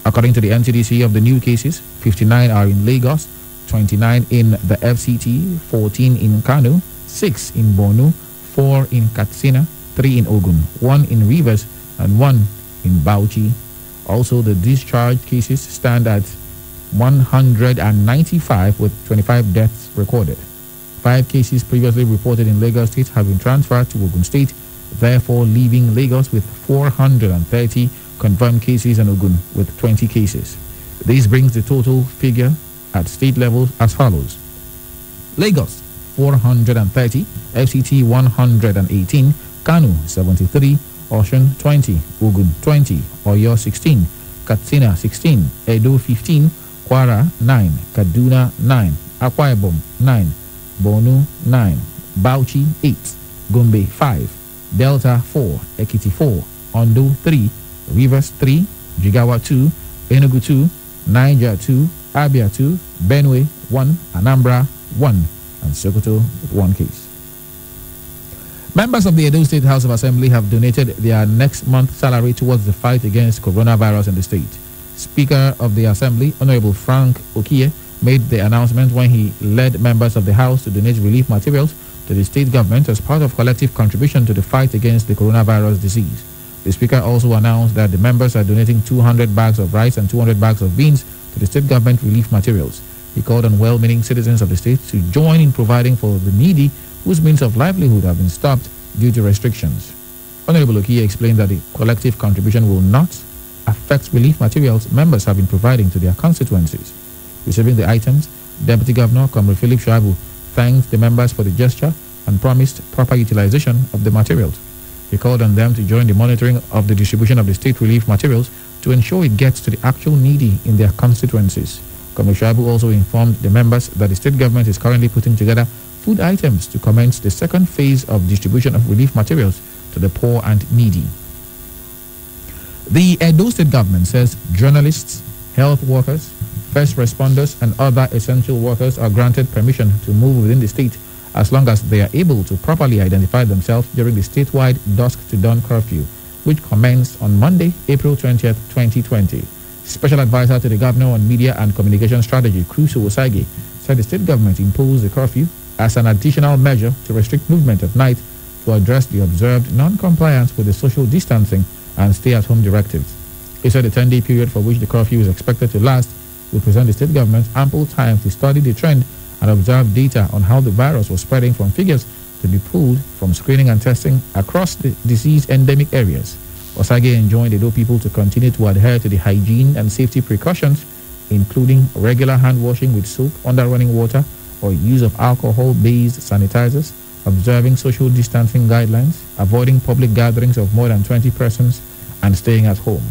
According to the NCDC, of the new cases, 59 are in Lagos, 29 in the FCT, 14 in Kano, 6 in Borno, 4 in Katsina, 3 in Ogun, 1 in Rivers, and 1 in Bauchi. Also, the discharge cases stand at 195 with 25 deaths recorded. 5 cases previously reported in Lagos State have been transferred to Ogun State, therefore leaving Lagos with 430 confirmed cases and Ogun with 20 cases. This brings the total figure at state level as follows: Lagos 430, FCT 118, Kano 73, Osun 20, Ogun 20, Oyo 16, Katsina 16, Edo 15, Kwara 9, Kaduna 9, Akwa Ibom 9, Borno 9, Bauchi 8, Gombe 5, Delta 4, Ekiti 4, Ondo 3, Rivers 3, Jigawa 2, Enugu 2, Niger 2, Abia 2, Benue 1, Anambra 1, and Sokoto with 1 case. Members of the Edo State House of Assembly have donated their next month's salary towards the fight against coronavirus in the state. Speaker of the Assembly, Honorable Frank Okie, made the announcement when he led members of the House to donate relief materials to the state government as part of collective contribution to the fight against the coronavirus disease. The Speaker also announced that the members are donating 200 bags of rice and 200 bags of beans to the state government relief materials. He called on well-meaning citizens of the state to join in providing for the needy whose means of livelihood have been stopped due to restrictions. Honorable Okie explained that the collective contribution will not affect relief materials members have been providing to their constituencies. Receiving the items, Deputy Governor Comrade Philip Shuabu thanked the members for the gesture and promised proper utilization of the materials. He called on them to join the monitoring of the distribution of the state relief materials to ensure it gets to the actual needy in their constituencies. Comrade Shuabu also informed the members that the state government is currently putting together food items to commence the second phase of distribution of relief materials to the poor and needy. The Edo State government says journalists, health workers, first responders, and other essential workers are granted permission to move within the state as long as they are able to properly identify themselves during the statewide dusk-to-dawn curfew, which commenced on Monday, April 20th, 2020. Special advisor to the governor on media and communication strategy, Kufm Nigeria, said the state government imposed the curfew as an additional measure to restrict movement at night to address the observed non-compliance with the social distancing and stay-at-home directives. He said the 10-day period for which the curfew is expected to last will present the state government ample time to study the trend and observe data on how the virus was spreading from figures to be pulled from screening and testing across the disease endemic areas. Osage enjoined Edo people to continue to adhere to the hygiene and safety precautions, including regular hand washing with soap under running water or use of alcohol-based sanitizers, observing social distancing guidelines, avoiding public gatherings of more than 20 persons, and staying at home.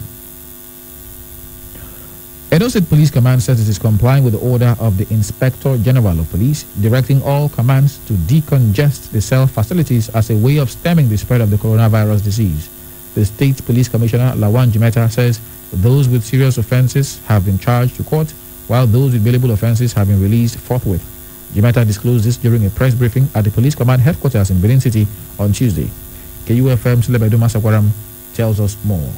Edo State Police Command says it is complying with the order of the Inspector General of Police, directing all commands to decongest the cell facilities as a way of stemming the spread of the coronavirus disease. The State Police Commissioner, Lawan Jimeta, says those with serious offences have been charged to court, while those with bailable offences have been released forthwith. Jimeta disclosed this during a press briefing at the Police Command headquarters in Benin City on Tuesday. KUFM's Lebedu Masakwaram tells us more.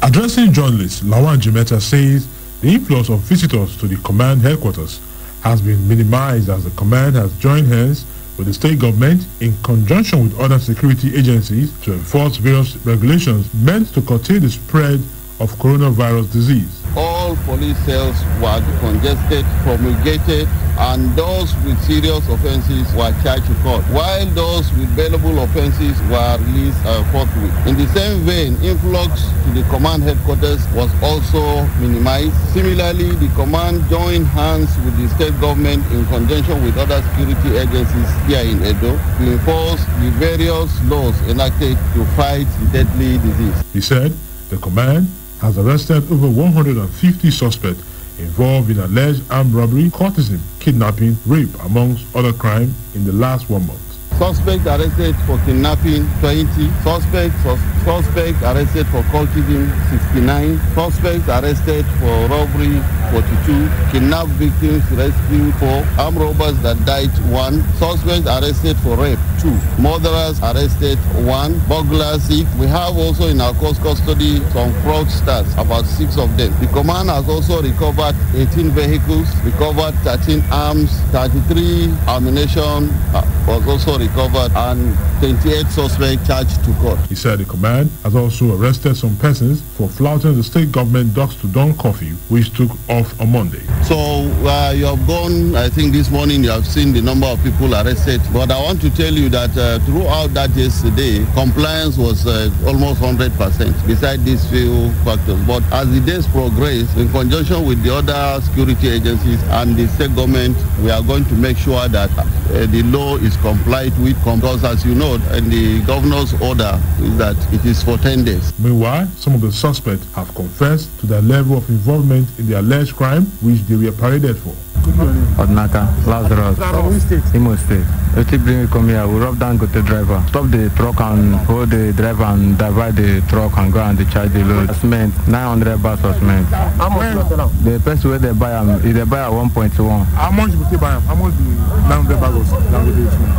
Addressing journalists, Lawan Jimeta says the influx of visitors to the command headquarters has been minimized as the command has joined hands with the state government in conjunction with other security agencies to enforce various regulations meant to curtail the spread of coronavirus disease. All police cells were decongested, promulgated, and those with serious offences were charged to court, while those with bailable offences were released forthwith. In the same vein, influx to the command headquarters was also minimized. Similarly, the command joined hands with the state government in conjunction with other security agencies here in Edo to enforce the various laws enacted to fight the deadly disease. He said the command has arrested over 150 suspects involved in alleged armed robbery, courtesan, kidnapping, rape, amongst other crimes in the last 1 month. Suspect arrested for kidnapping, 20. Suspect arrested for cultism, 69. Suspect arrested for robbery, 42, kidnapped victims rescued 4, armed robbers that died 1, suspects arrested for rape 2, murderers arrested 1, burglars 6. We have also in our custody some fraudsters, about 6 of them. The command has also recovered 18 vehicles, recovered 13 arms, 33 ammunition was also recovered, and 28 suspects charged to court. He said the command has also arrested some persons for flouting the state government dusk to dawn curfew, which took off on Monday. So you have gone, I think this morning you have seen the number of people arrested, but I want to tell you that throughout that yesterday, compliance was almost 100%, besides these few factors. But as the days progress, in conjunction with the other security agencies and the state government, we are going to make sure that the law is complied with, because as you know, in the governor's order is that it is for 10 days. Meanwhile, some of the suspects have confessed to their level of involvement in the alleged crime, which they were paraded for. Odnaka, Lazarus, Imo State. If you bring me come here, we rob down, go to the driver. Stop the truck and hold the driver and divide the truck and go and charge the load. Cement, 900 bags of cement. How much? The person where they buy them, if they buy at 1.1. How much you buy them? How much the 900 bags?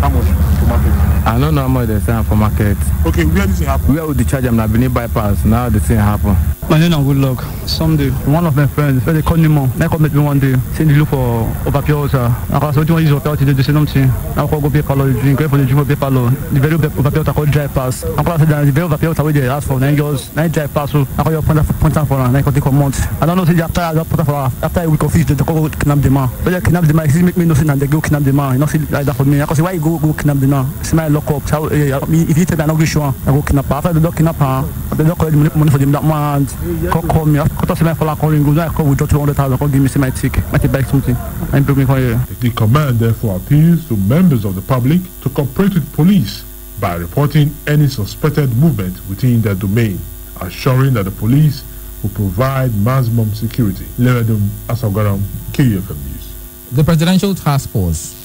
How much for market? I don't know how much they sell for market. Okay, where this thing happen? Where would the charge them? I've been bypass. Now the thing happen. My name is Good Luck. Someday, one of my friends, they called me mom. They called me one day. Say they look for over water. I was what you want to use over to do something. I go pay for the drink. For the drink, pay for the very over water called dry pass. I go say that the very over water we they ask for 9 girls, 9 dry pass. So I go your point for 9 take a month. I don't know say after I put for after a week of fish they go kidnap the man. But they kidnap the man. It make me know say that they go kidnap the man. You know see like that for me. I go say why you go kidnap the man? See my lock up. So if you tell me I no go show, I go kidnap. After the dog kidnap her, the dog collect money for them that man. Call me. I got to say my follow calling. Go. I call with 200,000. Go give me say my ticket. I take back something. I'm bringing for you. The command therefore appeals to members of the public to cooperate with police by reporting any suspected movement within their domain, assuring that the police will provide maximum security. Leredum Asagaram, KUFM News. The Presidential Task Force,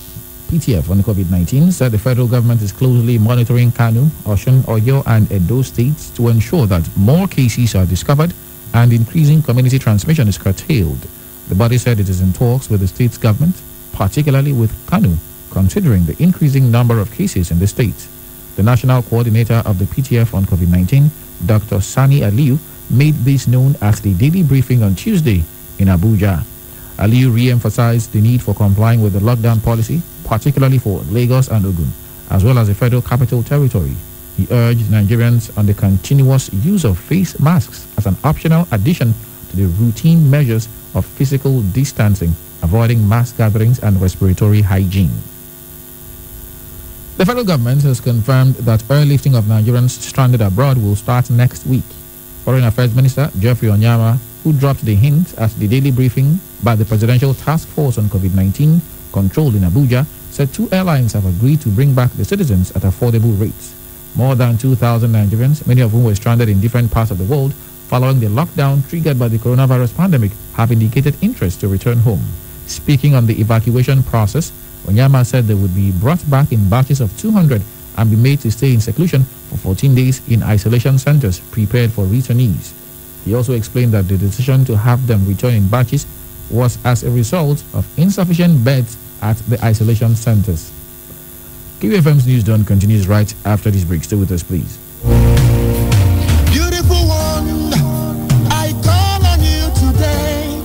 PTF, on COVID-19 said the federal government is closely monitoring Kano, Osun, Oyo, and Edo states to ensure that more cases are discovered and increasing community transmission is curtailed. The body said it is in talks with the state's government, particularly with Kano, considering the increasing number of cases in the state. The national coordinator of the PTF on COVID-19, Dr. Sani Aliu, made this known at the daily briefing on Tuesday in Abuja. Aliu re-emphasized the need for complying with the lockdown policy, particularly for Lagos and Ogun, as well as the Federal Capital Territory. He urged Nigerians on the continuous use of face masks as an optional addition to the routine measures of physical distancing, avoiding mass gatherings and respiratory hygiene. The federal government has confirmed that airlifting of Nigerians stranded abroad will start next week. Foreign Affairs Minister Geoffrey Onyama, who dropped the hint at the daily briefing by the Presidential Task Force on COVID-19 control in Abuja, said 2 airlines have agreed to bring back the citizens at affordable rates. More than 2,000 Nigerians, many of whom were stranded in different parts of the world following the lockdown triggered by the coronavirus pandemic, have indicated interest to return home. Speaking on the evacuation process, Onyama said they would be brought back in batches of 200 and be made to stay in seclusion for 14 days in isolation centers prepared for returnees. He also explained that the decision to have them return in batches was as a result of insufficient beds at the isolation centers. KUFM's News Dawn continues right after this break. Stay with us, please. Beautiful one, I call on you today.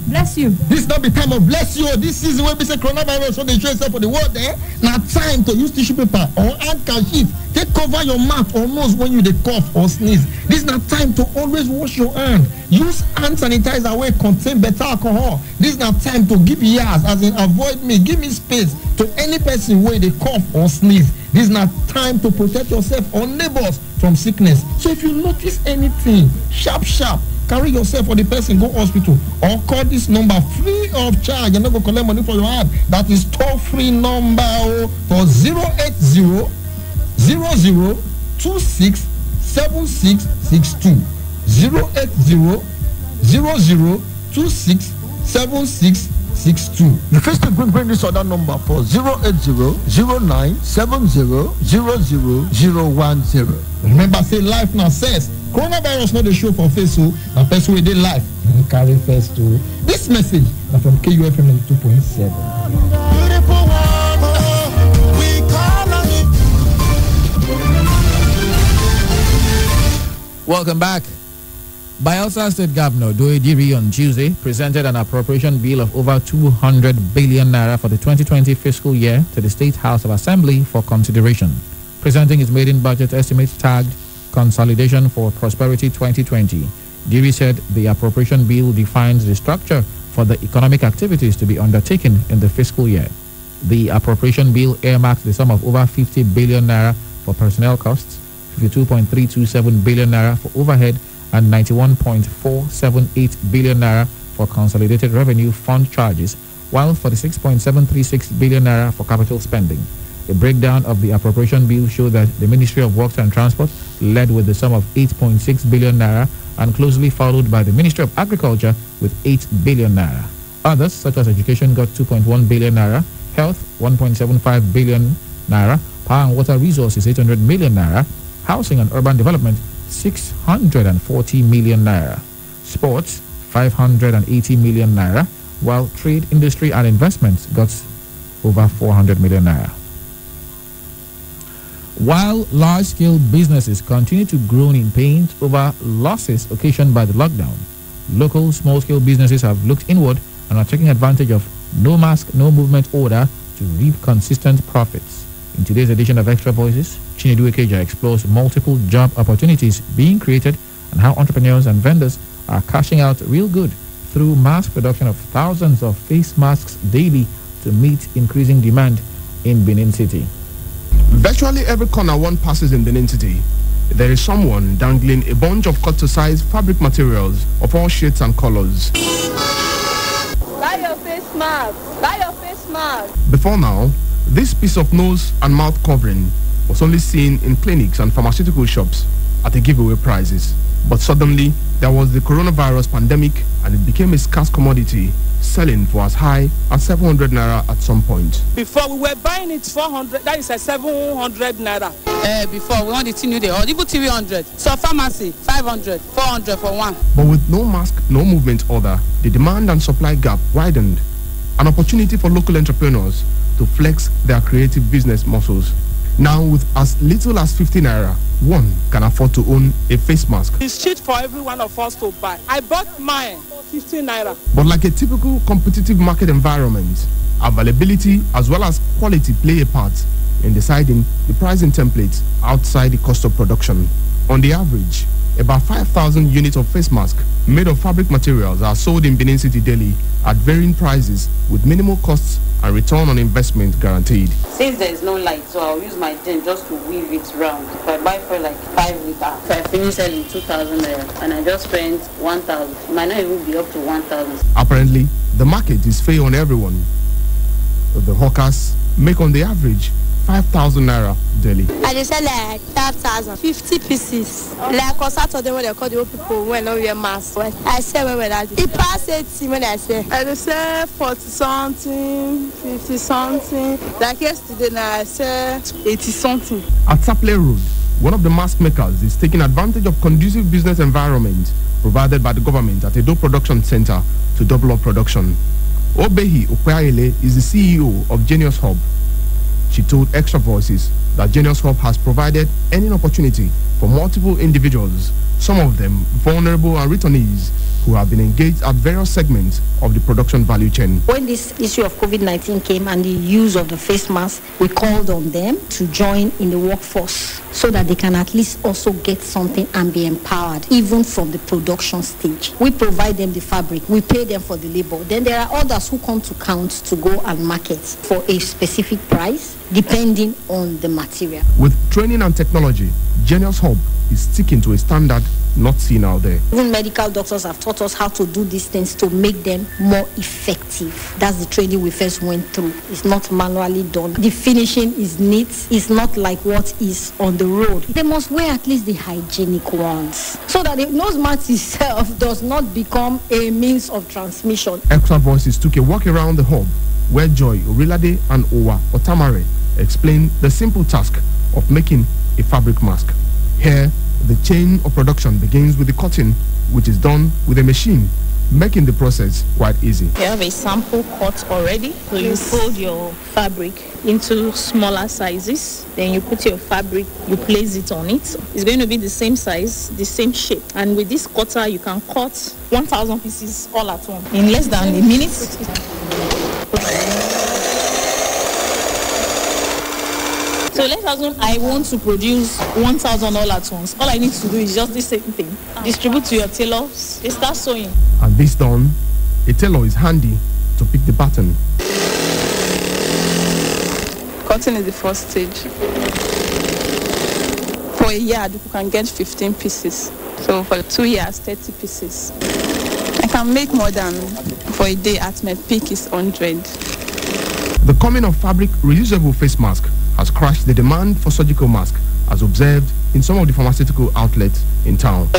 Bless you. This not the time of bless you. This season where we say coronavirus, so they show itself for the world there. Now time to use tissue paper or handkerchief. Take cover your mouth or nose when you dey cough or sneeze. This is not time to always wash your hand. Use hand sanitizer where contain better alcohol. This is not time to give ears, as in avoid me, give me space to any person where they cough or sneeze. This is not time to protect yourself or neighbors from sickness. So if you notice anything, sharp, carry yourself or the person go hospital or call this number free of charge. You're not going to collect money for your hand. That is toll-free number for 080 0026 7662. 080 0026 7662. 62. You first bring this other number for 080-0970-00010. Remember, say life now says coronavirus not the show for face, so now person with their life and carry first to. This message is from KUFM 92.7. Welcome back. Bayelsa State Governor Doye Diri on Tuesday presented an appropriation bill of over 200 billion naira for the 2020 fiscal year to the State House of Assembly for consideration. Presenting his maiden budget estimate tagged Consolidation for Prosperity 2020, Diri said the appropriation bill defines the structure for the economic activities to be undertaken in the fiscal year. The appropriation bill earmarked the sum of over 50 billion naira for personnel costs, 52.327 billion naira for overhead, and 91.478 billion naira for consolidated revenue fund charges, while 46.736 billion naira for capital spending. A breakdown of the appropriation bill showed that the Ministry of Works and Transport led with the sum of 8.6 billion naira and closely followed by the Ministry of Agriculture with 8 billion naira. Others, such as Education, got 2.1 billion naira, Health 1.75 billion naira, Power and Water Resources 800 million naira, Housing and Urban Development 640 million naira, Sports 580 million naira, while Trade, Industry and Investments got over 400 million naira. While large-scale businesses continue to groan in pain over losses occasioned by the lockdown, local small-scale businesses have looked inward and are taking advantage of no mask, no movement order to reap consistent profits. In today's edition of Extra Voices, Chinedu Ekeja explores multiple job opportunities being created and how entrepreneurs and vendors are cashing out real good through mass production of thousands of face masks daily to meet increasing demand in Benin City. Virtually every corner one passes in Benin City, there is someone dangling a bunch of cut-to-size fabric materials of all shades and colors. Buy your face mask. Buy your face mask. Before now, this piece of nose and mouth covering was only seen in clinics and pharmaceutical shops at the giveaway prices. But suddenly, there was the coronavirus pandemic and it became a scarce commodity, selling for as high as 700 naira at some point. Before we were buying it 400, that is a 700 naira. Before we want the tin they order, even 300. So pharmacy 500, 400 for one. But with no mask, no movement order, the demand and supply gap widened. An opportunity for local entrepreneurs to flex their creative business muscles. Now with as little as 50 naira, one can afford to own a face mask. It's cheap for every one of us to buy. I bought mine 15 naira. But like a typical competitive market environment, availability as well as quality play a part in deciding the pricing template outside the cost of production. On the average, about 5,000 units of face mask made of fabric materials are sold in Benin City daily at varying prices with minimal costs and return on investment guaranteed. Since there is no light, so I'll use my tin just to weave it round. If I buy for like 5 liters, if I finish selling 2,000 naira and I just spent 1,000, it might not even be up to 1,000. Apparently, the market is fair on everyone. The hawkers make on the average 5,000 naira daily. I just sell like 5,000, 50 pieces. Like on Saturday when they call the old people when no wear mask. I sell when that. It pass 80 when I sell. I just sell 40 something, 50 something. Like yesterday now I sell 80 something. At Saple Road, one of the mask makers is taking advantage of conducive business environment provided by the government at a dough production center to double up production. Obehi Okweayele is the CEO of Genius Hub. She told Extra Voices that Genius Hub has provided earning opportunity for multiple individuals, some of them vulnerable and returnees who have been engaged at various segments of the production value chain. When this issue of COVID-19 came and the use of the face mask, we called on them to join in the workforce so that they can at least also get something and be empowered, even from the production stage. We provide them the fabric, we pay them for the labor. Then there are others who come to count to go and market for a specific price, depending on the material. With training and technology, ingenious hub is sticking to a standard not seen out there. Even medical doctors have taught us how to do these things to make them more effective. That's the training we first went through. It's not manually done. The finishing is neat. It's not like what is on the road. They must wear at least the hygienic ones so that the nose mask itself does not become a means of transmission. Extra Voices took a walk around the hub where Joy Orilade and Owa Otamare explained the simple task of making a fabric mask. Here, the chain of production begins with the cutting, which is done with a machine, making the process quite easy. You have a sample cut already, so you fold your fabric into smaller sizes, then you put your fabric, you place it on it. It's going to be the same size, the same shape, and with this cutter you can cut 1,000 pieces all at once in less than a minute. So let's assume I want to produce 1,000 all at once. All I need to do is just the same thing. Distribute to your tailors, they start sewing. And this done, a tailor is handy to pick the pattern. Cutting is the first stage. For a yard, you can get 15 pieces. So for 2 years, 30 pieces. I can make more than, for a day at my peak is 100. The coming of fabric reusable face mask has crashed the demand for surgical masks, as observed in some of the pharmaceutical outlets in town.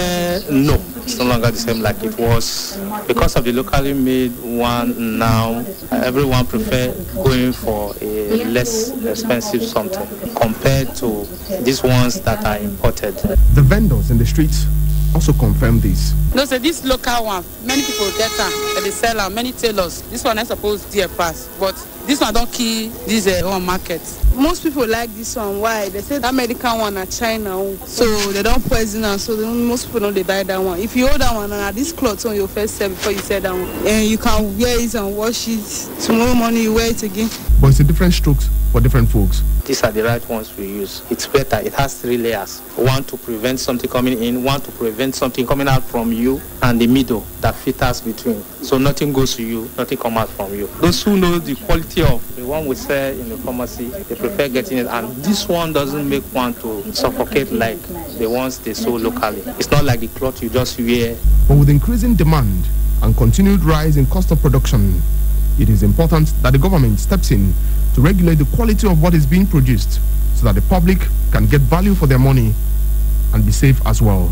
No, it's no longer the same like it was. Because of the locally made one now, everyone prefer going for a less expensive something compared to these ones that are imported. The vendors in the streets also confirm this. No, so this local one, many people get them, and they sell them, many tailors. This one I suppose dear pass, but this one don't kill this one market. Most people like this one. Why? They say that American one at China, so they don't poison them. So most people don't they buy that one. If you order one and this cloth on your first sell before you sell that one, and you can wear it and wash it. Tomorrow morning you wear it again. But it's a different strokes for different folks. These are the right ones we use. It's better. It has 3 layers. One to prevent something coming in, one to prevent something coming out from you, and the middle that filters between. So nothing goes to you, nothing comes out from you. Those who know the quality of the one we sell in the pharmacy, they prefer getting it. And this one doesn't make one to suffocate like the ones they sew locally. It's not like the cloth you just wear. But with increasing demand and continued rise in cost of production, it is important that the government steps in to regulate the quality of what is being produced so that the public can get value for their money and be safe as well.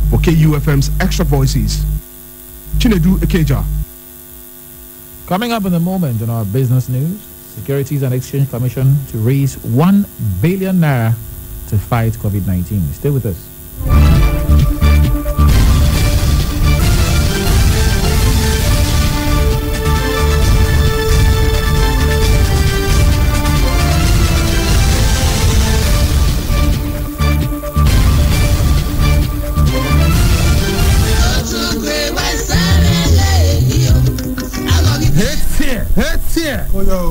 For KUFM's Extra Voices, Chinedu Ekeja. Coming up in a moment on our business news, Securities and Exchange Commission to raise 1 billion naira to fight COVID-19. Stay with us.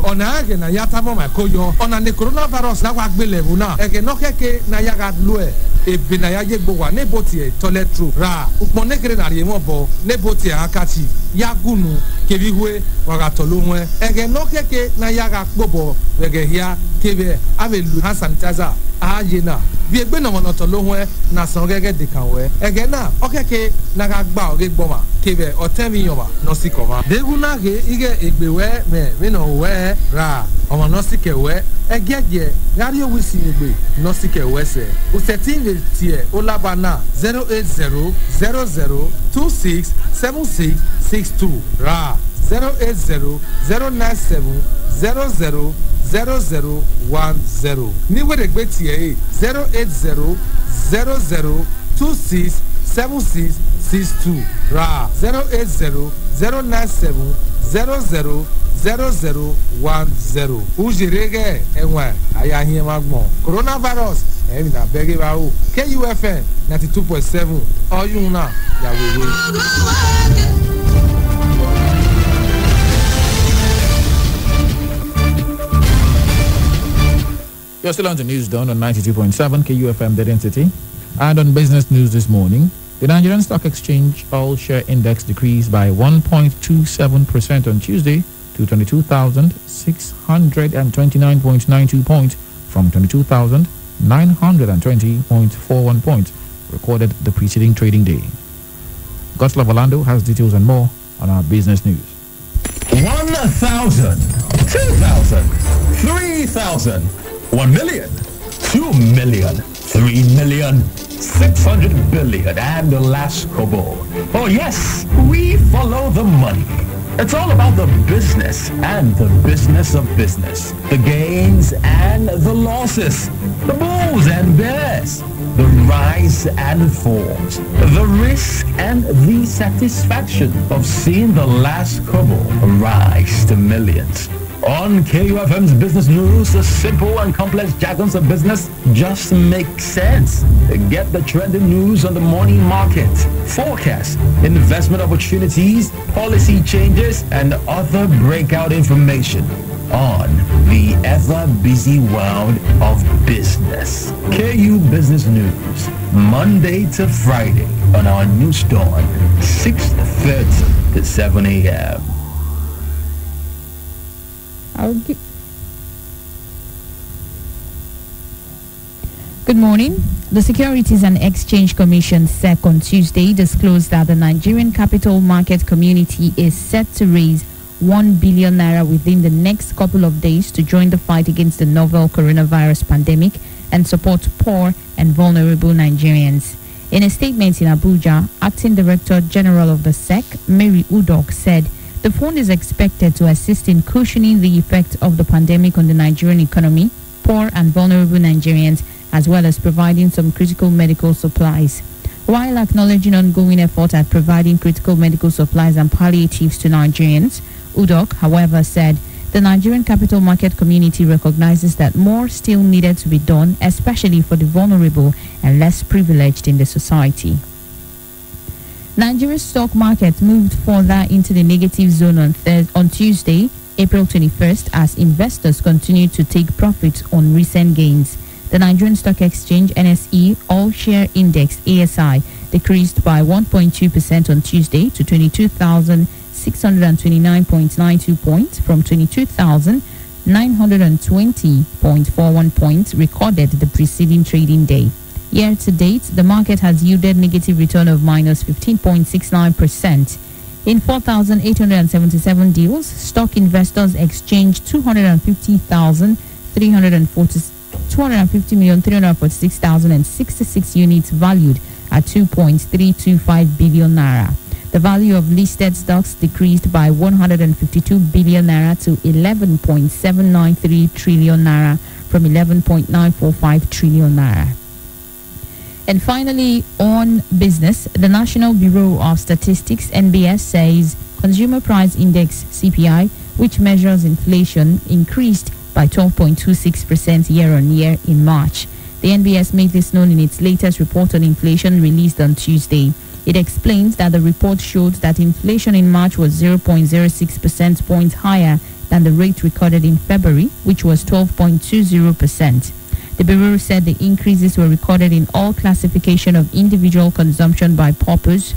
Ona ege na yata mo ma koyo ona ne coronavirus na wa gbelewu na ege no keke na ya ga lu ebe na ya ye gbo wa ne bo ti toilet roll ra upon ne kere na re mo bo ne bo ti akati ya gunu kebi hwe wa ga tolu hwe ege no keke na ya ga gbobo ege hia kebe ave lu hand sanitizer aye na bi egbe na wono tolu hwe na san gege de kan we ege na okeke na ga gba oge gboma kebe otemi yoma no si koma de guna ge ige egbe we me no we ra omo no si ke we egeje gari owi si egbe no si ke we se o setting le tie o laba na 08000267662 ra 08009700010 ni we de gbe tie 08000267662 ra 08009700010 ujirege enwa ayahin magbon coronavirus emi na bege ba o KUFM 92.7 oyun na yawewe. You're still on the news done on 92.7 KUFM The Density. And on business news this morning, the Nigerian Stock Exchange All-Share Index decreased by 1.27% on Tuesday to 22,629.92 points from 22,000 920.41 points recorded the preceding trading day. Goslar Orlando has details and more on our business news. 1,000, 2,000, 3,000, 1 million, 2 million, 3 million, 600 billion, and the last kobo. Oh yes, we follow the money. It's all about the business and the business of business. The gains and the losses. The bulls and bears. The rise and falls. The risk and the satisfaction of seeing the last kobo rise to millions. On KUFM's Business News, the simple and complex jargons of business just make sense. Get the trending news on the morning market, forecast, investment opportunities, policy changes, and other breakout information on the ever-busy world of business. KU Business News, Monday to Friday on our news dawn, 6:30 to 7 a.m. Good morning. The Securities and Exchange Commission (SEC) on Tuesday disclosed that the Nigerian capital market community is set to raise 1 billion naira within the next couple of days to join the fight against the novel coronavirus pandemic and support poor and vulnerable Nigerians. In a statement in Abuja, Acting Director General of the SEC, Mary Udok, said the fund is expected to assist in cushioning the effect of the pandemic on the Nigerian economy, poor and vulnerable Nigerians, as well as providing some critical medical supplies. While acknowledging ongoing effort at providing critical medical supplies and palliatives to Nigerians, Udok, however, said the Nigerian capital market community recognizes that more still needed to be done, especially for the vulnerable and less privileged in the society. Nigeria's stock market moved further into the negative zone on Tuesday, April 21st, as investors continued to take profits on recent gains. The Nigerian Stock Exchange NSE All-Share Index ASI decreased by 1.2% on Tuesday to 22,629.92 points from 22,920.41 points recorded the preceding trading day. Year to date, the market has yielded negative return of minus 15.69%. In 4,877 deals, stock investors exchanged 250,346,066 units valued at 2.325 billion naira. The value of listed stocks decreased by 152 billion naira to 11.793 trillion naira from 11.945 trillion naira. And finally, on business, the National Bureau of Statistics, NBS, says Consumer Price Index, CPI, which measures inflation, increased by 12.26% year-on-year in March. The NBS made this known in its latest report on inflation released on Tuesday. It explains that the report showed that inflation in March was 0.06 percentage points higher than the rate recorded in February, which was 12.20%. The Bureau said the increases were recorded in all classification of individual consumption by purpose,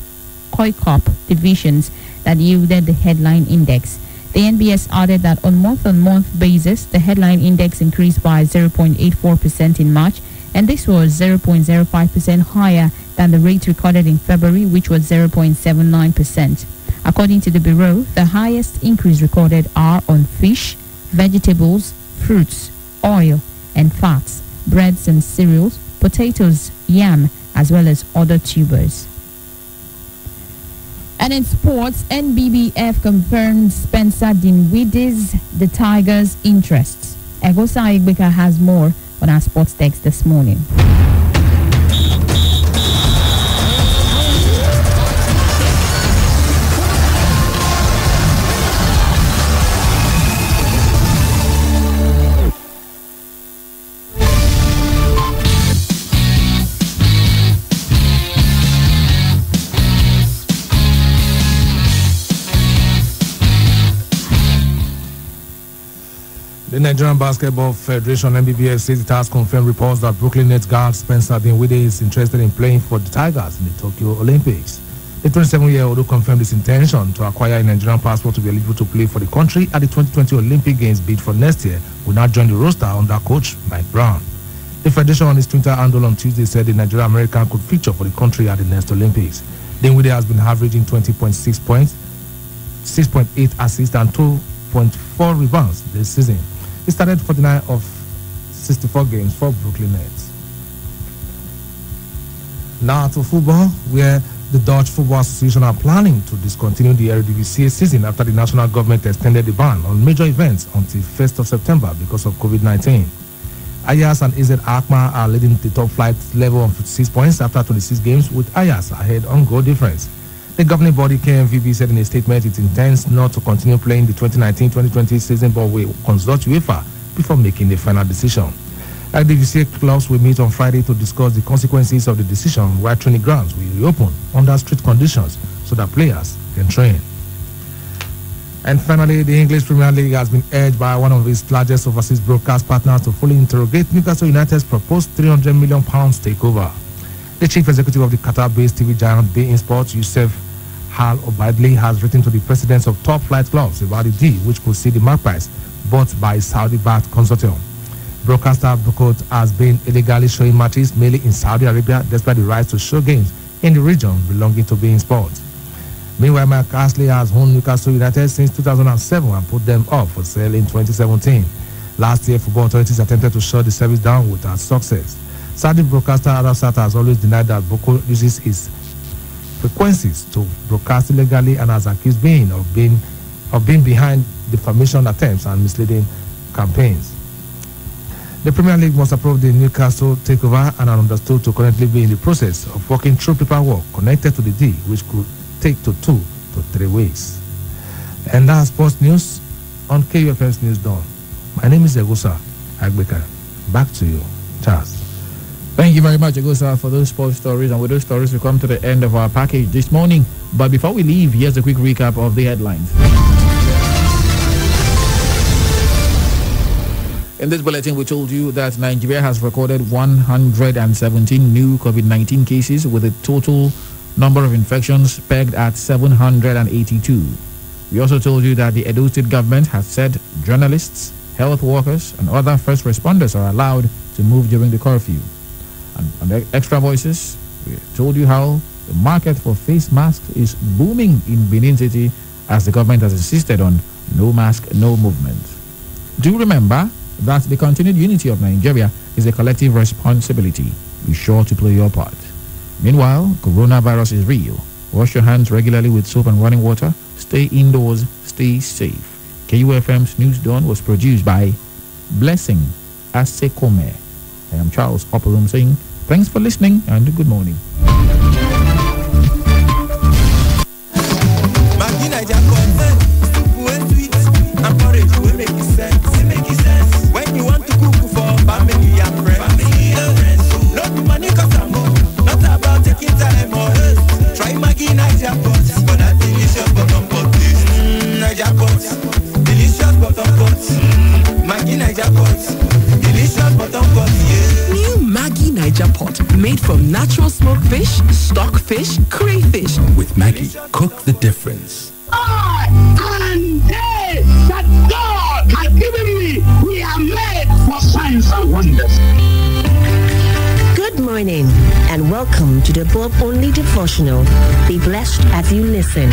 COICOP divisions that yielded the headline index. The NBS added that on month-on-month basis, the headline index increased by 0.84% in March, and this was 0.05% higher than the rate recorded in February, which was 0.79%. According to the Bureau, the highest increase recorded are on fish, vegetables, fruits, oil, and fats, breads and cereals, potatoes, yam, as well as other tubers. And in sports, NBBF confirmed Spencer Dinwiddie's the Tigers' interests. Egosa Igbeka has more on our sports text this morning. The Nigerian Basketball Federation, NBBF, says it has confirmed reports that Brooklyn Nets guard Spencer Dinwiddie is interested in playing for the Tigers in the Tokyo Olympics. The 27-year-old who confirmed his intention to acquire a Nigerian passport to be eligible to play for the country at the 2020 Olympic Games bid for next year will now join the roster under coach Mike Brown. The federation on its Twitter handle on Tuesday said the Nigerian American could feature for the country at the next Olympics. Dinwiddie has been averaging 20.6 points, 6.8 assists, and 2.4 rebounds this season. He started 49 of 64 games for Brooklyn Nets. Now to football, where the Dutch Football Association are planning to discontinue the Eredivisie season after the national government extended the ban on major events until 1st of September because of COVID-19. Ajax and AZ Alkmaar are leading the top flight level on 56 points after 26 games, with Ajax ahead on goal difference. The governing body KNVB said in a statement it intends not to continue playing the 2019-2020 season but will consult UEFA before making the final decision. Eredivisie clubs will meet on Friday to discuss the consequences of the decision, while training grounds will reopen under strict conditions so that players can train. And finally, the English Premier League has been urged by one of its largest overseas broadcast partners to fully interrogate Newcastle United's proposed £300 million takeover. The chief executive of the Qatar-based TV giant beIN Sports, Youssef Al Obaidli, has written to the presidents of top-flight clubs about the deal, which could see the Magpies bought by Saudi-backed consortium. Broadcaster Bukot has been illegally showing matches mainly in Saudi Arabia, despite the right to show games in the region belonging to beIN Sports. Meanwhile, Mark Ashley has owned Newcastle United since 2007 and put them up for sale in 2017. Last year, football authorities attempted to shut the service down without success. Saudi broadcaster Arabsat has always denied that Boko uses his frequencies to broadcast illegally and has accused beIN of being behind defamation attempts and misleading campaigns. The Premier League must approve the Newcastle takeover and are understood to currently be in the process of working through paperwork connected to the deal, which could take to 2 to 3 weeks. And that's sports news on KUFM's News Dawn. My name is Egusa Agbeka. Back to you, Charles. Thank you very much, Egusa, for those sports stories. And with those stories, we come to the end of our package this morning. But before we leave, here's a quick recap of the headlines. In this bulletin, we told you that Nigeria has recorded 117 new COVID-19 cases with a total number of infections pegged at 782. We also told you that the Edo State government has said journalists, health workers, and other first responders are allowed to move during the curfew. And on the Extra Voices, we told you how the market for face masks is booming in Benin City as the government has insisted on no mask, no movement. Do remember that the continued unity of Nigeria is a collective responsibility. Be sure to play your part. Meanwhile, coronavirus is real. Wash your hands regularly with soap and running water. Stay indoors. Stay safe. KUFM's News Dawn was produced by Blessing Asekome. I am Charles Opperum saying thanks for listening and good morning. When you want to cook for family and friends, not the money cause I'm not about taking time or try Maggie Niger pot for that delicious bottom pot. Niger pot, delicious bottom pot. Maggie Niger pot, delicious bottom pot. Yeah. New Maggie Niger pot, made from natural smoked fish, stockfish, crayfish. With Maggie, cook the difference. I and they that God has given me, we are made for signs and wonders. Good morning and welcome to the Bob Only Devotional. Be blessed as you listen.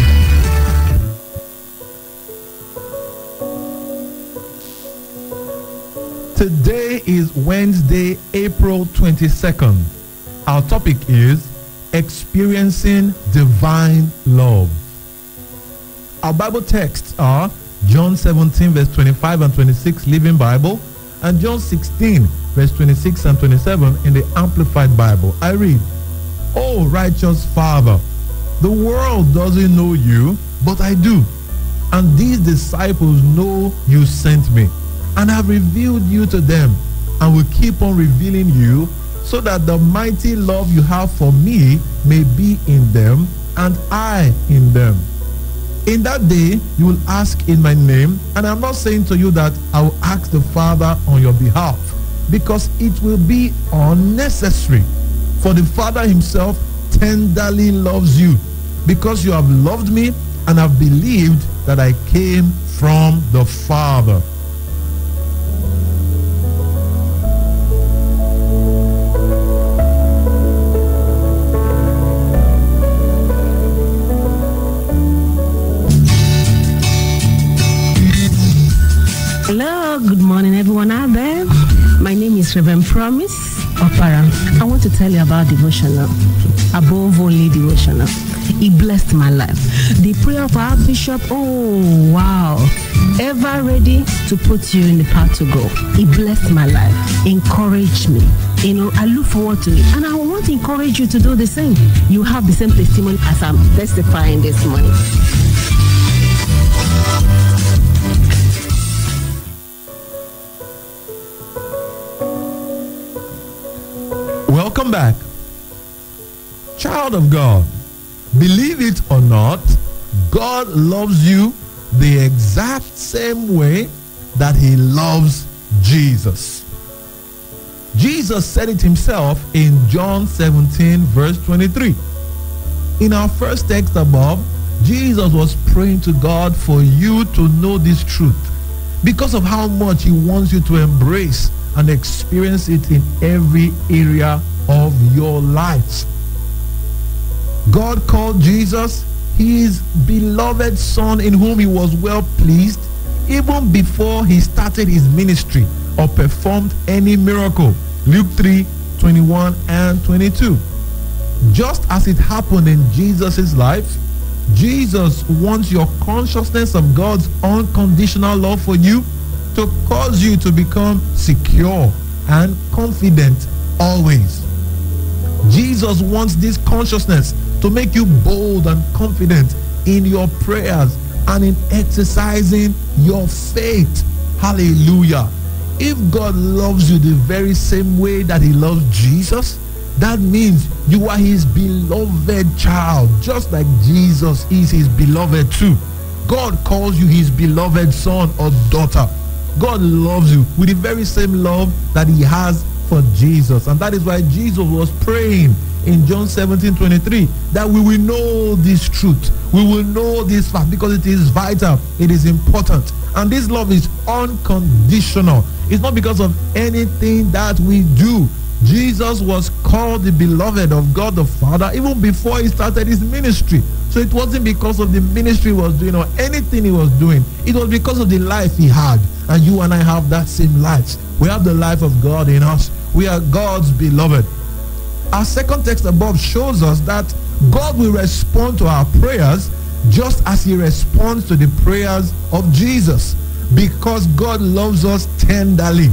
Today is Wednesday, April 22nd. Our topic is experiencing divine love. Our Bible texts are John 17 verse 25 and 26 Living Bible and John 16 verse 26 and 27 in the Amplified Bible. I read, "Oh righteous Father, the world doesn't know you, but I do. And these disciples know you sent me. And I've revealed you to them and will keep on revealing you so that the mighty love you have for me may be in them and I in them. In that day, you will ask in my name, and I'm not saying to you that I will ask the Father on your behalf, because it will be unnecessary. For the Father himself tenderly loves you, because you have loved me and have believed that I came from the Father." Reverend Promise Opara. I want to tell you about devotional, above only devotional. It blessed my life. The prayer of our bishop, oh wow, ever ready to put you in the path to go. It blessed my life, encouraged me. You know, I look forward to it, and I want to encourage you to do the same. You have the same testimony as I'm testifying this morning. Welcome back. Child of God, believe it or not, God loves you the exact same way that he loves Jesus. Jesus said it himself in John 17 verse 23. In our first text above, Jesus was praying to God for you to know this truth because of how much he wants you to embrace and experience it in every area of your life. God called Jesus his beloved son in whom he was well pleased even before he started his ministry or performed any miracle. Luke 3:21 and 22. Just as it happened in Jesus' life, Jesus wants your consciousness of God's unconditional love for you to cause you to become secure and confident always. Jesus wants this consciousness to make you bold and confident in your prayers and in exercising your faith. Hallelujah. If God loves you the very same way that he loves Jesus, that means you are his beloved child, just like Jesus is his beloved too. God calls you his beloved son or daughter. God loves you with the very same love that he has for Jesus. And that is why Jesus was praying in John 17:23 that we will know this truth. We will know this fact because it is vital. It is important. And this love is unconditional. It's not because of anything that we do. Jesus was called the beloved of God the Father even before he started his ministry. So it wasn't because of the ministry he was doing or anything he was doing. It was because of the life he had. And you and I have that same life. We have the life of God in us. We are God's beloved. Our second text above shows us that God will respond to our prayers just as he responds to the prayers of Jesus, because God loves us tenderly.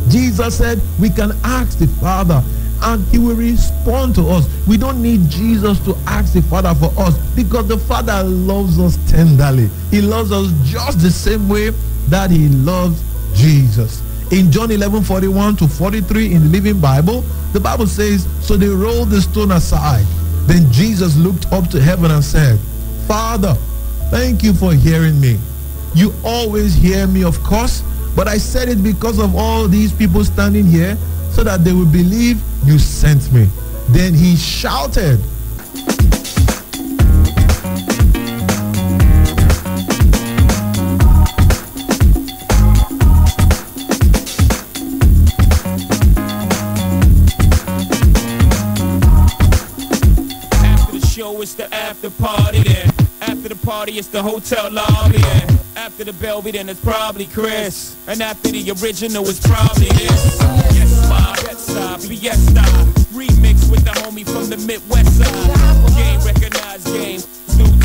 Jesus said we can ask the Father and he will respond to us. We don't need Jesus to ask the Father for us because the Father loves us tenderly. He loves us just the same way that he loves Jesus. In John 11:41 to 43 in the Living Bible, the Bible says, so they rolled the stone aside. Then Jesus looked up to heaven and said, Father, thank you for hearing me. You always hear me, of course, but I said it because of all these people standing here so that they will believe you sent me. Then he shouted, it's the after party then. After the party, it's the hotel lobby. And after the Belby, then it's probably Chris. And after the original, it's probably this. Yes, my bedside, fiesta. Remix with the homie from the Midwest side. Game recognized, game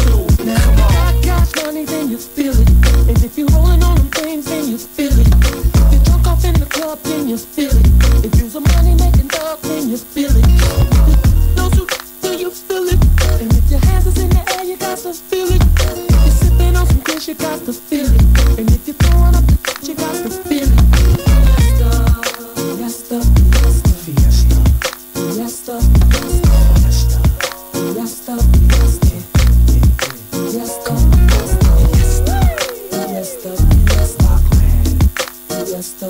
do. Now, if you got money, then you feel it. And if you're rolling on them things, then you feel it. If you're drunk off in the club, then you feel it. If you're some money making dog, then you feel it. You feel it, and if your hands is in the air, you got to feel it. If you're sipping on some kiss, you got to feel it, and if you're throwing up the you got to feel it. Fiesta, fiesta, fiesta, fiesta, fiesta, fiesta, fiesta, fiesta, fiesta, fiesta,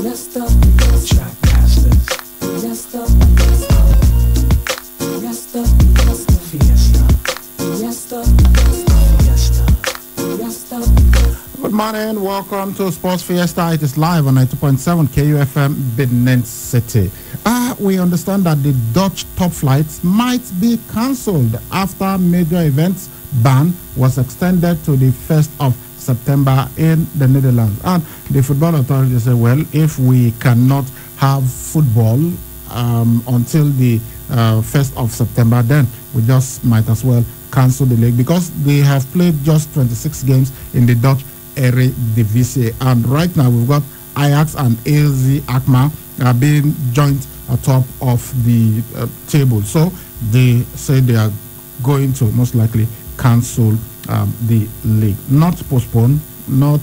fiesta, fiesta, track masters, fiesta. Good morning, welcome to Sports Fiesta. It is live on 90.7 KUFM Benin City. We understand that the Dutch top flights might be cancelled after major events ban was extended to the 1st of September in the Netherlands. And the football authority said, well, if we cannot have football until the 1st of September, then we just might as well cancel the league, because they have played just 26 games in the Dutch Eredivisie. And right now we've got Ajax and AZ Alkmaar being joint atop of the table. So they say they are going to most likely cancel the league. Not postpone, not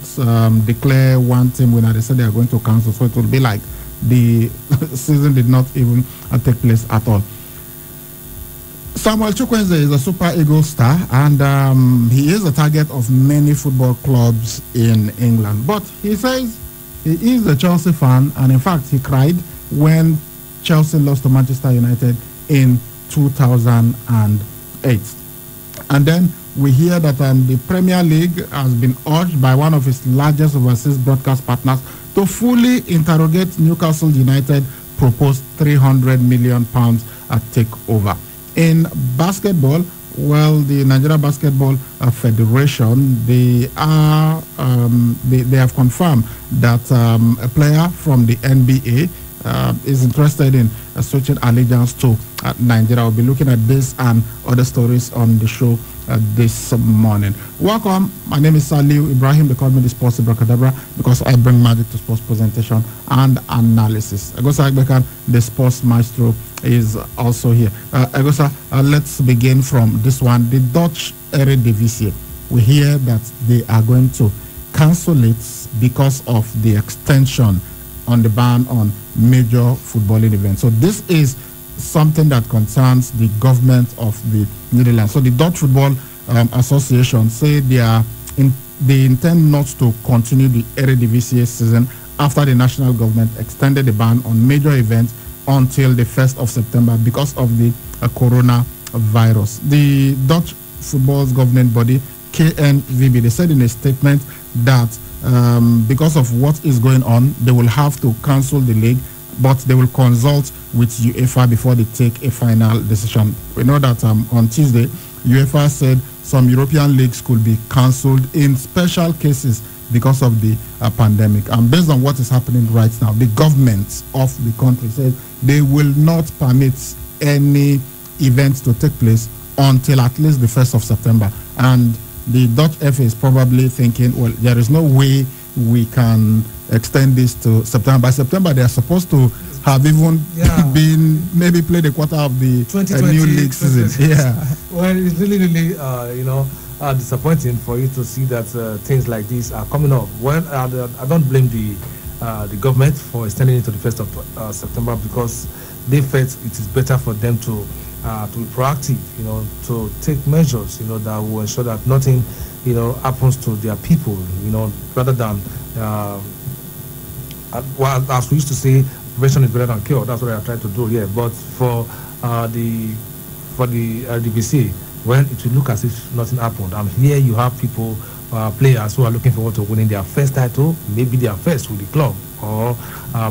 declare one team winner. They said they are going to cancel. So it will be like the season did not even take place at all. Samuel Chukwueze is a Super Eagles star, and he is a target of many football clubs in England. But he says he is a Chelsea fan, and in fact, he cried when Chelsea lost to Manchester United in 2008. And then we hear that the Premier League has been urged by one of its largest overseas broadcast partners to fully interrogate Newcastle United proposed £300 million takeover. In basketball, well, the Nigeria Basketball Federation, they have confirmed that a player from the NBA is interested in switching allegiance to Nigeria. We'll be looking at this and other stories on the show this morning. Welcome. My name is Saliu Ibrahim. They call me the Sports Abracadabra because I bring magic to sports presentation and analysis. Agosa Agbekan, the sports maestro, is also here. Agosa, let's begin from this one. The Dutch Eredivisie, we hear that they are going to cancel it because of the extension on the ban on major footballing events. So this is something that concerns the government of the Netherlands. So the Dutch Football Association say they intend not to continue the Eredivisie season after the national government extended the ban on major events until the 1st of September because of the coronavirus. The Dutch football's governing body, KNVB, they said in a statement that because of what is going on, they will have to cancel the league, but they will consult with UEFA before they take a final decision. We know that on Tuesday, UEFA said some European leagues could be cancelled in special cases because of the pandemic. And based on what is happening right now, the government of the country said they will not permit any events to take place until at least the 1st of September. And the Dutch FA is probably thinking, well, there is no way we can extend this to September. By September, they are supposed to have even been maybe played a quarter of the new league season. Yeah. Well, it's really, disappointing for you to see that things like this are coming up. Well, I don't blame the government for extending it to the 1st of September, because they felt it is better for them to be proactive, to take measures, that will ensure that nothing, happens to their people, rather than, as we used to say, prevention is better than cure. That's what I try to do here. But for the RDBC, well, it will look as if nothing happened. And here you have people, players who are looking forward to winning their first title, maybe their first with the club, or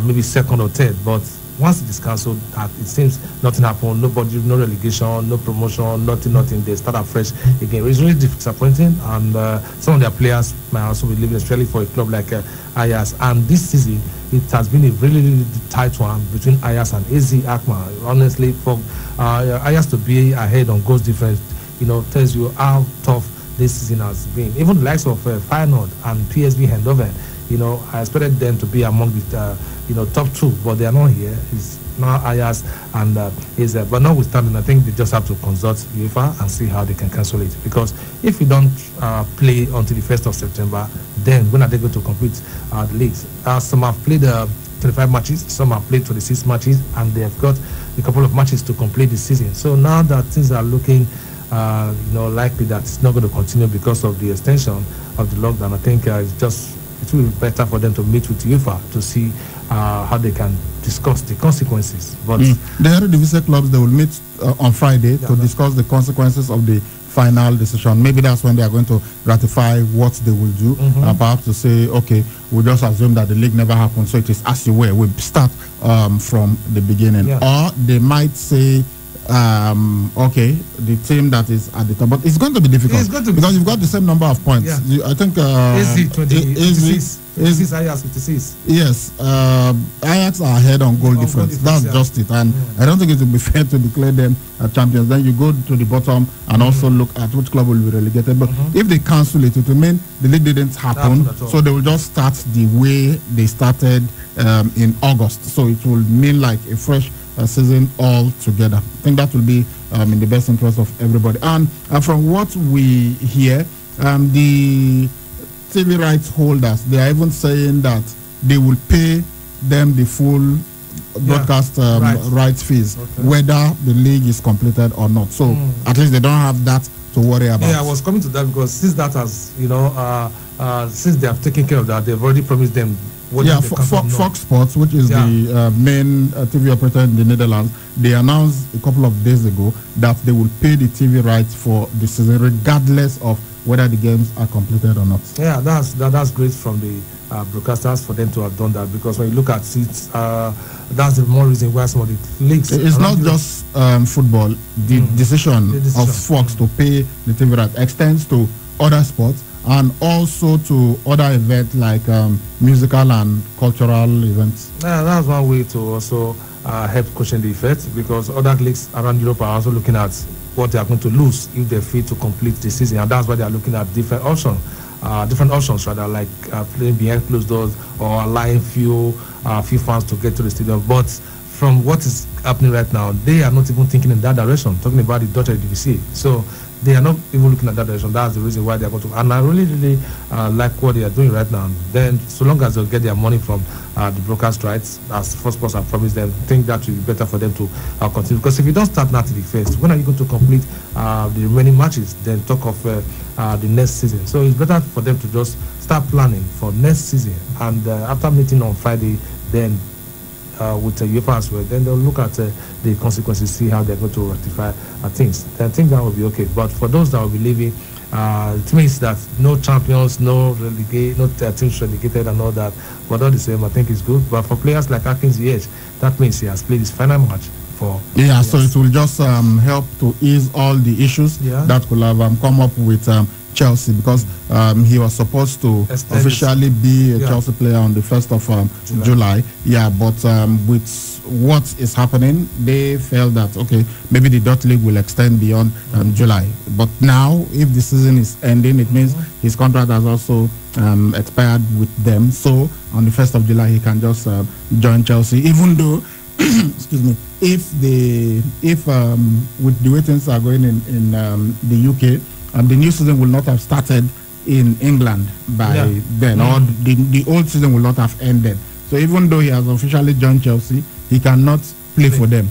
maybe second or third. But once it is cancelled, it seems nothing happened. Nobody, no relegation, no promotion, nothing. They start afresh again. It's really disappointing, and some of their players might also be leaving, especially for a club like Ajax. And this season, it has been a really tight one between Ajax and AZ Alkmaar. Honestly, for Ajax to be ahead on goals difference, tells you how tough this season has been. Even the likes of Feyenoord and PSV Eindhoven, I expected them to be among the top two, but they are not here. It's now Ajax and but notwithstanding, I think they just have to consult UEFA and see how they can cancel it. Because if we don't play until the 1st of September, then when are they going to complete the leagues? Some have played 25 matches, some have played 26 matches, and they have got a couple of matches to complete the season. So now that things are looking likely that it's not going to continue because of the extension of the lockdown, I think it will be better for them to meet with UEFA to see how they can discuss the consequences. But the Eredivisie clubs, they will meet on Friday to discuss the consequences of the final decision. Maybe that's when they are going to ratify what they will do. Perhaps to say, okay, we'll just assume that the league never happened, so it is as you were. We start from the beginning. Or they might say, okay, the team that is at the top, but it's going to be difficult. It's going to be because you've got the same number of points. Yeah. I think AZ 56. 56, Ajax 56. Yes, Ajax are ahead on goal difference. That's just it, and I don't think it would be fair to declare them champions. Then you go to the bottom and also look at which club will be relegated. But if they cancel it, it will mean the league didn't happen, so they will just start the way they started in August. So it will mean like a fresh season altogether. I think that will be in the best interest of everybody. And from what we hear, the TV rights holders, they are even saying that they will pay them the full broadcast rights fees, whether the league is completed or not. So at least they don't have that to worry about. Yeah, I was coming to that because since that has, since they have taken care of that, they've already promised them. Fox Sports, which is the main TV operator in the Netherlands, they announced a couple of days ago that they will pay the TV rights for the season, regardless of whether the games are completed or not. Yeah, that's great from the broadcasters for them to have done that, because when you look at it, that's the more reason why some of the leagues. It's not just football. The decision of Fox to pay the TV rights extends to other sports and also to other events like musical and cultural events. Yeah, that's one way to also help cushion the effect, because other leagues around Europe are also looking at what they are going to lose if they fail to complete the season, and that's why they are looking at different options rather, like playing behind closed doors or allowing few fans to get to the stadium. But from what is happening right now, they are not even thinking in that direction, talking about the Dutch Eredivisie. So they are not even looking at that direction. That's the reason why they are going to. And I really like what they are doing right now. Then, so long as they get their money from the broadcast rights, as Fox Sports have promised them, I think that will be better for them to continue. Because if you don't start now to the first, when are you going to complete the remaining matches? Then talk of the next season. So it's better for them to just start planning for next season. And after meeting on Friday, then with UEFA as well, then they'll look at the consequences, see how they're going to rectify things. I think that will be okay. But for those that will be leaving, it means that no champions, no teams relegated and all that. But all the same, I think it's good. But for players like Atkins Ziyech, that means he has played his final match for. Yeah, so it will just help to ease all the issues that could have come up with Chelsea, because he was supposed to officially be a Chelsea player on the 1st of July. Yeah, but with what is happening, they felt that, okay, maybe the Dutch League will extend beyond July. But now, if the season is ending, it means his contract has also expired with them. So on the 1st of July, he can just join Chelsea, even though excuse me, if with the way things are going in the UK, the new season will not have started in England by then, or the old season will not have ended. So even though he has officially joined Chelsea, he cannot play for them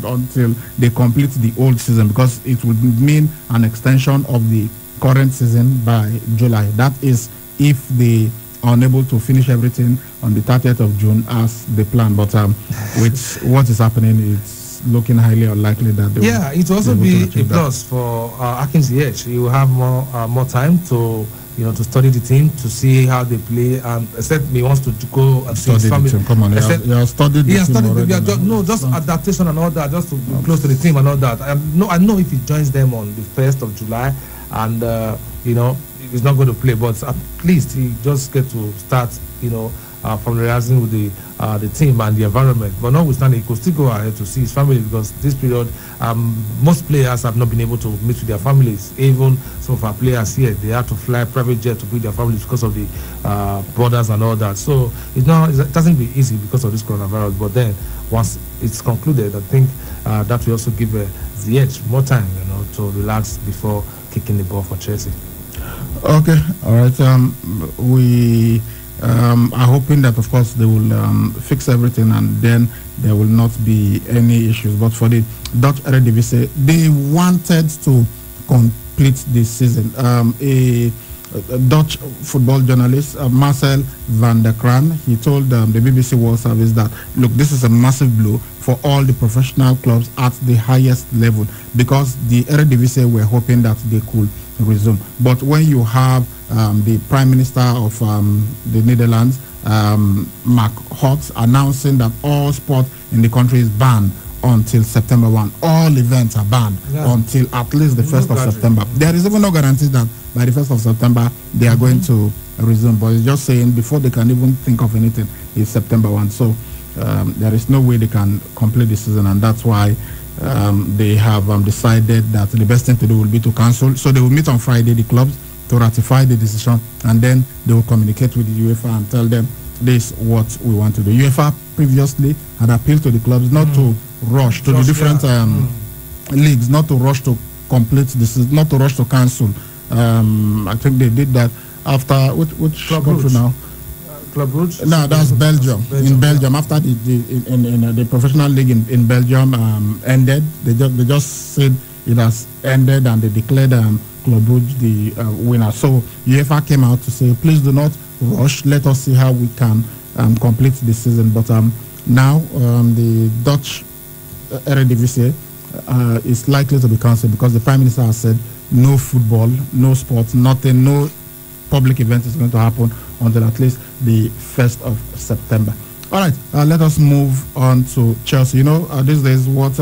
until they complete the old season, because it would mean an extension of the current season by July. That is if they are unable to finish everything on the 30th of June as they plan. But with what is happening, it's looking highly unlikely that they will. It will also be a plus for Atkins Ziyech. He will have more time to to study the team, to see how they play, and except he wants to go and see his family. Come on, he has studied the team already. Just adaptation and all that, just to be close to the team and all that. I know if he joins them on the 1st of July, and he's not going to play, but at least he just get to start, familiarizing with the team and the environment. But notwithstanding, he could still go ahead to see his family, because this period, most players have not been able to meet with their families. Even some of our players here, they have to fly private jet to meet their families because of the borders and all that. So it doesn't be easy because of this coronavirus. But then once it's concluded, I think that will also give Ziyech more time, to relax before kicking the ball for Chelsea. Okay, all right. We are hoping that, of course, they will fix everything, and then there will not be any issues. But for the Dutch Eredivisie, they wanted to complete this season. A Dutch football journalist, Marcel van der Kraan, he told the BBC World Service that, look, this is a massive blow for all the professional clubs at the highest level, because the Eredivisie were hoping that they could resume. But when you have the Prime Minister of the Netherlands, Mark Hotz, announcing that all sport in the country is banned until September 1. All events are banned until at least the 1st of September. There is even no guarantee that by the 1st of September they are going to resume, but it's just saying before they can even think of anything is September 1. So there is no way they can complete the season, and that's why they have decided that the best thing to do will be to cancel. So they will meet on Friday, the clubs, to ratify the decision, and then they will communicate with the UEFA and tell them this is what we want to do. UEFA previously had appealed to the clubs not to rush to the different leagues, not to rush to complete this, not to rush to cancel. I think they did that after which country now? Club Rouge? No, that's Belgium. In Belgium, after the professional league in Belgium ended, they just said it has ended, and they declared Club Rouge the winner. So UEFA came out to say, please do not rush. Let us see how we can complete the season. But now the Dutch Eredivisie is likely to be cancelled because the Prime Minister has said no football, no sports, nothing, no public event is going to happen until at least the 1st of September. All right, let us move on to Chelsea. You know, these days what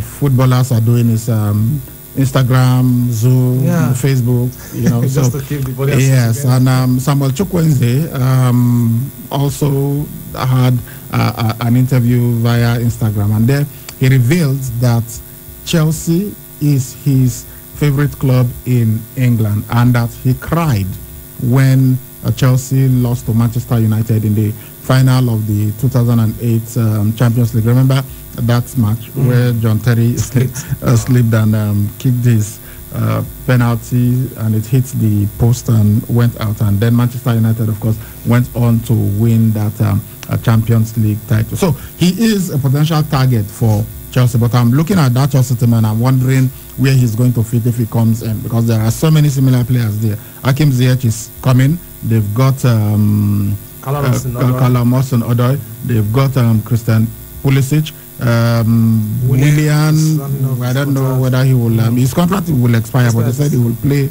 footballers are doing is Instagram, Zoom, Facebook, you know. Just so, to keep the body yes, and Samuel Chukwueze also had an interview via Instagram, and there he revealed that Chelsea is his favorite club in England, and that he cried when Chelsea lost to Manchester United in the final of the 2008 Champions League. Remember that match where John Terry slipped and kicked his penalty, and it hit the post and went out, and then Manchester United, of course, went on to win that Champions League title. So he is a potential target for Chelsea, but I'm looking at that Chelsea team and I'm wondering where he's going to fit if he comes in, because there are so many similar players there. Hakim Ziyech is coming. They've got Callum Hudson-Odoi. They've got Christian Pulisic. Willian, I don't know whether he will. His contract will expire, but they said he will play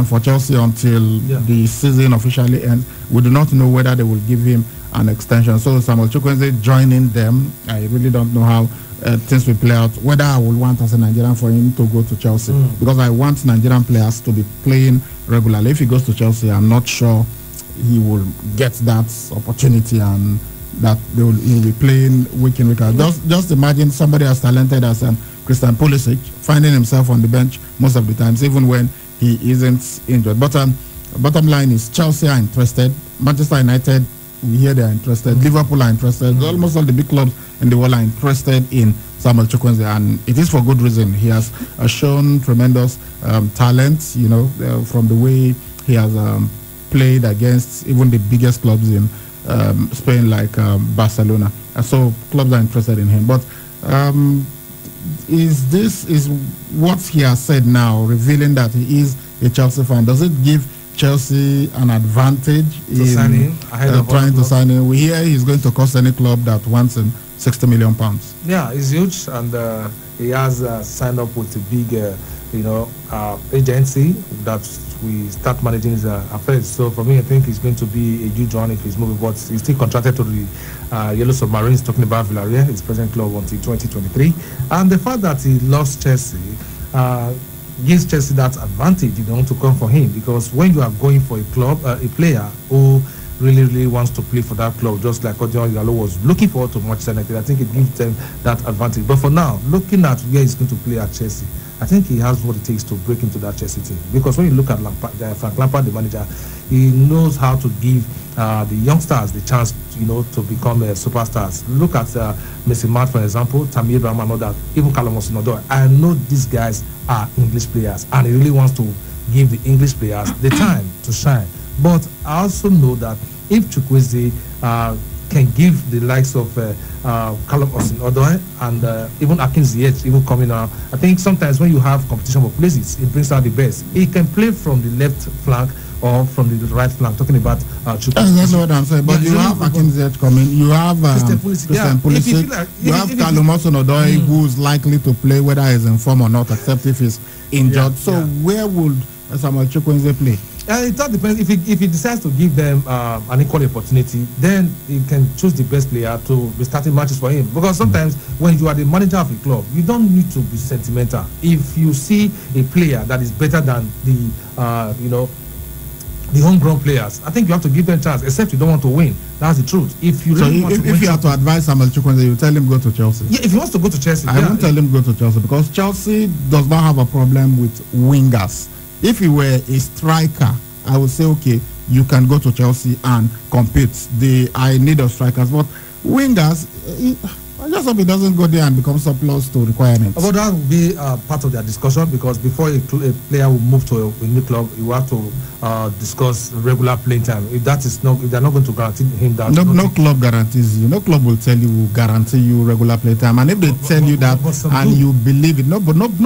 for Chelsea until the season officially ends. We do not know whether they will give him an extension. So Samuel Chukwueze joining them, I really don't know how things will play out. Whether I will want as a Nigerian for him to go to Chelsea, because I want Nigerian players to be playing regularly. If he goes to Chelsea, I'm not sure he will get that opportunity and that he will be playing week in, week out. Just imagine somebody as talented as Christian Pulisic finding himself on the bench most of the times, even when he isn't injured. But bottom line is Chelsea are interested. Manchester United, we hear they are interested. Liverpool are interested. Almost all the big clubs in the world are interested in Samuel Chukwueze, and it is for good reason. He has shown tremendous talent, you know, from the way he has played against even the biggest clubs in Spain, like Barcelona. So clubs are interested in him. But is what he has said now revealing that he is a Chelsea fan? Does it give Chelsea an advantage in sign him ahead of trying to sign him? We hear he's going to cost any club that wants him £60 million. Yeah, it's huge, and he has signed up with a big, agency that we start managing his affairs. So for me, I think it's going to be a huge one if he's moving. But he's still contracted to the Yellow Submarines, talking about Villarreal, his present club, until 2023. And the fact that he lost Chelsea gives Chelsea that advantage, to come for him, because when you are going for a club, a player who really wants to play for that club, just like Odion Igalo was looking forward to Manchester United, I think it gives them that advantage. But for now, looking at where he's going to play at Chelsea, I think he has what it takes to break into that Chelsea team. Because when you look at Frank Lampard, the manager, he knows how to give the youngsters the chance, to become superstars. Look at Messi Mount, for example, Tammy Abraham and all that, even Callum Hudson-Odoi. I know these guys are English players, and he really wants to give the English players the time to shine. But I also know that if Chukwueze can give the likes of Callum Hudson-Odoi and even Hakim Ziyech even coming out, I think sometimes when you have competition for places, it brings out the best. He can play from the left flank or from the right flank, talking about Chukwueze. That's what I'm saying. But you have Hakim Ziyech coming, you have Christian Pulisic, you have Callum Hudson-Odoi, who's likely to play whether he's in form or not, except if he's injured. Where would Samuel Chukwueze play? It all depends. If he decides to give them an equal opportunity, then he can choose the best player to be starting matches for him. Because sometimes when you are the manager of a club, you don't need to be sentimental. If you see a player that is better than the homegrown players, I think you have to give them a chance, except you don't want to win. That's the truth. If you really want to win, if you have to advise Samuel Chukwueze, you tell him go to Chelsea. Yeah, if he wants to go to Chelsea, I won't tell him go to Chelsea because Chelsea does not have a problem with wingers. If he were a striker, I would say okay, you can go to Chelsea and compete. I need of strikers, but wingers. I just hope he doesn't go there and become surplus to requirements. But that will be part of their discussion, because before a player will move to a new club, you have to discuss regular playing time. If they're not going to guarantee him that. No club guarantees you. No club will guarantee you regular play time. And if they tell you that and you believe it, no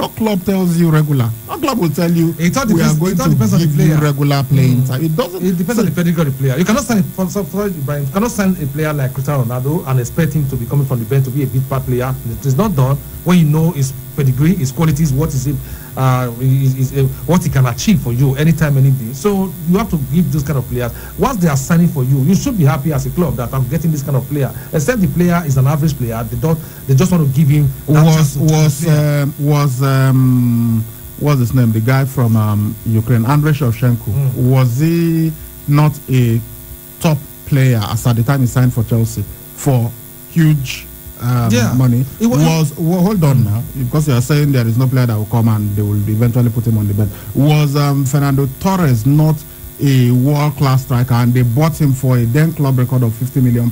club tells you regular. No club will tell you we are going to give you regular playing time. It doesn't. It depends on the pedigree of the player. You cannot sign a player like Cristiano Ronaldo and expect him to be coming from the bench to be a big part player. It is not done when you know his pedigree, his qualities, what he can achieve for you anytime, any day. So you have to give those kind of players. Once they are signing for you, you should be happy as a club that I'm getting this kind of player. Except the player is an average player, they just want to give him. What's his name? The guy from Ukraine, Andrei Shevchenko. Was he not a top player as at the time he signed for Chelsea for huge money? Hold on now, because you are saying there is no player that will come and they will eventually put him on the bench. Was Fernando Torres not a world-class striker and they bought him for a then club record of £50 million?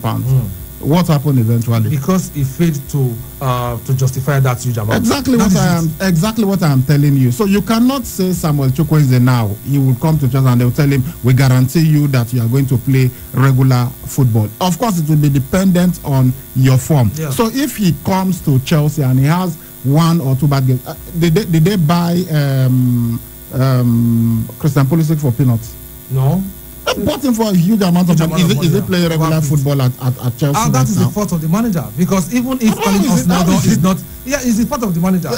What happened eventually? Because he failed to justify that huge amount. Exactly what I am telling you. So you cannot say Samuel Chukwueze now. He will come to Chelsea and they will tell him, we guarantee you that you are going to play regular football. Of course, it will be dependent on your form. Yeah. So if he comes to Chelsea and he has one or two bad games, did they buy Christian Pulisic for peanuts? No. Bought him for a huge amount of money. Is he playing regular football at Chelsea? That is the fault of the manager, because even if Ronaldo is not, it's the fault of the manager.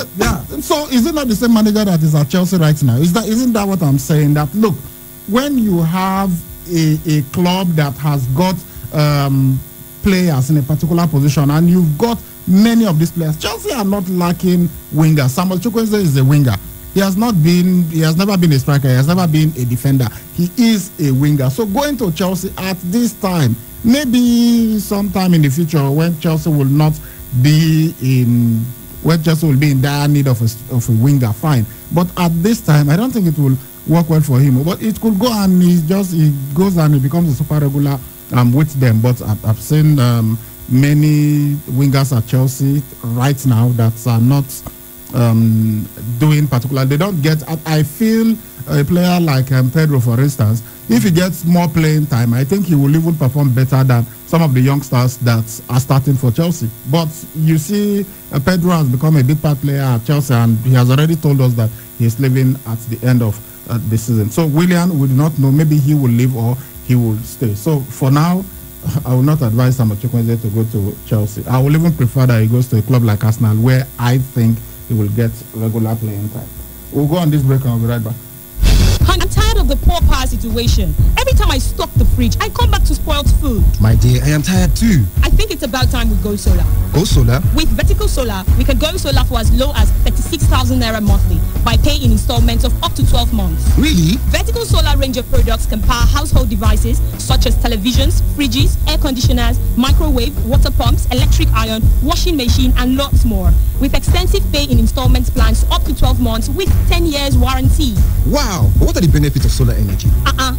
So is it not the same manager that is at Chelsea right now? Isn't that what I'm saying? That look, when you have a club that has got players in a particular position and you've got many of these players, Chelsea are not lacking wingers. Samuel Chukwueze is a winger. He has never been a striker. He has never been a defender. He is a winger. So going to Chelsea at this time, maybe sometime in the future when Chelsea will be in dire need of a winger, fine. But at this time, I don't think it will work well for him. But it could go and he goes and he becomes a super regular with them. But I've seen many wingers at Chelsea right now that are not doing particular. They don't get. I feel a player like Pedro, for instance, if he gets more playing time, I think he will even perform better than some of the youngsters that are starting for Chelsea. But you see, Pedro has become a big part player at Chelsea, and he has already told us that he's leaving at the end of the season. So Willian, we do not know. Maybe he will leave or he will stay. So for now, I will not advise Samuel Chukwueze to go to Chelsea. I will even prefer that he goes to a club like Arsenal, where I think he will get regular playing time. We'll go on this break and I'll be right back. I'm tired of the poor power situation. Every time I stock the fridge, I come back to spoiled food. My dear, I am tired too. I think it's about time we go solar. Go solar? With Vertical Solar, we can go solar for as low as 36,000 Naira monthly by paying in installments of up to 12 months. Really? Vertical Solar range of products can power household devices such as televisions, fridges, air conditioners, microwave, water pumps, electric iron, washing machine, and lots more. With extensive pay in installments plans up to 12 months with 10 years warranty. Wow! What are the benefits of solar energy?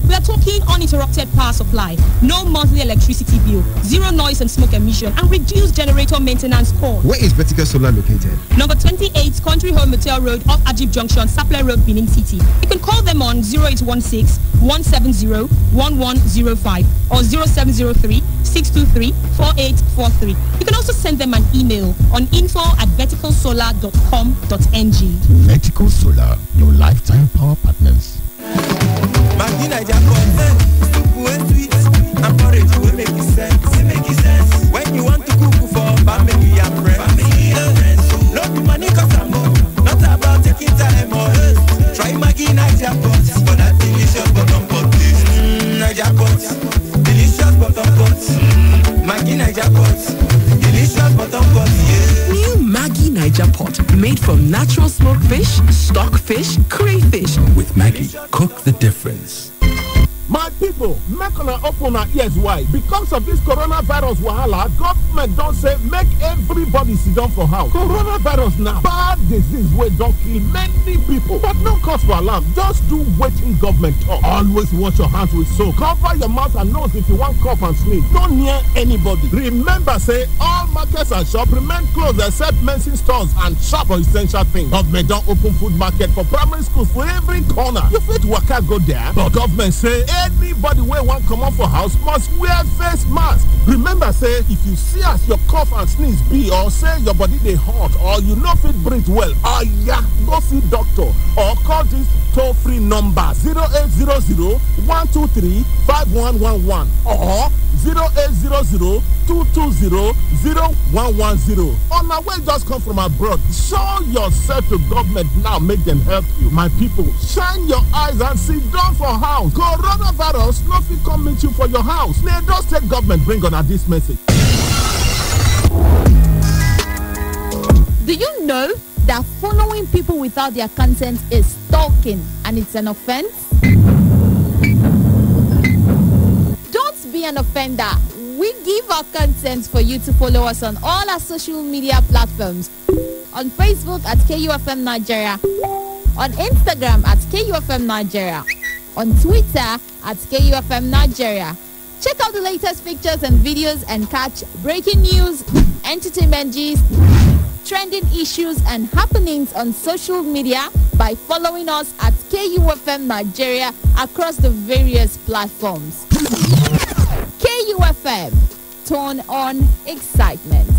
We are talking uninterrupted power supply, no monthly electricity bill, zero noise and smoke emission, and reduced generator maintenance cost. Where is Vertical Solar located? Number 28, Country Home Motel Road off Ajib Junction, Sapele Road, Benin City. You can call them on 0816-170-1105 or 0703-623-4843. You can also send them an email on info@verticalsolar.com.ng. Vertical Solar, your lifetime power partners. Maggi Nigeria content, simple and sweet, and porridge will make it sense. When you want to cook for family and friends, no be money cause I'm not about taking time or try Maggi Nigeria for that delicious bottom. delicious bottom pots. Maggi Niger pots, delicious bottom pots, yeah. New Maggi Niger pot, made from natural smoked fish, stockfish, crayfish. With Maggi, cook the difference. My people, make una open our ears wide. Because of this coronavirus wahala, government don't say make everybody sit down for house. Coronavirus now bad disease wey don kill many people. But no cause for alarm. Just do wetin government talk. Always wash your hands with soap. Cover your mouth and nose if you want cough and sneeze. Don't near anybody. Remember, say all markets and shops remain closed except medicine stores and shop for essential things. Government don open food market for primary schools for every corner. You fit waka go there, but government say anybody wey wan comot for house must wear face mask. Remember, say if you see as your cough and sneeze be, or say your body dey hot, or you no fit breathe well, oya go see doctor or call this toll-free number 0800-123-5111 or 0800-220-0110. On our way just come from abroad, show yourself to government now, make them help you. My people, shine your eyes and sit down for house. Coronavirus no fit come meet you for your house. Lagos State government bring on this message. Do you know that following people without their consent is stalking and it's an offense? Don't be an offender. We give our consent for you to follow us on all our social media platforms. On Facebook at KUFM Nigeria, on Instagram at KUFM Nigeria, on Twitter at KUFM Nigeria. Check out the latest pictures and videos and catch breaking news, entertainment gist, trending issues and happenings on social media by following us at KUFM Nigeria across the various platforms. KUFM, turn on excitement.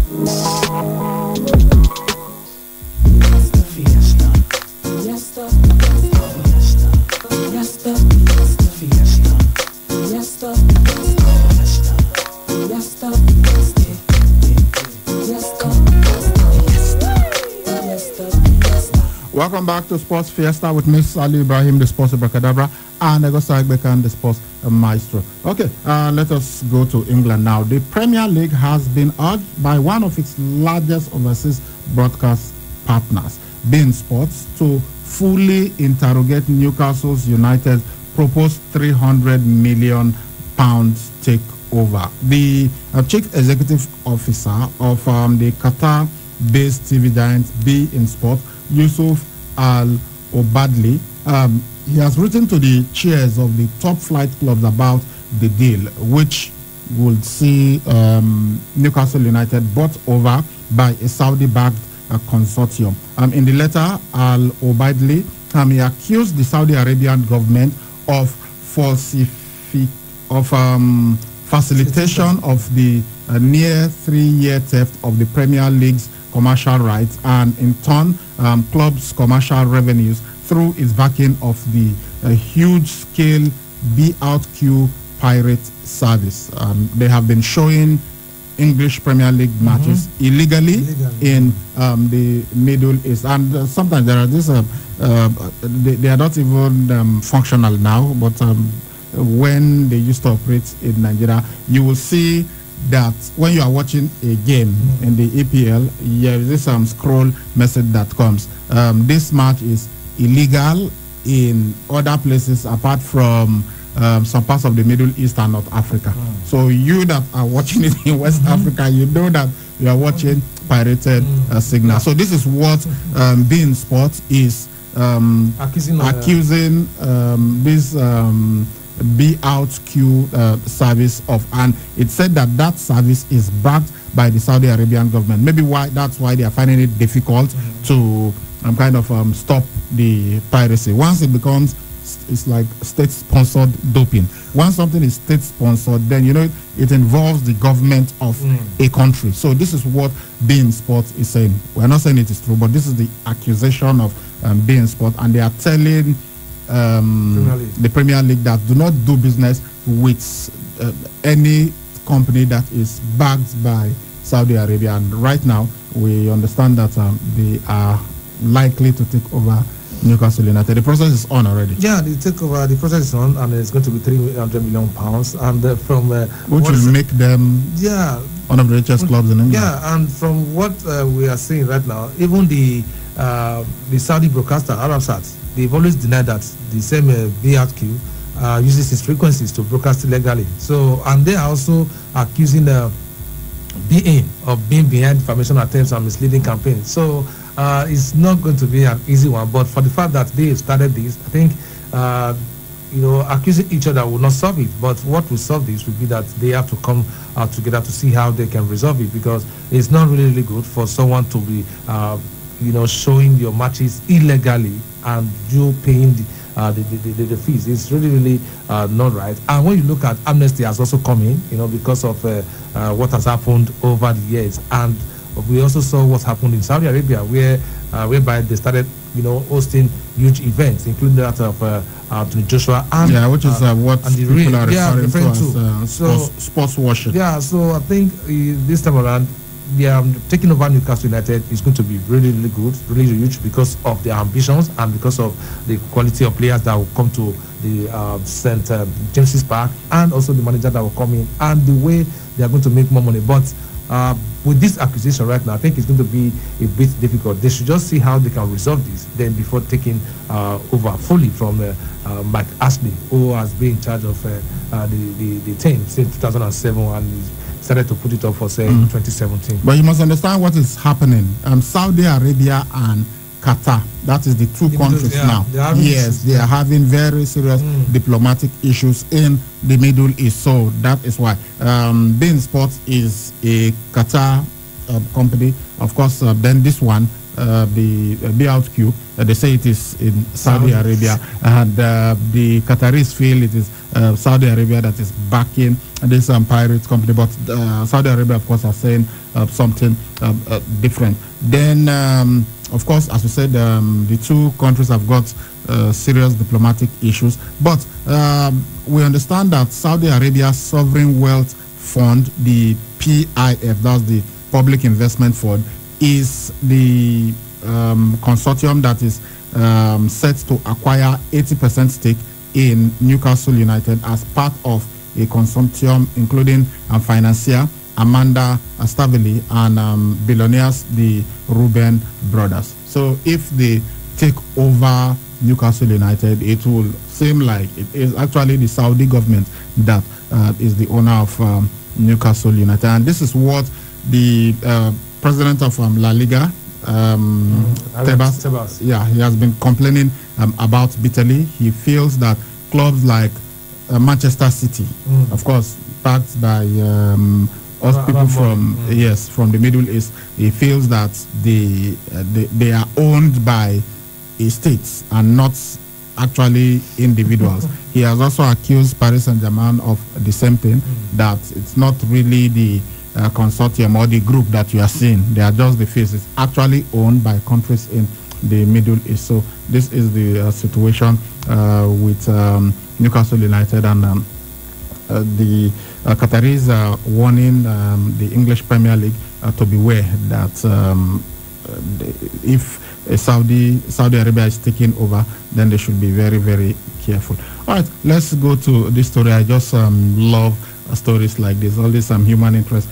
Welcome back to Sports Fiesta with Miss Ali Ibrahim, the Sports Abracadabra, and Agosta Agbekan, the Sports Maestro. Okay, let us go to England now. The Premier League has been urged by one of its largest overseas broadcast partners, beIN Sports, to fully interrogate Newcastle United's proposed £300 million takeover. The chief executive officer of the Qatar-based TV giant beIN Sports, Yusuf Al-Obadli, he has written to the chairs of the top flight clubs about the deal, which would see Newcastle United bought over by a Saudi-backed consortium. In the letter, Al-Obadli he accused the Saudi Arabian government of facilitation of the near 3-year theft of the Premier League's commercial rights and in turn clubs' commercial revenues through its backing of the huge-scale BOutQ pirate service. They have been showing English Premier League matches illegally in the Middle East, and sometimes there are this they are not even functional now, but when they used to operate in Nigeria, you will see that when you are watching a game in the EPL, there is this scroll message that comes. This match is illegal in other places apart from some parts of the Middle East and North Africa. So you that are watching it in West Africa, you know that you are watching pirated signal. So this is what beIN Sports is accusing this BOutQ service of, and it said that service is backed by the Saudi Arabian government. Maybe that's why they are finding it difficult to stop the piracy. Once it becomes, it's like state-sponsored doping. Once something is state-sponsored, then it involves the government of a country. So this is what beIN Sports is saying. We're not saying it is true, but this is the accusation of beIN Sports, and they are telling the Premier League that do not do business with any company that is backed by Saudi Arabia. And right now, we understand that they are likely to take over Newcastle United. The process is on already. Yeah, the takeover, the process is on, and it's going to be £300 million. And from which will make them one of the richest clubs in England. Yeah, and from what we are seeing right now, even the Saudi broadcaster Arabsat, they've always denied that the same VRQ uses its frequencies to broadcast illegally. So, and they are also accusing BAM of being behind defamation attempts and misleading campaigns. So it's not going to be an easy one. But for the fact that they started this, I think accusing each other will not solve it. But what will solve this will be that they have to come together to see how they can resolve it, because it's not really good for someone to be showing your matches illegally and you paying the fees. It's really not right. And when you look at amnesty has also come in, because of what has happened over the years. And we also saw what happened in Saudi Arabia, whereby they started hosting huge events, including that of Anthony Joshua and which is what people are referring to as sports washing. Yeah, so I think this time around, taking over Newcastle United is going to be really good, really huge, because of their ambitions and because of the quality of players that will come to the St. James's Park, and also the manager that will come in, and the way they are going to make more money. But with this acquisition right now, I think it's going to be a bit difficult. They should just see how they can resolve this, then before taking over fully from Mike Ashley, who has been in charge of the team since 2007 and started to put it up for, say, 2017. But you must understand what is happening. Saudi Arabia and Qatar, that is the two countries now. They are having very serious diplomatic issues in the Middle East. So that is why Bein Sports is a Qatar company. Of course, then this one, the BRQ, they say it is in Saudi Arabia, and the Qataris feel it is Saudi Arabia that is backing this pirate company. But Saudi Arabia, of course, are saying something different. Then, of course, as we said, the two countries have got serious diplomatic issues. But we understand that Saudi Arabia's Sovereign Wealth Fund, the PIF, that's the Public Investment Fund, is the consortium that is set to acquire 80% stake in Newcastle United as part of a consortium including financier Amanda Staveley and billionaires the Reuben brothers. So if they take over Newcastle United, it will seem like it is actually the Saudi government that is the owner of Newcastle United. And this is what the president of La Liga, Tebas, he has been complaining about bitterly. He feels that clubs like Manchester City, of course, backed by us people from from the Middle East, he feels that they are owned by estates and not actually individuals. He has also accused Paris Saint-Germain of the same thing, that it's not really the consortium or the group that you are seeing. They are just the face. It's actually owned by countries in the Middle East. So this is the situation with Newcastle United, and the Qataris are warning the English Premier League to beware that if Saudi Arabia is taking over, then they should be very, very careful. All right, let's go to this story. I just love stories like this. All these human interest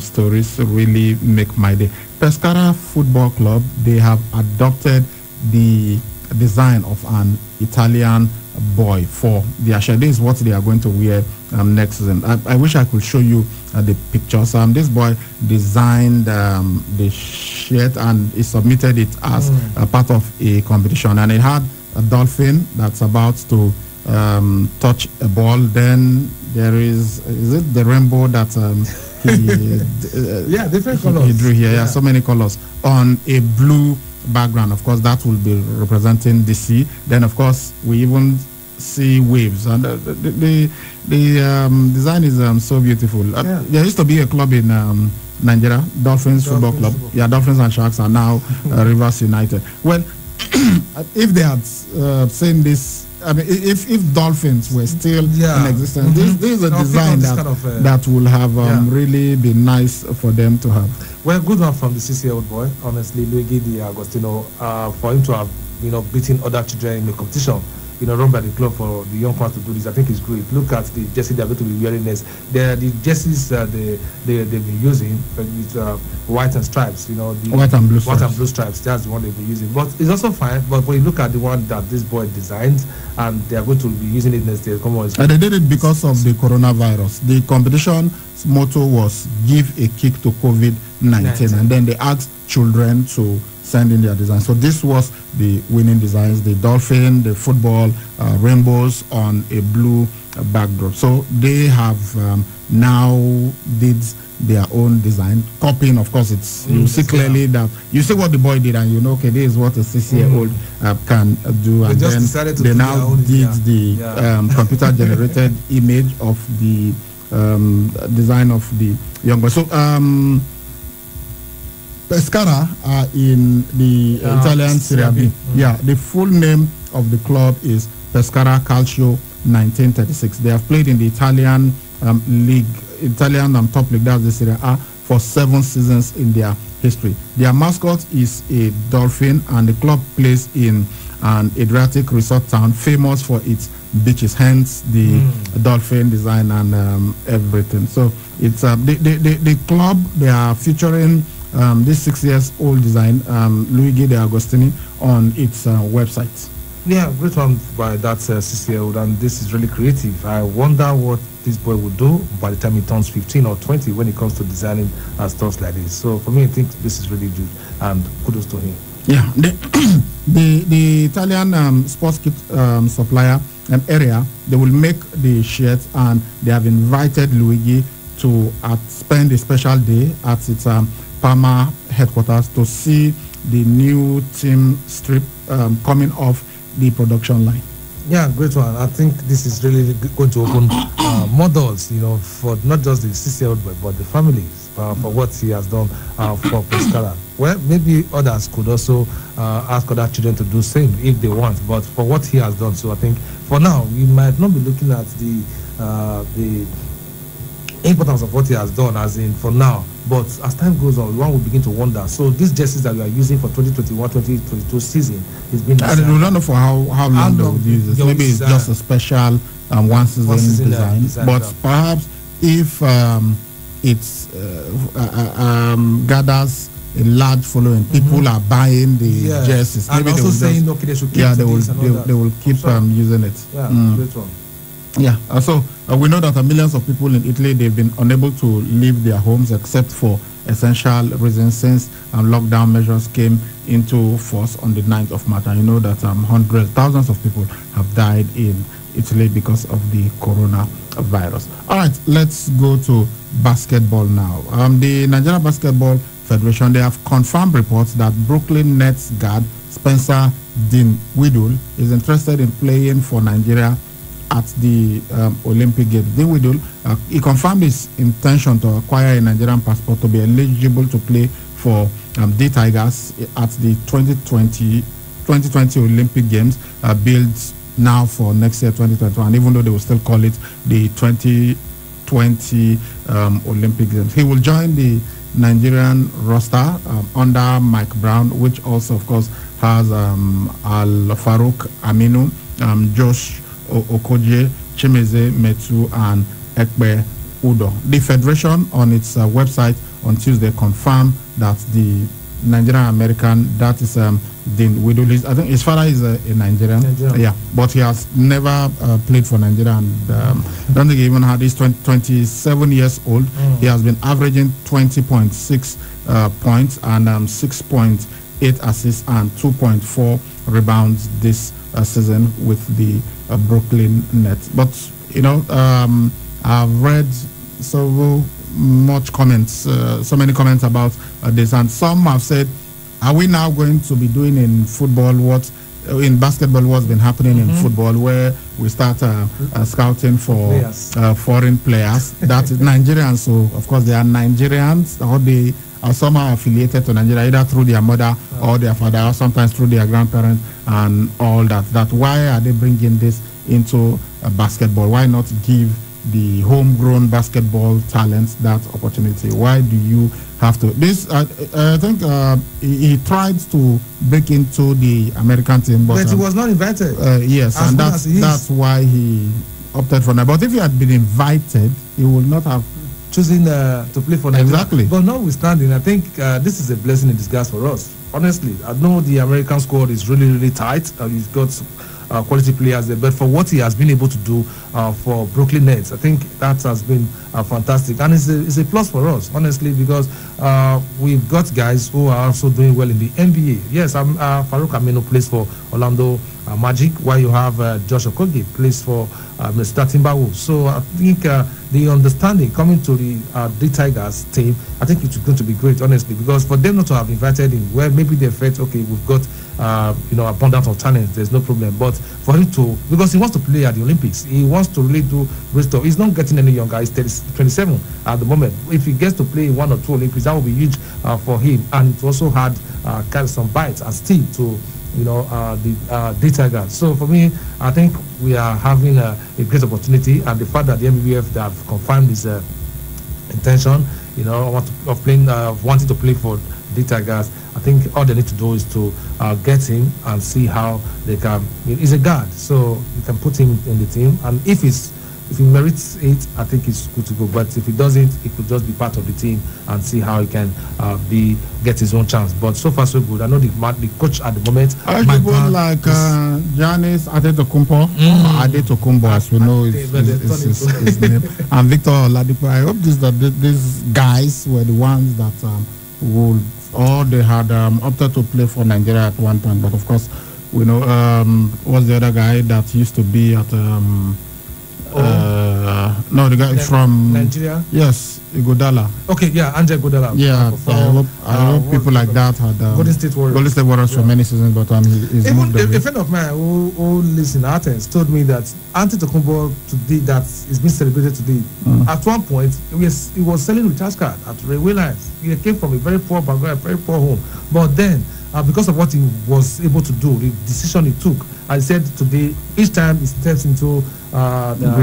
stories really make my day. Pescara Football Club, they have adopted the design of an Italian boy for their shirt. This is what they are going to wear next season. I wish I could show you the pictures. This boy designed the shirt and he submitted it as a part of a competition, and it had a dolphin that's about to touch a ball. Then there is it the rainbow that he different colors he drew here. Yeah, so many colors on a blue background. Of course, that will be representing the sea. Then, of course, we even see waves, and the design is so beautiful. There used to be a club in Nigeria, Dolphins Football Club. Yeah, Dolphins and Sharks are now Rivers United. Well, if they had seen this, I mean, if Dolphins were still in existence, this is a design that will have really been nice for them to have. Well, good one from the 6-year-old boy, honestly, Luigi Di Agostino, for him to have beating other children in the competition, run by the club for the young ones to do this. I think it's great. Look at the jersey they're going to be wearing next. The jerseys they've been using with white and stripes. The white and blue stripes. That's the one they've been using. But it's also fine. But when you look at the one that this boy designed, and they are going to be using it next year, come on. And they did it because of the coronavirus. The competition's motto was "Give a kick to COVID-19," and then they asked children to send in their designs. So this was the winning designs: the dolphin, the football, rainbows on a blue backdrop. So they have now did their own design, copying. Of course, it's you see clearly that you see what the boy did, and okay, this is what a 6-year-old can do. And then they now did the computer-generated image of the design of the young boy. So Pescara are in the Italian Serie B. Yeah, the full name of the club is Pescara Calcio 1936. They have played in the Italian league, Italian top league, that's the Serie A, for 7 seasons in their history. Their mascot is a dolphin, and the club plays in an Adriatic resort town famous for its beaches, hence the dolphin design and everything. So it's the club, they are featuring this 6-year-old design, Luigi De Agostini, on its website. Yeah, great one by that 6-year-old, and this is really creative. I wonder what this boy will do by the time he turns 15 or 20 when it comes to designing stuff like this. So for me, I think this is really good, and kudos to him. Yeah, the Italian sports kit supplier area, they will make the shirts, and they have invited Luigi to spend a special day at its Parma headquarters to see the new team strip coming off the production line. Yeah, great one. I think this is really going to open more doors, for not just the 6-year-old boy, but the families for what he has done for Pescara. Well, maybe others could also ask other children to do same if they want, but for what he has done. So I think for now, we might not be looking at the importance of what he has done, as in for now. But as time goes on, one will begin to wonder. So these jerseys that we are using for 2021-2022 season is being designed. I don't know for how long they will use it. Maybe it's just a special one season design. But perhaps if it gathers a large following, people are buying the jerseys. Maybe and also saying, okay, they should keep they will keep using it. Yeah, great one. Yeah, so we know that millions of people in Italy, they've been unable to leave their homes except for essential reasons since lockdown measures came into force on the 9th of March. And you know that thousands of people have died in Italy because of the coronavirus. All right, let's go to basketball now. The Nigeria Basketball Federation, they have confirmed reports that Brooklyn Nets guard Spencer Dinwiddie is interested in playing for Nigeria at the Olympic Games. Dinwiddie, he confirmed his intention to acquire a Nigerian passport to be eligible to play for the Tigers at the 2020 Olympic Games, built now for next year, 2021, even though they will still call it the 2020 Olympic Games. He will join the Nigerian roster under Mike Brown, which also, of course, has Al-Farouk Aminu, Josh Okoje, Chimeze Metu, and Ekpe Udo. The federation on its website on Tuesday confirmed that the Nigerian American, that is Dinwiddie, I think his father is a Nigerian. Yeah, but he has never played for Nigeria, and don't think he even had. He's 27 years old. He has been averaging 20.6 points and 6.8 assists and 2.4 rebounds this season with the Brooklyn Nets. But I've read so many comments about this, and some have said, are we now going to be doing in football what in basketball what's been happening in football, where we start scouting for foreign players? That is Nigerians. So of course they are Nigerians, or they are somehow affiliated to Nigeria, either through their mother or their father, or sometimes through their grandparents and all that. Why are they bringing this into basketball? Why not give the homegrown basketball talents that opportunity? Why do you have to? This I think he tried to break into the American team, but he was not invited. Yes, and that's why he opted for that. But if he had been invited, he would not have choosing to play for Nigeria. Exactly. But notwithstanding, I think this is a blessing in disguise for us. Honestly, I know the American squad is really, really tight. He's got quality players there, but for what he has been able to do for Brooklyn Nets, I think that has been fantastic, and it's a plus for us, honestly, because we've got guys who are also doing well in the NBA. Yes, Farouk Aminu plays for Orlando Magic, while you have Josh Okogie plays for Mr. Timberwolves. So I think the understanding coming to the Tigers team, I think it's going to be great, honestly, because for them not to have invited him, well, maybe they felt, okay, we've got abundance of talent, there's no problem. But for him to, because he wants to play at the Olympics, he wants to really do great stuff. He's not getting any younger. He's 27 at the moment. If he gets to play 1 or 2 Olympics, that will be huge for him. And it also had kind of some bites and still to the Tigers. So for me, I think we are having a great opportunity, and the fact that the MBBF have confirmed his intention, of wanting to play for the Tigers, I think all they need to do is to get him and see how they can. He's a guard, so you can put him in the team, and if he merits it, I think it's good to go. But if he doesn't, he could just be part of the team and see how he can get his own chance. But so far so good. I know the coach at the moment. People like Giannis Adetokounmpo, as we know, his name, and Victor Oladipo. I hope these guys were the ones that would, or they had opted to play for Nigeria at one point. But of course, we know what's the other guy that used to be at. No, the guy from Nigeria. Yes, Igodala. Okay, yeah, Angel Igodala. Yeah, I hope people like that had Golden State Warriors for many seasons, but he's even moved away. A friend of mine who lives in Athens told me that Antetokounmpo today that is being celebrated today. At one point, he was selling recharge card at railway lines. He came from a very poor background, very poor home, but then because of what he was able to do, the decision he took, I said today, each time he steps into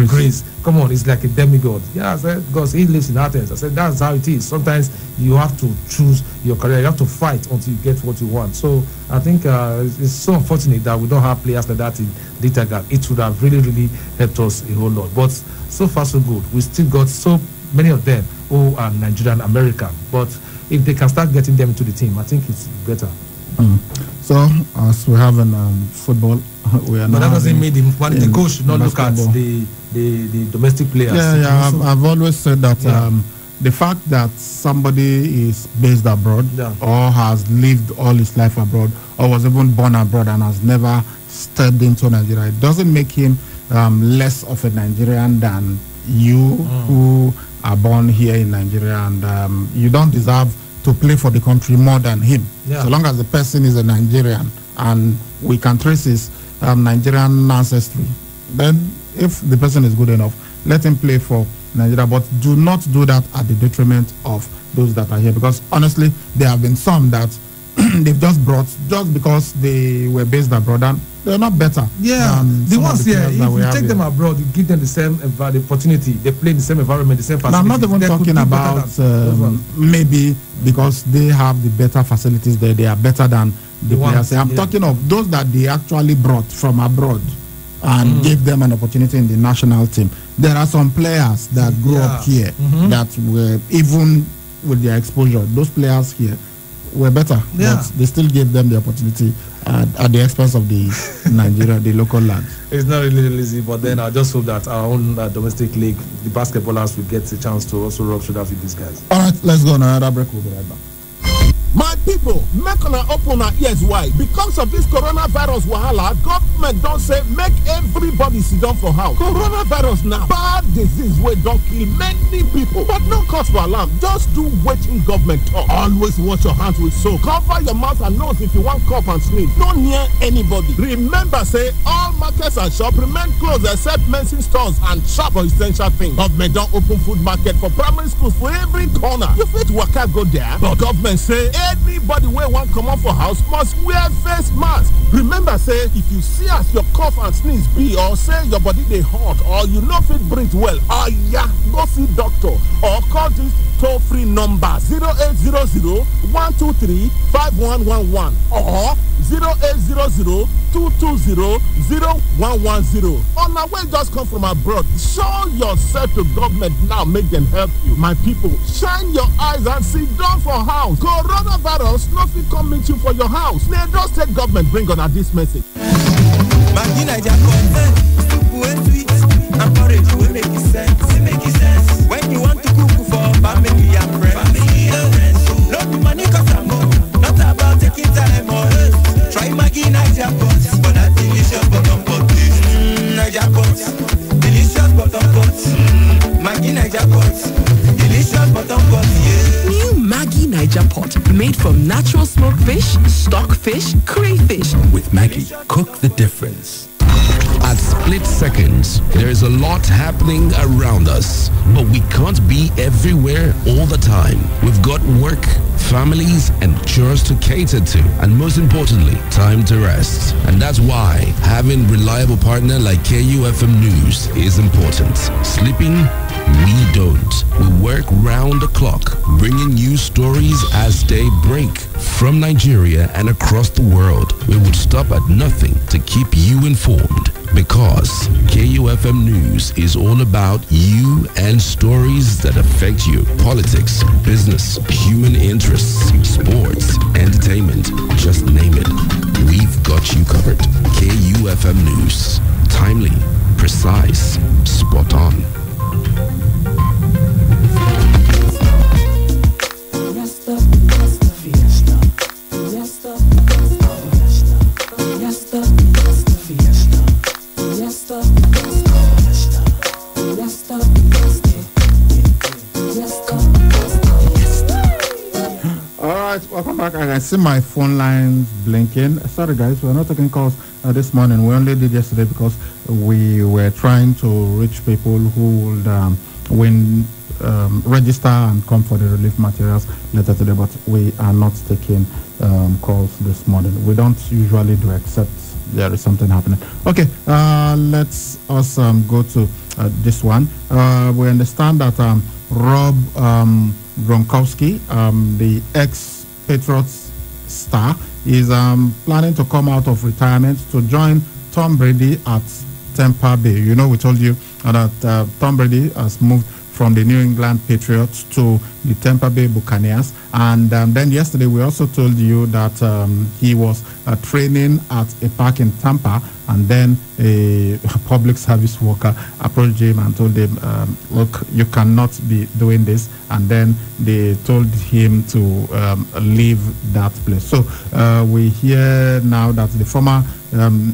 Greece, come on, he's like a demigod. Yeah, I said, because he lives in Athens. I said, that's how it is. Sometimes you have to choose your career. You have to fight until you get what you want. So I think it's so unfortunate that we don't have players like that in the Tigers. It would have really, really helped us a whole lot. But so far, so good. We still got so many of them who are Nigerian American. But if they can start getting them into the team, I think it's better. So, as we have in football, we are. But that doesn't mean the coach should not look at the domestic players. Yeah. I've always said that the fact that somebody is based abroad or has lived all his life abroad or was even born abroad and has never stepped into Nigeria, it doesn't make him less of a Nigerian than you who are born here in Nigeria, and you don't deserve to play for the country more than him. So long as the person is a Nigerian and we can trace his Nigerian ancestry, then if the person is good enough, let him play for Nigeria, but do not do that at the detriment of those that are here, because honestly there have been some that they've just brought just because they were based abroad, and they're not better. Yeah, the ones here, if you take them abroad, you give them the same the opportunity, they play in the same environment, the same facilities. Now, I'm not even talking about maybe because they have the better facilities there, they are better than the players. I'm talking of those that they actually brought from abroad and gave them an opportunity in the national team. There are some players that grew up here that were, even with their exposure, those players here were better, but they still gave them the opportunity at the expense of the Nigeria, the local lads. It's not really easy, but then I just hope that our own domestic league, the basketballers, will get a chance to also rub shoulders with these guys. All right, let's go on another break. We'll be right back. My people, make una open our ears wide. Because of this coronavirus wahala, government don't say make everybody sit down for house. Coronavirus now, bad disease wey don kill many people. But no cause for alarm, just do wetin government talk. Always wash your hands with soap. Cover your mouth and nose if you want cough and sneeze. No near anybody. Remember say all markets and shops remain closed except medicine stores and shop or essential things. Government don open food market for primary schools for every corner. You fit waka go there, but government say any Everybody wey wan comot for house must wear face mask. Remember say if you see as your cough and sneeze be or say your body dey hot or you no fit breathe well, oya go see doctor or call this toll-free number 0800-123-5111 or 0800-220-0110. Una wey just come from abroad, show yourself to government now, make dem help you. My people, shine your eyes and sit down for house. Coronavirus no fit come meet you for your house. Na Edo State government bring una this message. Maggi Naija content, soup wey sweet and porridge wey make sense. When you want to cook for family and friends, no be money cause I'm not about taking time or try Maggi Naija pot for that delicious bottom pot. Naija pot, delicious bottom pot. Maggi Naija pot, delicious bottom pot. New Maggi Niger pot, made from natural smoked fish, stock fish, crayfish. With Maggie, cook the difference. At Split Seconds, there is a lot happening around us, but we can't be everywhere all the time. We've got work, families, and chores to cater to, and most importantly, time to rest. And that's why having reliable partner like KUFM News is important. Sleeping? We don't. We work round the clock, bringing you stories as they break from Nigeria and across the world. We would stop at nothing to keep you informed, because KUFM News is all about you and stories that affect you. Politics, business, human interests, sports, entertainment, just name it. We've got you covered. KUFM News. Timely, precise, spot on. Welcome back. I can see my phone lines blinking. Sorry guys, we're not taking calls this morning. We only did yesterday because we were trying to reach people who would register and come for the relief materials later today, but we are not taking calls this morning. We don't usually do, except there is something happening. Okay, let's us go to this one. We understand that Rob Gronkowski, the ex-Patriots star, is planning to come out of retirement to join Tom Brady at Tampa Bay. You know, we told you that Tom Brady has moved from the New England Patriots to the Tampa Bay Buccaneers. And then yesterday we also told you that he was training at a park in Tampa, and then a public service worker approached him and told him, look, you cannot be doing this. And then they told him to leave that place. So we hear now that the former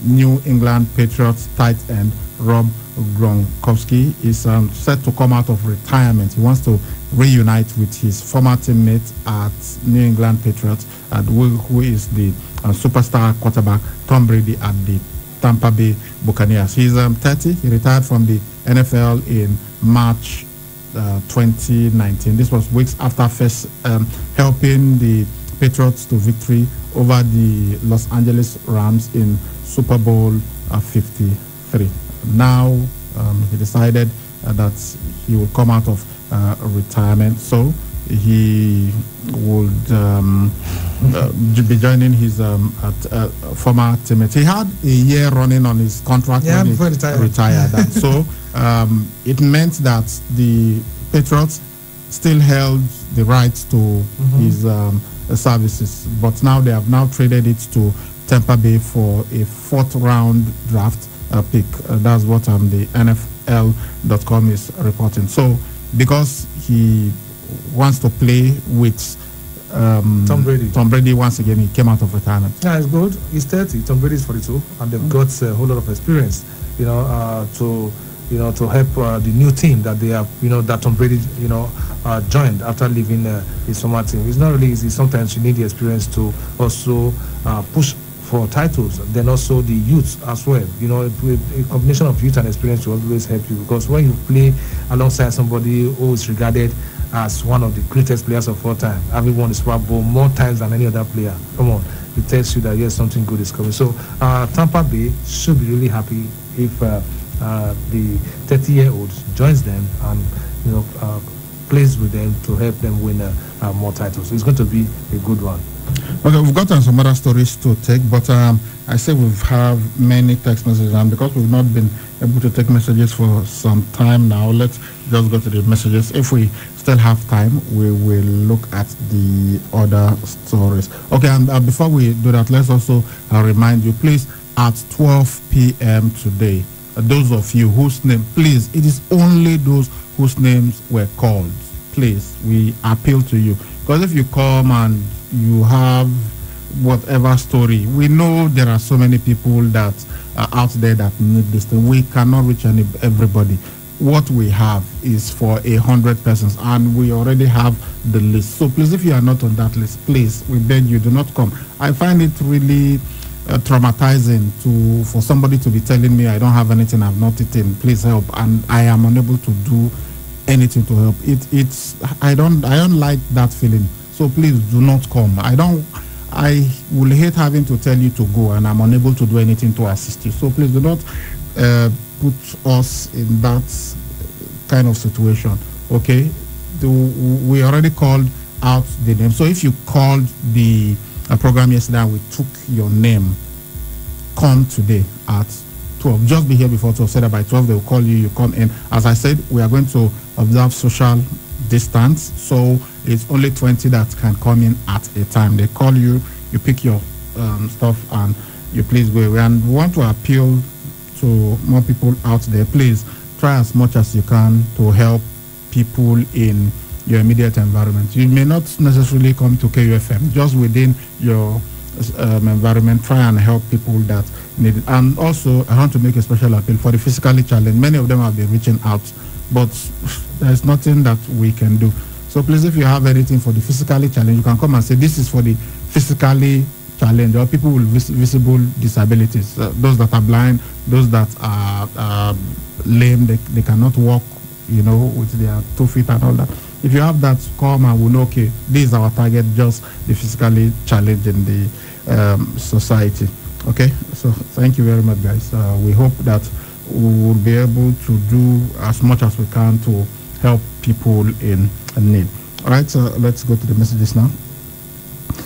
New England Patriots tight end, Rob Gronkowski, is set to come out of retirement. He wants to reunite with his former teammate at New England Patriots, who is the superstar quarterback Tom Brady at the Tampa Bay Buccaneers. He's 30. He retired from the NFL in March 2019. This was weeks after first helping the Patriots to victory over the Los Angeles Rams in Super Bowl 53. Now he decided that he will come out of retirement, so he would be joining his former teammate. He had a year running on his contract when he retired. And so it meant that the Patriots still held the rights to his services, but now they have now traded it to Tampa Bay for a 4th round draft pick. That's what the NFL.com is reporting. So because he wants to play with Tom Brady once again, he came out of retirement. Yeah, it's good. He's 30. Tom Brady is 42, and they've got a whole lot of experience, to help the new team that they have, that Tom Brady, joined after leaving his former team. It's not really easy. Sometimes you need the experience to also push for titles, then also the youth as well. A combination of youth and experience will always help you, because when you play alongside somebody who is regarded as one of the greatest players of all time, having won the Super Bowl more times than any other player. Come on, it tells you that yes, something good is coming. So Tampa Bay should be really happy if the 30-year-old joins them and plays with them to help them win more titles. It's going to be a good one. Okay, we've gotten some other stories to take, but I say we've have many text messages, and because we've not been able to take messages for some time now, let's just go to the messages. If we still have time, we will look at the other stories. Okay, and before we do that, let's also remind you, please, at 12 p.m. today, those of you whose name, please, it is only those whose names were called. Please, we appeal to you, because if you come and you have whatever story, we know there are so many people that are out there that need this thing. We cannot reach everybody. What we have is for 100 persons, and we already have the list. So please, if you are not on that list, please, we beg you, do not come. I find it really traumatizing for somebody to be telling me I don't have anything, I've not eaten, please help, and I am unable to do anything to help. I don't like that feeling. So please do not come. I will hate having to tell you to go and I'm unable to do anything to assist you. So please do not put us in that kind of situation. Okay? We already called out the name. So if you called the program yesterday and we took your name, come today at 12. Just be here before 12. So that by 12 they will call you, you come in. As I said, we are going to observe social distance, so it's only 20 that can come in at a time. They call you, you pick your stuff, and you please go away. And we want to appeal to more people out there. Please try as much as you can to help people in your immediate environment. You may not necessarily come to KUFM, just within your environment, try and help people that need it. And also, I want to make a special appeal for the physically challenged. Many of them have been reaching out, but there's nothing that we can do. So please, if you have anything for the physically challenged, you can come and say this is for the physically challenged, or people with visible disabilities, those that are blind, those that are lame, they cannot walk, with their 2 feet and all that. If you have that, come and we'll know, okay, this is our target, just the physically challenged in the society. Okay, so thank you very much, guys. We hope that we will be able to do as much as we can to help people in need. All right, so let's go to the messages now.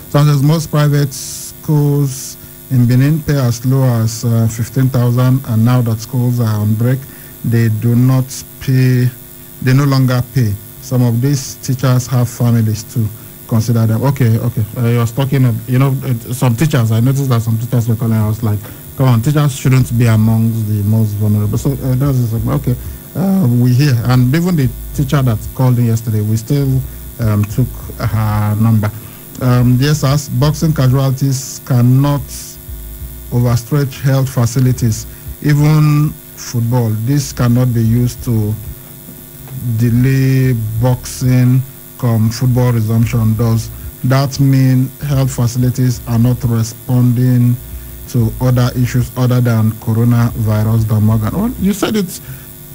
So as most private schools in Benin pay as low as 15,000, and now that schools are on break, they do not pay, they no longer pay. Some of these teachers have families too. Consider them. Okay. I was talking of, some teachers, I noticed that some teachers were calling. I was like, come on, teachers shouldn't be amongst the most vulnerable. So that's okay. We hear, and even the teacher that called in yesterday, we still took her number. Yes, as boxing casualties cannot overstretch health facilities, even football. This cannot be used to delay boxing come football resumption. Does that mean health facilities are not responding to other issues other than coronavirus, Don Morgan? Oh, you said it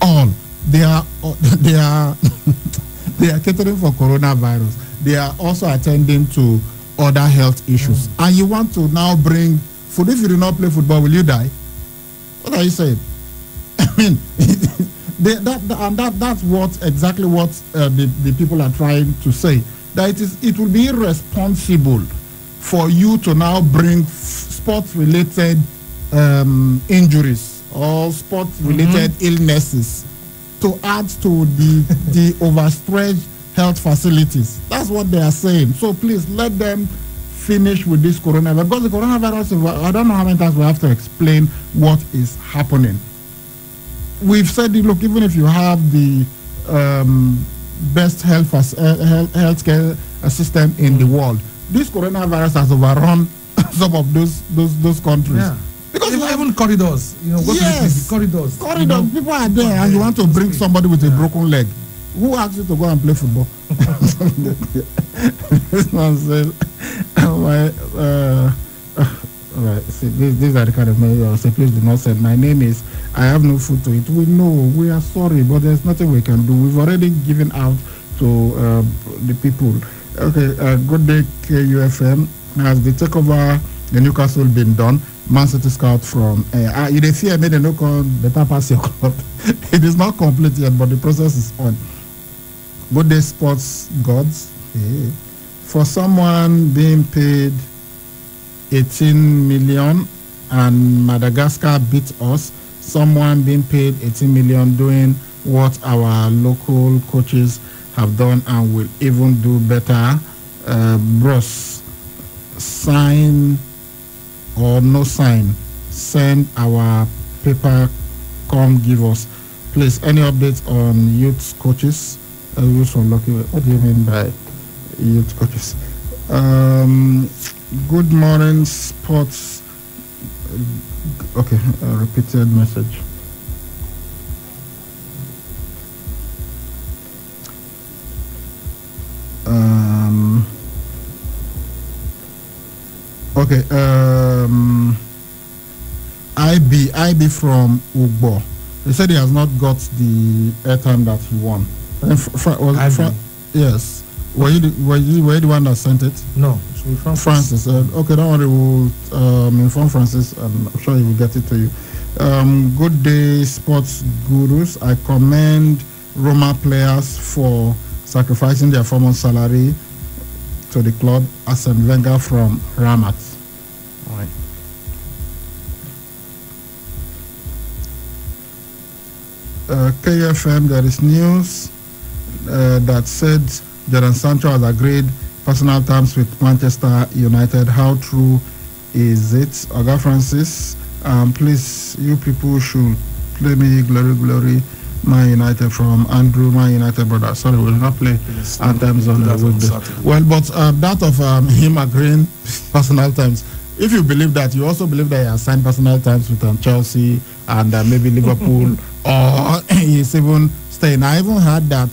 all. They are they are catering for coronavirus. They are also attending to other health issues. And you want to now bring food. If you do not play football, will you die? What are you saying? I mean, that's exactly what the people are trying to say. That it will be irresponsible for you to now bring sports-related injuries or sports-related illnesses to add to the overstretched health facilities. That's what they are saying. So please let them finish with this coronavirus. Because the coronavirus, I don't know how many times we have to explain what is happening. We've said, look, even if you have the best healthcare system in the world, this coronavirus has overrun some of those countries. Yeah. Because even corridors, yes, corridors. People are there, and you want to bring somebody with a broken leg. Who asked you to go and play football? This man said, right, see, these are the kind of messages I say, please do not send. My name is, I have no food to eat. We know, we are sorry, but there's nothing we can do. We've already given out to the people. Okay, good day, KUFM. Has the takeover the Newcastle been done? Man City scout from you dey fear made the no call better pass your club. It is not complete yet, but the process is on. Good day, sports gods. For someone being paid 18 million and Madagascar beat us, someone being paid 18 million doing what our local coaches have done and will even do better. Bros, sign or no sign, send our paper, come give us. Please, any updates on youth coaches? What do you mean by youth coaches? Good morning, sports. Okay, repeated message. Okay, IB from Ugbo. He said he has not got the airtime that he won. Yes. Were you the one that sent it? No, it should be Francis. Okay, don't worry. We'll inform Francis, and I'm sure he will get it to you. Good day, sports gurus. I commend Roma players for sacrificing their former salary to the club. Arsene Wenger from Ramat. All right. KFM, there is news that said Jadon Sancho has agreed personal terms with Manchester United. How true is it? Oga Francis, please, you people should play me Glory Glory Man United from Andrew, Man United brother. Sorry, we will not play anthems on the weekday. Well, but that of him agreeing personal terms, if you believe that, you also believe that he has signed personal terms with Chelsea and maybe Liverpool, or he's even staying. I even heard that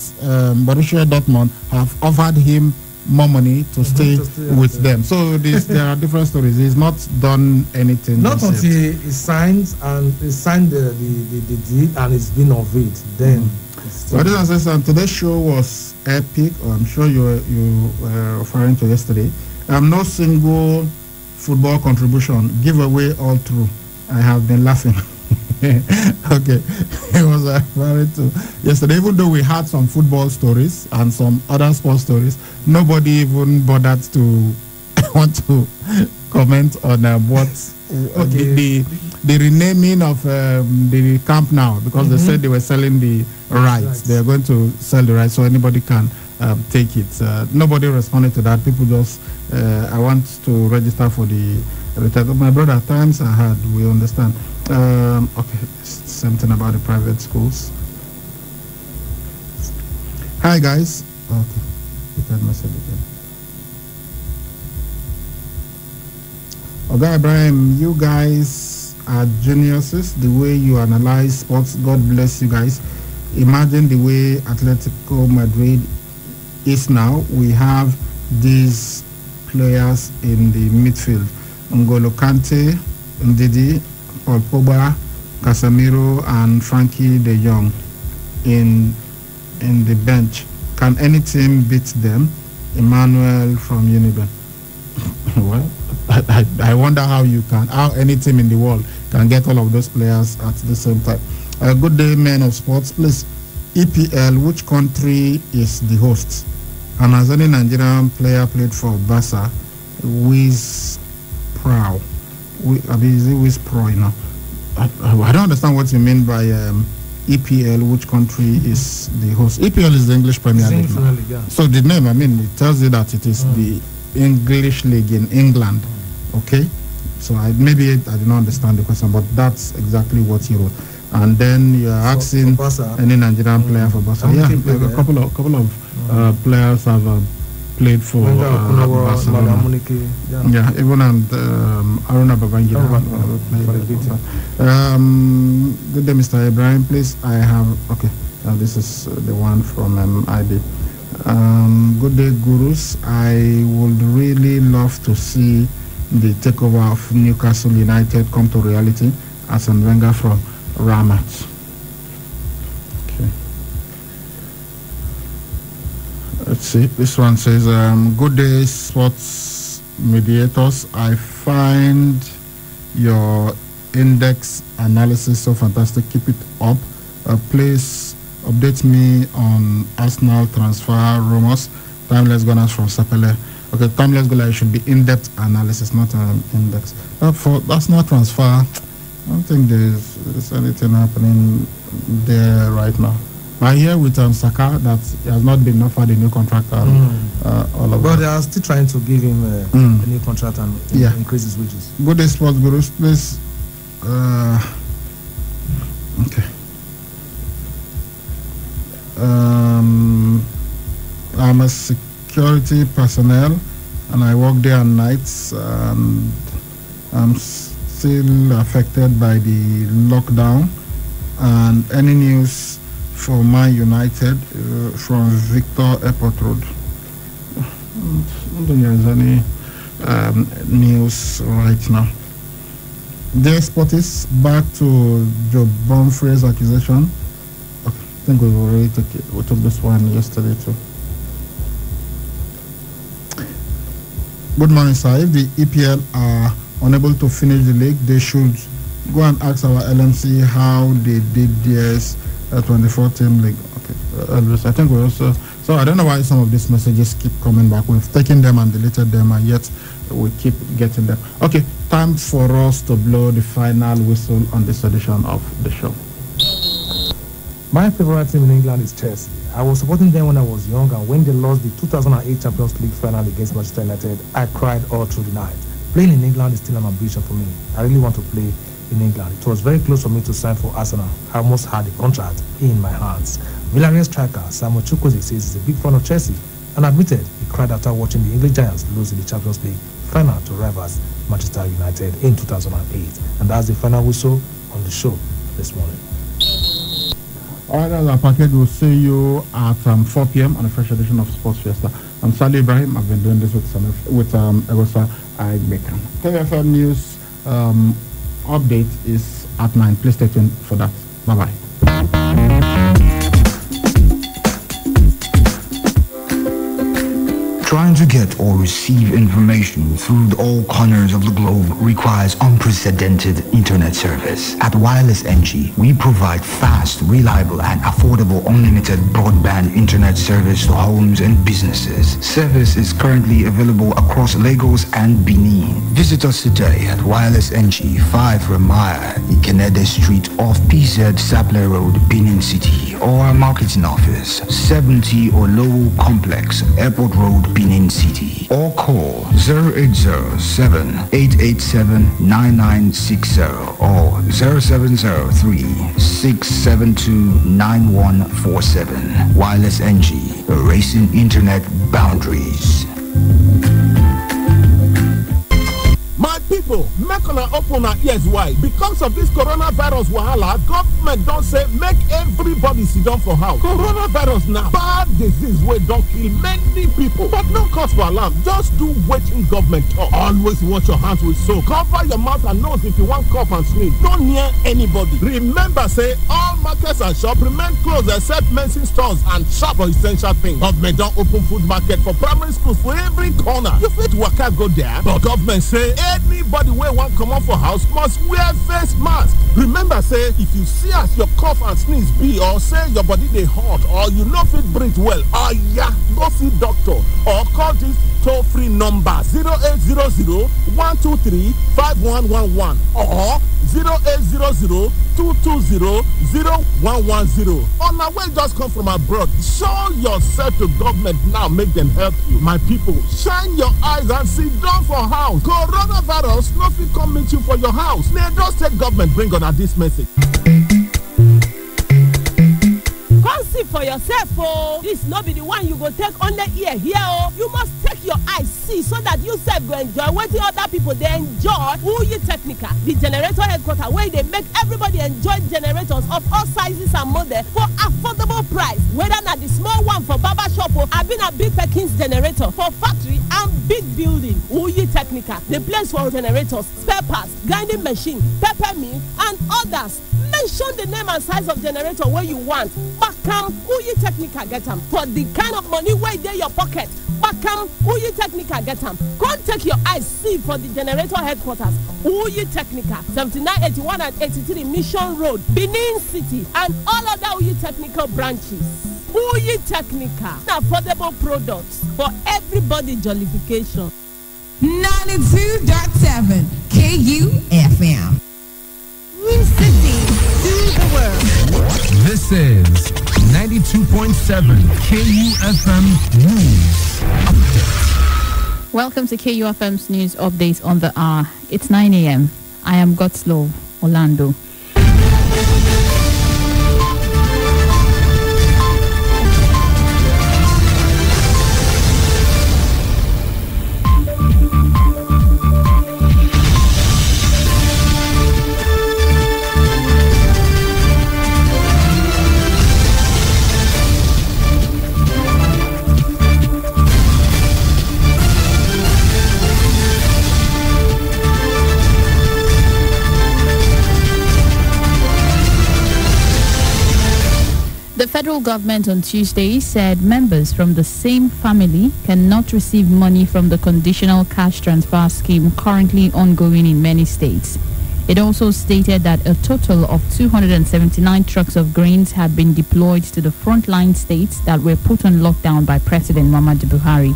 Borussia Dortmund have offered him more money to stay with them. So there are different stories. He's not done anything. Not until he signs and he signed the deal and it's been of it. Then. Today's show was epic. I'm sure you were referring to yesterday. No single football contribution, giveaway all through. I have been laughing. Okay, it was very too. Yesterday, even though we had some football stories and some other sports stories, nobody even bothered to want to comment on what the renaming of the Camp Nou, because they said they were selling the rights. They are going to sell the rights so anybody can take it. Nobody responded to that. People just I want to register for the return. My brother, times are hard. We understand. Okay, something about the private schools. Hi guys. Okay, return message again. Okay, Ibrahim, you guys are geniuses. The way you analyze sports, God bless you guys. Imagine the way Atletico Madrid is now. We have these players in the midfield: N'Golo Kante, Ndidi, Paul Pogba, Casemiro, and Frankie De Jong in the bench. Can any team beat them? Emmanuel from Uniben. Well, I wonder how any team in the world can get all of those players at the same time. Good day, men of sports. Please, EPL, which country is the host? And has any Nigerian player played for Barca? Wiz Pro. Is it Wiz Pro, you know? I don't understand what you mean by EPL, which country is the host. EPL is the English Premier League. So the name, it tells you that it is the English League in England. Okay? So maybe I did not understand the question, but that's exactly what he wrote. And then you're asking any Nigerian player for Barca. Yeah, a couple of players have played for Barcelona. Yeah, even Aruna Babangida. Good day, Mr. Ibrahim. Please, I have this is the one from ID. Good day, gurus. I would really love to see the takeover of Newcastle United come to reality. Arsene Wenger from Ramat. Okay. Let's see. This one says, "Good day, sports mediators. I find your index analysis so fantastic. Keep it up. Please update me on Arsenal transfer rumors. Timeless Gunners from Sapele." Okay, Timeless Gunners should be in-depth analysis, not an index. For Arsenal transfer, I don't think there's anything happening there right now. I hear with Saka that he has not been offered a new contract. All of But that. they are still trying to give him a new contract and increase his wages. Good day, sports gurus. Please. Okay. I'm a security personnel and I work day and nights, and I'm still affected by the lockdown. And any news for Man United from Victor Airport Road? I don't think there's any news right now. Dear Sportis, back to Joe Bonfrey's accusation. Okay, I think we already took it. We took this one yesterday too. Good morning, sir. If the EPL are unable to finish the league, they should go and ask our LMC how they did theirs 24-team league. Okay, Elvis, I think we also. So I don't know why some of these messages keep coming back. We've taken them and deleted them, and yet we keep getting them. Okay, time for us to blow the final whistle on this edition of the show. My favorite team in England is Chelsea. I was supporting them when I was young, and when they lost the 2008 Champions League final against Manchester United, I cried all through the night. Playing in England is still an ambition for me. I really want to play in England. It was very close for me to sign for Arsenal. I almost had the contract in my hands. Villarreal striker Samuel Chukwueze says he's a big fan of Chelsea and admitted he cried after watching the English Giants lose in the Champions League final to rivals Manchester United in 2008. And that's the final whistle on the show this morning. All right, that's our package. We'll see you at 4 p.m. on a fresh edition of Sports Fiesta. I'm Sally Ibrahim. I've been doing this with Egosa Aigbekan. KFM News update is at 9. Please stay tuned for that. Bye-bye. Trying to get or receive information through all corners of the globe requires unprecedented internet service. At Wireless NG, we provide fast, reliable, and affordable unlimited broadband internet service to homes and businesses. Service is currently available across Lagos and Benin. Visit us today at Wireless NG, 5 Ramaya, Ikenede Street off PZ Sapler Road, Benin City, or our marketing office, 70 Olowo Complex, Airport Road, Benin City, or call 0807-887-9960 or 0703-672-9147. Wireless NG, erasing internet boundaries. My people, make una open our ears wide. Because of this coronavirus wahala, government don say make everybody sit down for house. Coronavirus na bad disease wey don kill many people. But no cause for alarm. Just do wetin government talk. Always wash your hands with soap. Cover your mouth and nose if you wan cough and sneeze. Don't near anybody. Remember say all markets and shops remain closed except medicine stores and shop for essential things. Government don open food market for primary schools for every corner. You fit waka go there, but government say anybody wey wan comot for house must wear face mask. Remember say if you see as your cough and sneeze be, or say your body dey hot, or you no fit breathe well, oya go see doctor or call this toll-free number 0800-123-5111 or 0800-220-0110. On our way just come from abroad, show yourself to government now, make them help you. My people, shine your eyes and sit down for house. Coronavirus no fit come meet you for your house. Lagos State government bring on this message. Come see for yourself, oh. This no be the one you go take on the ear here, oh. You must take your eyes see so that you self go enjoy wetin other people they enjoy. Uyi Technica, the generator headquarter where they make everybody enjoy generators of all sizes and models for affordable price. Whether not the small one for barber shop or I been a big Perkins generator for factory and big building. Uyi Technica, the place for generators, spare parts, grinding machine, pepper mill, and others. mention the name and size of generator where you want. Bakam, who you technical get them. For the kind of money where they your pocket. Bakam, who you technical get them. Go take your eyes see for the generator headquarters. Who you technical 79, 81 and 83 Mission Road, Benin City, and all other Who you technical branches. Who you technical, affordable products for everybody jollification. 92.7 KUFM. City to the world. This is 92.7 KUFM News Update. Welcome to KUFM's news update on the hour. It's 9 a.m. I am Godslow Orlando. The federal government on Tuesday said members from the same family cannot receive money from the conditional cash transfer scheme currently ongoing in many states. It also stated that a total of 279 trucks of grains had been deployed to the frontline states that were put on lockdown by President Muhammadu Buhari.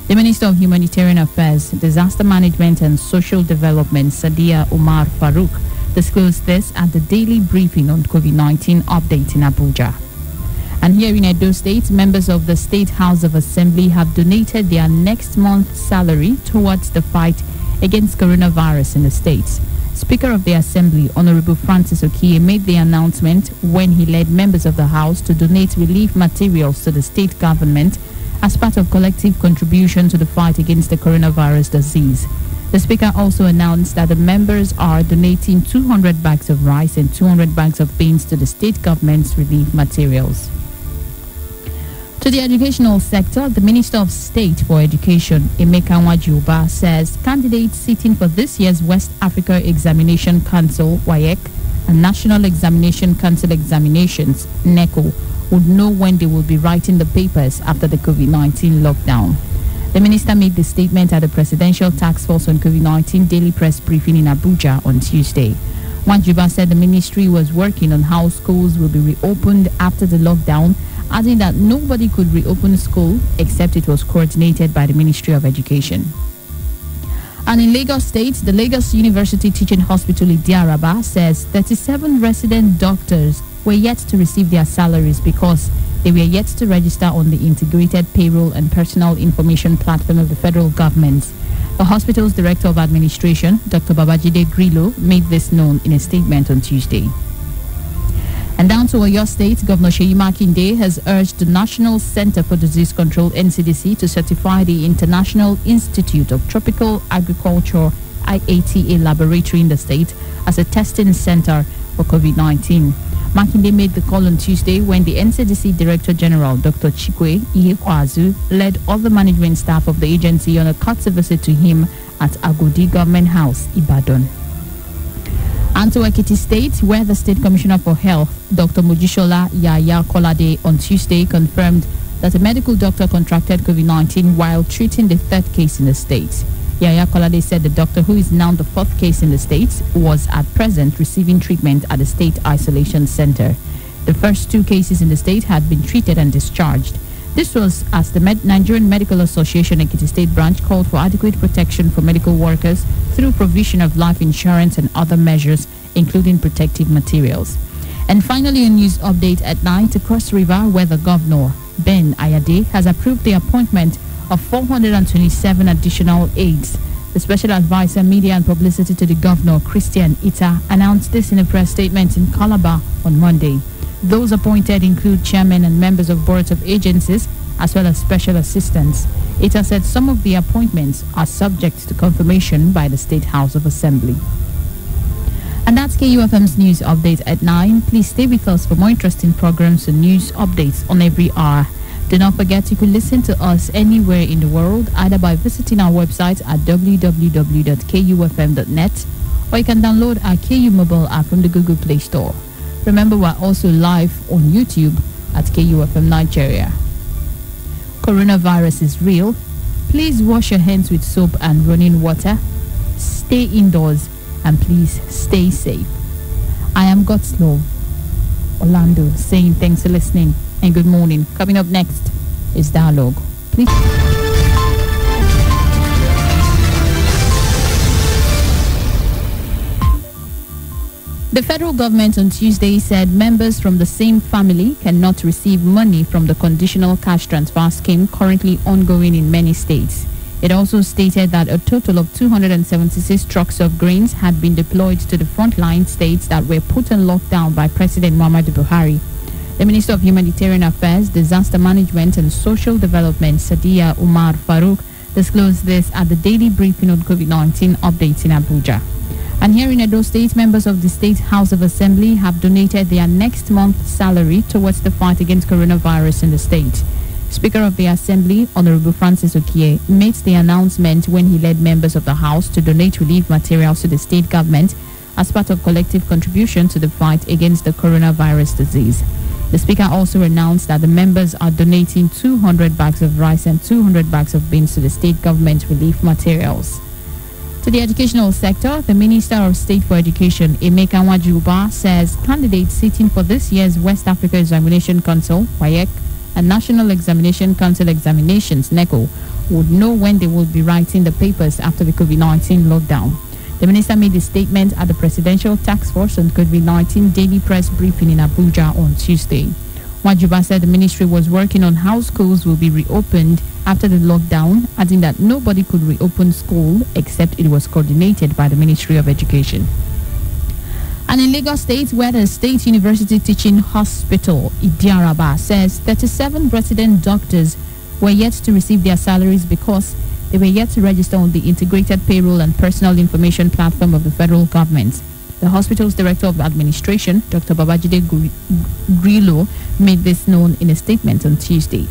The Minister of Humanitarian Affairs, Disaster Management and Social Development, Sadia Umar Farouk, disclosed this at the daily briefing on COVID-19 update in Abuja. And here in Edo State, members of the State House of Assembly have donated their next month's salary towards the fight against coronavirus in the state. Speaker of the Assembly, Honorable Francis Okie, made the announcement when he led members of the House to donate relief materials to the state government as part of collective contribution to the fight against the coronavirus disease. The Speaker also announced that the members are donating 200 bags of rice and 200 bags of beans to the state government's relief materials. To the educational sector, the Minister of State for Education, Emeka Nwajuba, says candidates sitting for this year's West Africa Examination Council, WAEC, and National Examination Council examinations, NECO, would know when they will be writing the papers after the COVID-19 lockdown. The minister made the statement at the Presidential Task Force on COVID-19 daily press briefing in Abuja on Tuesday. Nwajuba said the ministry was working on how schools will be reopened after the lockdown, adding that nobody could reopen school except it was coordinated by the Ministry of Education. And in Lagos State, the Lagos University Teaching Hospital Idiaraba says 37 resident doctors were yet to receive their salaries because they were yet to register on the Integrated Payroll and Personal Information Platform of the federal government. The hospital's Director of Administration, Dr. Babajide Grillo, made this known in a statement on Tuesday. And down to Oyo State, Governor Seyi Makinde has urged the National Center for Disease Control, NCDC, to certify the International Institute of Tropical Agriculture, IATA laboratory in the state as a testing center for COVID-19. Makinde made the call on Tuesday when the NCDC Director General, Dr. Chikwe Ihekwazu, led other management staff of the agency on a courtesy visit to him at Agodi Government House, Ibadan. And to Ekiti State, where the State Commissioner for Health, Dr. Mojishola Yaya Kolade, on Tuesday confirmed that a medical doctor contracted COVID-19 while treating the third case in the state. Yaya Kolade said the doctor, who is now the fourth case in the state, was at present receiving treatment at the State Isolation Center. The first two cases in the state had been treated and discharged. This was as the Nigerian Medical Association Ekiti State branch called for adequate protection for medical workers through provision of life insurance and other measures, including protective materials. And finally, a news update at 9 to Cross River, where the governor, Ben Ayade, has approved the appointment of 427 additional aides. The special advisor, media and publicity to the governor, Christian Ita, announced this in a press statement in Calabar on Monday. Those appointed include chairmen and members of boards of agencies, as well as special assistants. Ita said some of the appointments are subject to confirmation by the State House of Assembly. And that's KUFM's news update at 9. Please stay with us for more interesting programs and news updates on every hour. Do not forget you can listen to us anywhere in the world, either by visiting our website at www.kufm.net, or you can download our KU mobile app from the Google Play Store. Remember, we're also live on YouTube at KUFM Nigeria. Coronavirus is real. Please wash your hands with soap and running water. Stay indoors and please stay safe. I am God's love, Orlando, saying thanks for listening and good morning. Coming up next is Dialogue. Please. The federal government on Tuesday said members from the same family cannot receive money from the conditional cash transfer scheme currently ongoing in many states. It also stated that a total of 276 trucks of grains had been deployed to the frontline states that were put on lockdown by President Muhammadu Buhari. The Minister of Humanitarian Affairs, Disaster Management and Social Development, Sadiya Umar Farouk, disclosed this at the daily briefing on COVID-19 updates in Abuja. And here in Edo State, members of the State House of Assembly have donated their next month's salary towards the fight against coronavirus in the state. Speaker of the Assembly, Honorable Francis Okie, made the announcement when he led members of the House to donate relief materials to the state government as part of collective contribution to the fight against the coronavirus disease. The Speaker also announced that the members are donating 200 bags of rice and 200 bags of beans to the state government relief materials. To the educational sector, the Minister of State for Education, Emeka Nwajuba, says candidates sitting for this year's West Africa Examination Council, WAEC, and National Examination Council examinations, NECO, would know when they will be writing the papers after the COVID-19 lockdown. The minister made a statement at the Presidential Task Force on COVID-19 daily press briefing in Abuja on Tuesday. Nwajuba said the ministry was working on how schools will be reopened after the lockdown, adding that nobody could reopen school except it was coordinated by the Ministry of Education. And in Lagos State, where the State University Teaching Hospital, Idiaraba, says 37 resident doctors were yet to receive their salaries because they were yet to register on the Integrated Payroll and Personal Information Platform of the federal government. The hospital's Director of Administration, Dr. Babajide Grillo, made this known in a statement on Tuesday.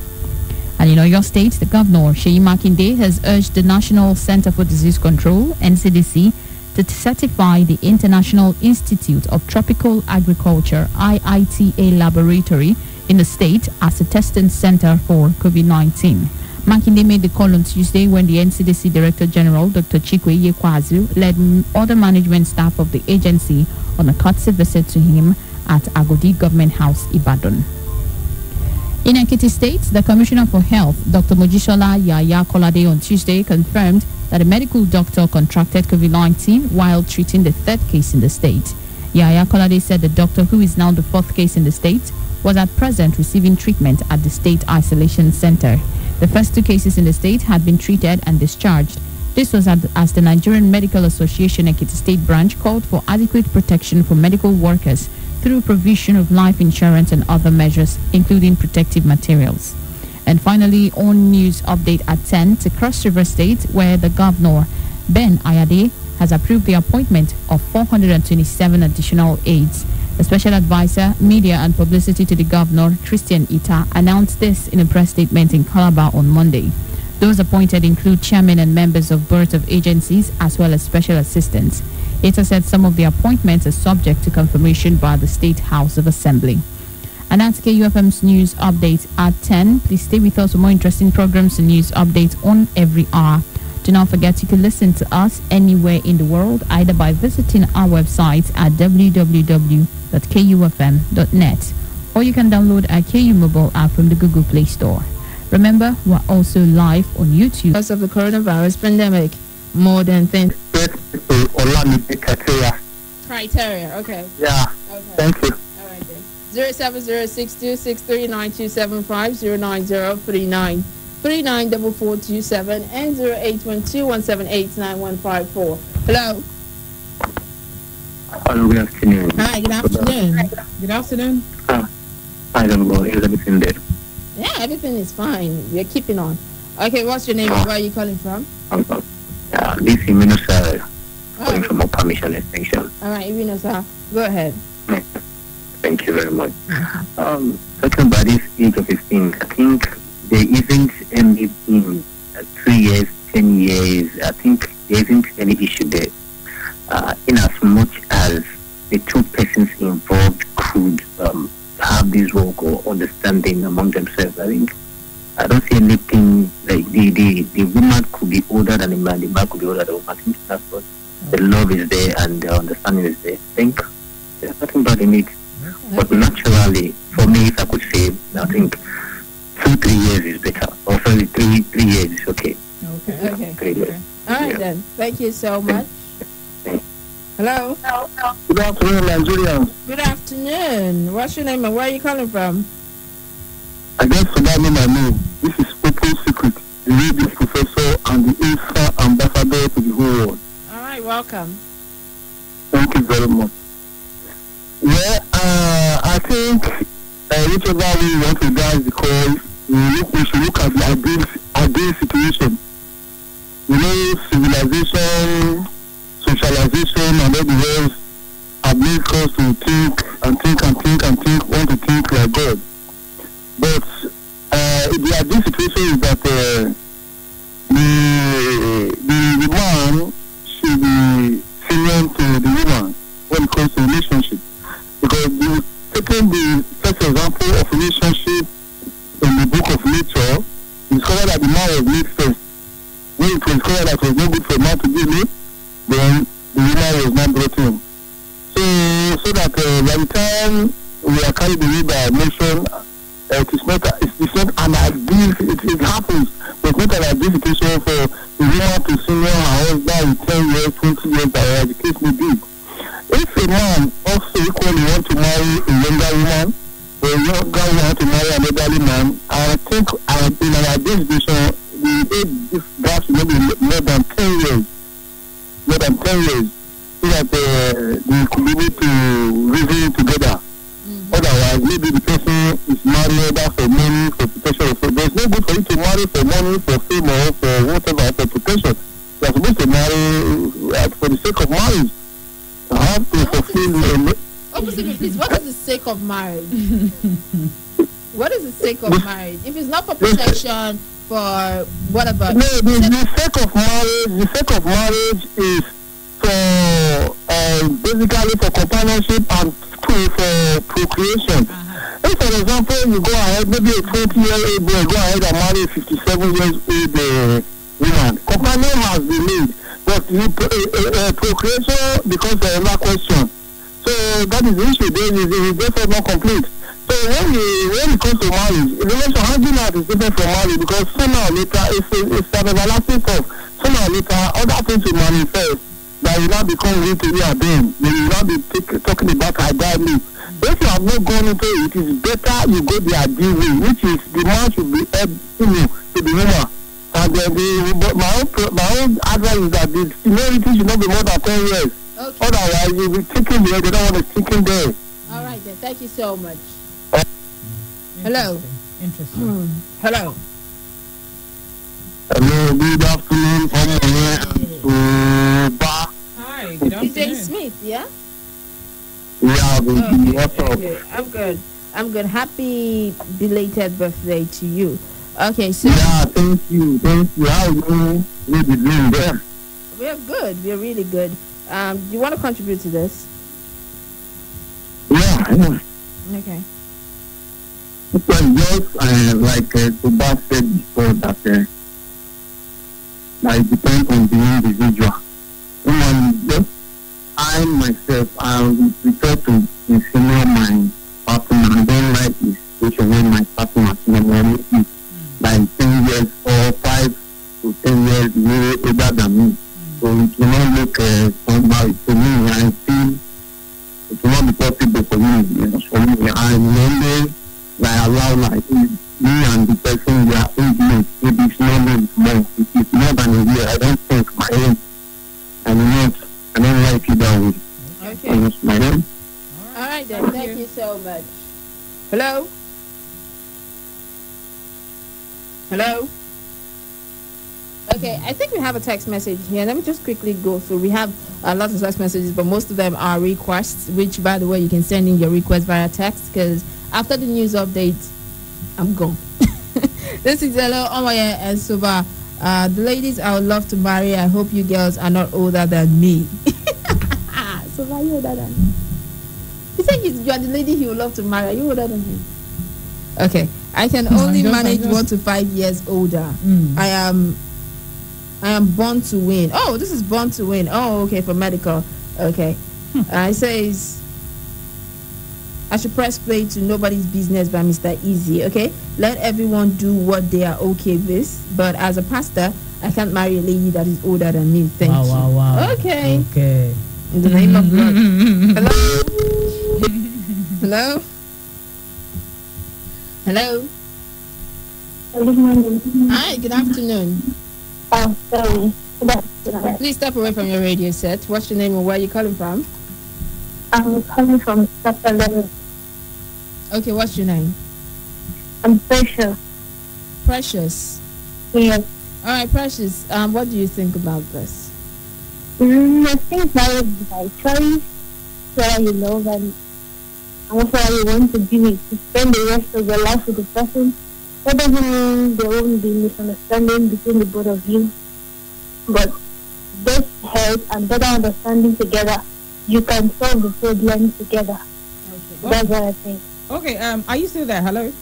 And in Oyo State, the Governor, Seyi Makinde, has urged the National Center for Disease Control, NCDC, to certify the International Institute of Tropical Agriculture, IITA laboratory in the state as a testing center for COVID-19. Makinde made the call on Tuesday when the NCDC Director General, Dr. Chikwe Yekwazu, led other management staff of the agency on a courtesy visit to him at Agodi Government House, Ibadan. In Ekiti State, the Commissioner for Health, Dr. Mojisola Yaya Kolade, on Tuesday confirmed that a medical doctor contracted COVID-19 while treating the third case in the state. Yaya Kolade said the doctor, who is now the fourth case in the state, was at present receiving treatment at the state isolation center. The first two cases in the state had been treated and discharged. This was as the Nigerian Medical Association Ekiti State branch called for adequate protection for medical workers through provision of life insurance and other measures, including protective materials. And finally, on news update at 10 to Cross River State, where the Governor, Ben Ayade, has approved the appointment of 427 additional aides. The Special Advisor, Media and Publicity to the Governor, Christian Ita, announced this in a press statement in Calabar on Monday. Those appointed include chairmen and members of boards of agencies as well as special assistants. Ita said some of the appointments are subject to confirmation by the State House of Assembly. And that's KUFM's news update at 10. Please stay with us for more interesting programs and news updates on every hour. Do not forget you can listen to us anywhere in the world, either by visiting our website at www.kufm.net, or you can download our KU mobile app from the Google Play Store. Remember, we're also live on YouTube. Because of the coronavirus pandemic, more than 10 criteria. Okay. Yeah. Okay. Thank you. All right then. 07062639275 09039394427 and 081217895154. Hello. Hello, good afternoon. Hi, good afternoon. Good afternoon. I don't know. Is everything there? Yeah, everything is fine. We're keeping on. Okay, what's your name and where are you calling from? This is Minister calling from a permission extension. All right, Minister, go ahead. Thank you very much. Talking about this age of 15, I think there isn't anything 3 years, 10 years. I think there isn't any issue there. In as much as the two persons involved could have this work or understanding among themselves. I don't see anything like the woman could be older than the man could be older than the woman. I think that's what the love is there and the understanding is there. I think there's nothing bad in it. But naturally, for me, if I could say, I think 2-3 years is better. Or sorry, 3 years is okay. Okay. 3 years. All right then. Thank you so much. Hello. Good afternoon, Nigerians. Good afternoon. What's your name and where are you calling from? I guess for that name I know. This is Open Secret, the radio professor and the IFA ambassador to the whole world. All right, welcome. Thank you very much. Yeah, I think whichever way we want to guide the call, we should look at the ideal situation. Civilization, socialization, and all the rest have made us to think, want to think like God. But the ideal situation is that the man should be similar to the woman when it comes to relationship. Because taking the first example of relationship in the book of nature, we discover that the man was made first. When it was discovered that it was not good for a man to be made, then the woman was not brought in. So that by the time we are carried away by emotion, it's not an ideal, it happens, but it's not an ideal situation for the woman to senior her husband with 10 years, 20 years, or the case may be. If a man also equally want to marry a younger woman, or a younger woman want to marry an elderly man, I think in an ideal situation, the age gap should not be more than 10 years. More than 10 years. So that they could be able to reason together. Otherwise, maybe the person is married either for money, for protection. So there's no good for you to marry for money, for fame, or for whatever, for protection. You're supposed to marry for the sake of marriage. You have to fulfill the... Please, what is the sake of marriage? What is the sake of marriage? If it's not for protection, for what about? No, the sake of marriage is for basically for companionship and for procreation. If, for example, you go ahead, maybe a 20-year-old boy go ahead and marry a 57-year-old woman, companion has been made, but procreation becomes another question. So that is the issue. There is therefore not complete. So when it comes to marriage, the relation handling out is different from marriage because sooner or later it's an everlasting stuff. Sooner or later, other things will manifest that will not become real to you again. They will not be talking about ideally. If you have not gone into it, it is better you go the ideal way, which is the man should be to the woman. And then my own advice is that the seniority should not be more than 10 years. Okay. Otherwise, you'll be thinking there, they don't want to stick in there. All right, then. Thank you so much. Hello. Interesting. Hello. Hello, good afternoon. Hi, good afternoon. DJ Smith, yeah? Yeah, baby. What's up? Okay. I'm good. Happy belated birthday to you. Okay, so... Yeah, thank you. How are you really doing there? We're good. We're really good. Do you want to contribute to this? Yeah, I know. Okay. Well, just like Subha said before, that it depends on the individual. I myself, I prefer to senior my partner. I don't like the situation when my partner is like 10 years or 5 to 10 years older than me. So it will not look somehow to me. I feel it will not be possible for me. For me, I'm only allow me and the person we are intimate. Maybe it's not more. It is more than a year. I don't think my own. I don't like it that way. Okay. That's my name. All right then. Thank you so much. Hello. Hello. Okay, I think we have a text message here. Let me just quickly go through. We have a lot of text messages, but most of them are requests, which, by the way, you can send in your request via text because after the news update, I'm gone. This is hello, Omoye and Suba. The ladies I would love to marry. I hope you girls are not older than me. Suba, you older than me? Is said you are the lady he would love to marry. Are you older than him? Okay. I can only manage 1 to 5 years older. I am born to win. Oh, this is born to win. Oh, okay, for medical. Okay. It says I should press play to Nobody's Business by Mr. Easy. Okay. Let everyone do what they are okay with. But as a pastor, I can't marry a lady that is older than me. Thank you. Wow. Okay. Okay. In the name of God. Hello? Hello? Good morning. Hi, good afternoon. Oh, sorry. Good afternoon. Please step away from your radio set. What's your name and where are you calling from? I'm calling from Sacramento. Okay, what's your name? I'm Precious. Precious? Yes. All right, Precious. What do you think about this? I think marriage is by choice, whether you love and also how you want to be with, to spend the rest of your life with the person. That doesn't mean there won't be misunderstanding between the both of you. But best help and better understanding together, you can solve the problem together. Okay. That's what I think. Okay, are you still there? Hello?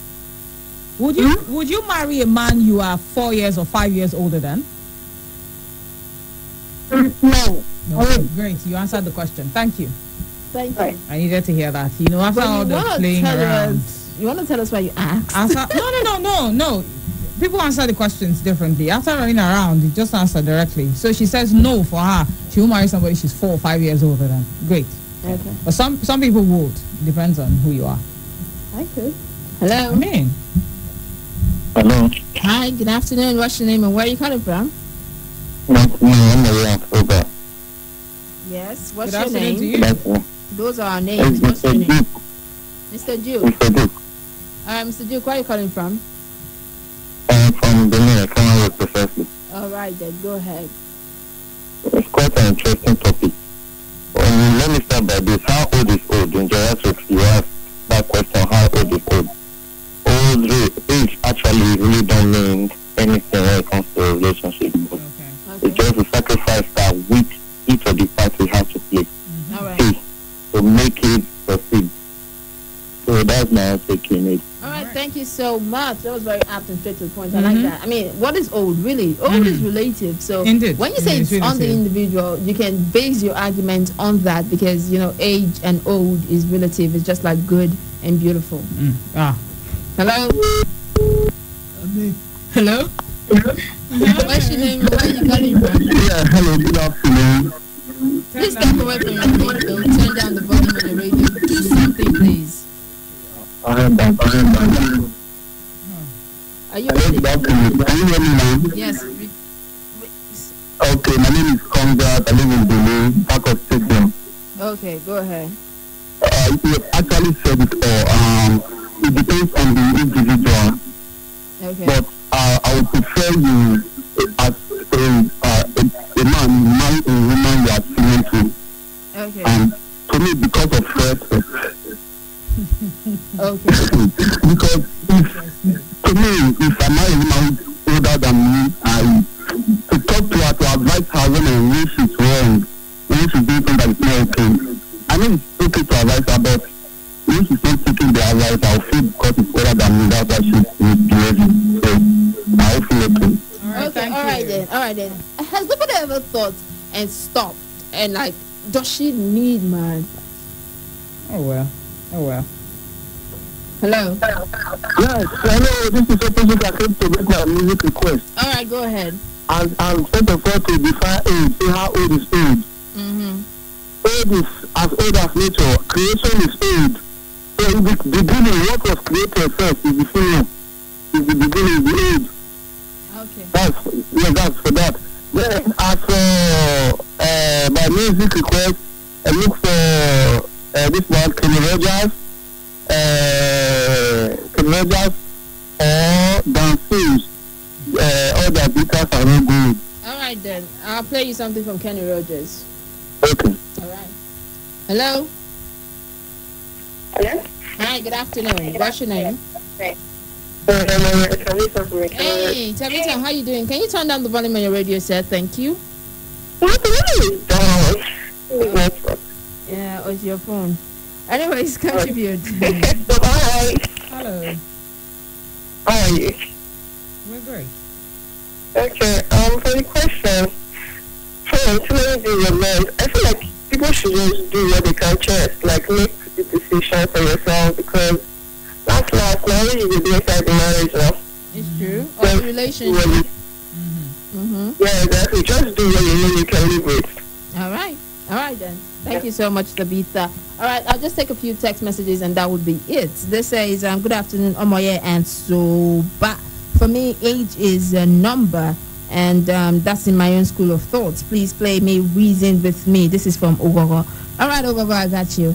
Would you marry a man you are 4 years or 5 years older than? No. Okay, great. You answered the question. Thank you. Thank you. I needed to hear that. You know, after all the playing around. You want to tell us why you asked? No. People answer the questions differently. After running around, you just answer directly. So she says no for her. She will marry somebody she's 4 or 5 years older than. Great. Okay. But some people would. Depends on who you are. I could. Hello. Hello. Hi, good afternoon. What's your name and where are you calling from? Yes. What's your name? Good afternoon. Those are our names. What's your name? Mr. Duke. Mr. Duke. Mr. Duke, where are you calling from? From Benin, Cameroon, precisely. All right, then go ahead. It's quite an interesting topic. Let me start by this. How old is old? In geriatrics, you ask that question, how old is old? Age actually really don't mean anything when it comes to a relationship. It's just a sacrifice that which each of the parties have to play to make it succeed. So that's my taking it. All right, thank you so much. That was very apt and straight to the point. I like that. I mean, what is old, really? Old is relative. So when you say it's on the individual, you can base your argument on that because, you know, age and old is relative. It's just like good and beautiful. Hello? Hello? What's your name? Where are you calling from? Yeah, hello, good afternoon. Please step away from your radio. Turn down the volume on your radio. Do something, please. I am back. Are you ready? Can you hear me now? Yes. Okay, my name is Conrad. I live in Benin, back of Stadium. Okay, go ahead. You actually said it all. It depends on the individual. Okay. But I would prefer you as a man marry a woman you are similar to. Okay. To me, because of respect. Okay. Because to me, if I marry a woman older than me, to talk to her, to advise her when she's wrong, when she's doing something that is not okay. I mean, it's okay to advise her, but when she's not taking the advice, I'll feel because it's older than me, that's why she's misbehaving. So I'll feel okay. All right then. Has nobody ever thought and stopped and like, does she need my advice? Oh well. Hello? Yes, hello, this is a person that came to make my music request. All right, go ahead. And first of all, to define age, say how old is age. Age is as old as nature. Creation is age. So in the beginning, what was created first is the female. Is the beginning, the age. Okay. That's for that. Then as for my music request, I look for this one, Kenny Rogers, or Dan Fish. All the beaters are not good. All right then. I'll play you something from Kenny Rogers. Okay. All right. Hello? Hello? Hi, good afternoon. What's your name? Hey, Tabitha, how you doing? Can you turn down the volume on your radio set? Thank you. What? Yeah, it's your phone. Anyways, contribute. Hi. Hello. How are you? We're great. Okay, for the question, first, let me do your mind. I feel like people should just do what they can just, like, make the decision for yourself, because last, now you will do inside the marriage now. It's true. Or the relationship. Yeah, exactly. Just do what you know you can live with. All right then. Thank you so much, Tabitha. All right, I'll just take a few text messages and that would be it. This says, good afternoon, Omoye and Soba. For me, age is a number, and that's in my own school of thoughts. Please play me Reason with Me. This is from Ogogo. All right, Ogogo, I got you.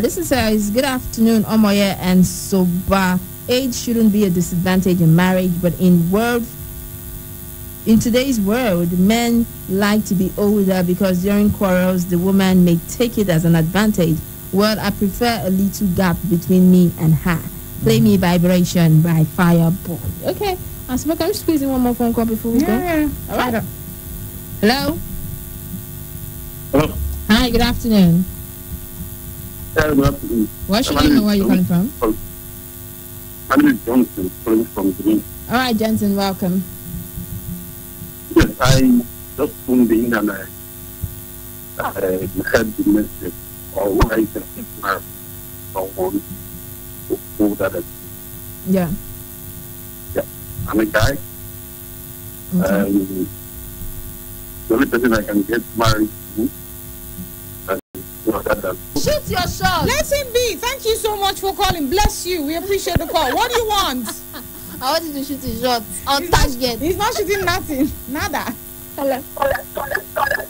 This is says, good afternoon, Omoye and Soba. Age shouldn't be a disadvantage in marriage, but in today's world, men like to be older because during quarrels, the woman may take it as an advantage. Well, I prefer a little gap between me and her. Play Me Vibration by Fireboy. Okay. So can we squeeze in one more phone call before we go? Yeah. All right. Hello? Hello. Hi, good afternoon. Good afternoon. What's your name and where are you calling from? My name is Johnson, calling from Green. All right, Johnson, welcome. Yes, I just tuned in and I heard the message or why I can marry someone older than me. Yeah. Yeah, I'm a guy. Okay. The only person I can get married to Shoot your shot. Let him be. Thank you so much for calling. Bless you. We appreciate the call. What do you want? I want you to shoot his shot on target. He's not shooting nothing. Nada. Hello.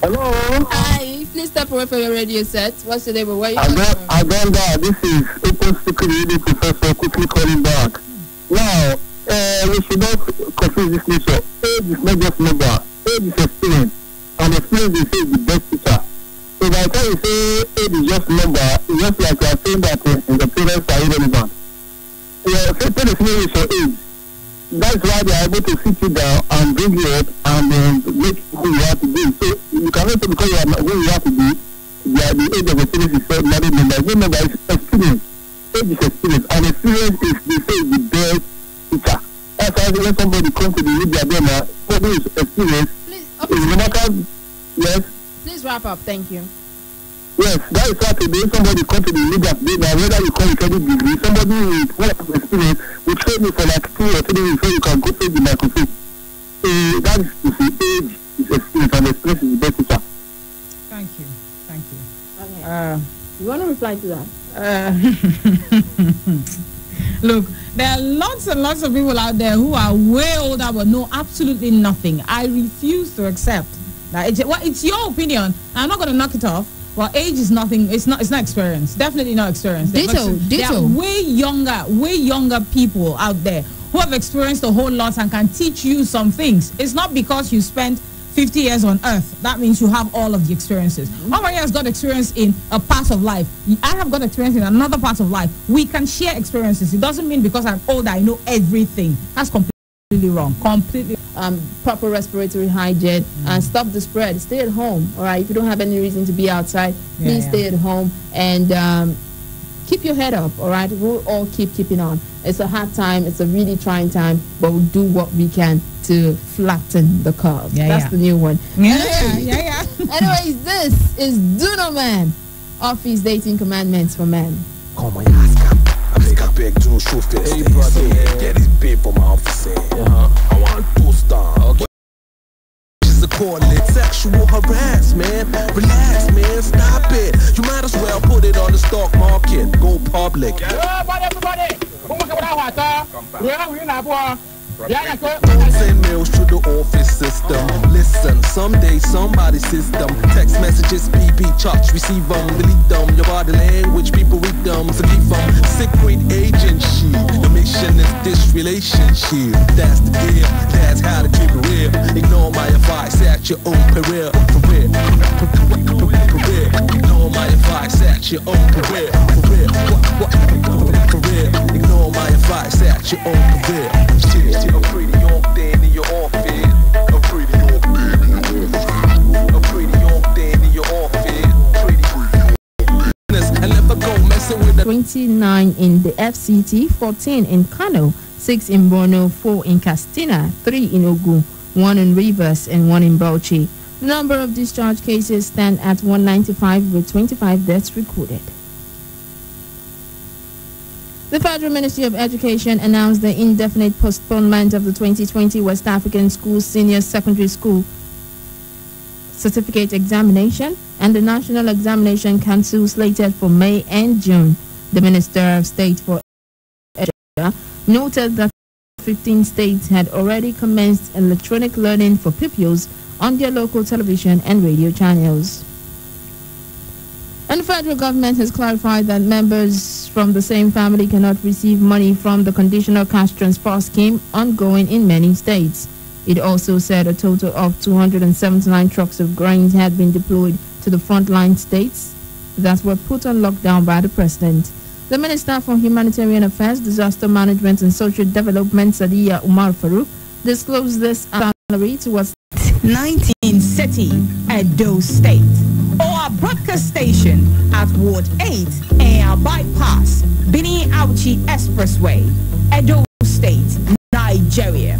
Hello. Hi. Please step away from your radio set. What's your name? Where are you I got that. This is Open Speaking Radio Professor quickly calling back. Now, we should not confuse this nature. Age is not just number. Age is experience. And experience is the best teacher. So by the time you say age is just number, it's just like you are saying that the parents are irrelevant. Yeah, so tell us your age. That's why they are able to sit you down and bring you up and make who you have to be. So you cannot say because you are not who you have to be, the age of experience is not married number. Remember, it's experience. Age is experience. And experience is, they say, the best teacher. That's why when somebody comes to the media, then somebody is experience. Please, no matter, yes. Please wrap up. Thank you. Yes, that is why today somebody come to the media today, now whether you call it any degree, somebody with what experience will train you for like 2 or 3 days before you can go take the microphone. That is to say age is experience and experience is the best teacher. Thank you. Thank you. Okay. You want to reply to that? Look, there are lots and lots of people out there who are way older but know absolutely nothing. I refuse to accept that. It's your opinion. I'm not going to knock it off. Well, age is nothing. It's not experience. Definitely not experience. Ditto. There are way younger people out there who have experienced a whole lot and can teach you some things. It's not because you spent 50 years on earth that means you have all of the experiences. Omari has got experience in a part of life. I have got experience in another part of life. We can share experiences. It doesn't mean because I'm older I know everything. That's completely wrong. Completely. Proper respiratory hygiene and stop the spread. Stay at home. All right. If you don't have any reason to be outside, please stay at home and keep your head up. All right. We'll all keeping on. It's a hard time. It's a really trying time, but we'll do what we can to flatten the curve. That's the new one. Anyways, this is Duno Man. Office Dating Commandments for Men. Call my ass cap. I beg to show face. Hey, brother, get this babe for my office. I want 2-star. Okay. She's a coordinate sexual harassment. Relax, man, stop it. You might as well put it on the stock market. Go public. Everybody. Send mails to the office system. Listen, someday somebody's system. Text messages, BB charts, receive them, delete them. Your body language, people read them, so leave them. Secret agency. The mission is this relationship. That's the deal. That's how to keep it real. Ignore my advice at your own peril. Ignore my advice at your own peril. Ignore my advice at your own peril. A pretty young thing in your office. A pretty young thing in your office. A pretty young thing in your office. Pretty. And never go messing with 29 in the FCT, 14 in Kano, 6 in Borno, 4 in Katsina, 3 in Ogun, 1 in Rivers, and 1 in Bauchi. The number of discharge cases stand at 195 with 25 deaths recorded. The Federal Ministry of Education announced the indefinite postponement of the 2020 West African School Senior Secondary School Certificate Examination and the National Examination Council slated for May and June. The Minister of State for Education noted that 15 states had already commenced electronic learning for pupils on their local television and radio channels. And the federal government has clarified that members from the same family cannot receive money from the conditional cash transfer scheme ongoing in many states. It also said a total of 279 trucks of grains had been deployed to the frontline states that were put on lockdown by the president. The Minister for Humanitarian Affairs, Disaster Management and Social Development, Sadiya Umar Farouk, disclosed this salary to us. 19 City, Edo State, or our broadcast station at Ward 8 Air Bypass, Bini Auchi Expressway, Edo State, Nigeria.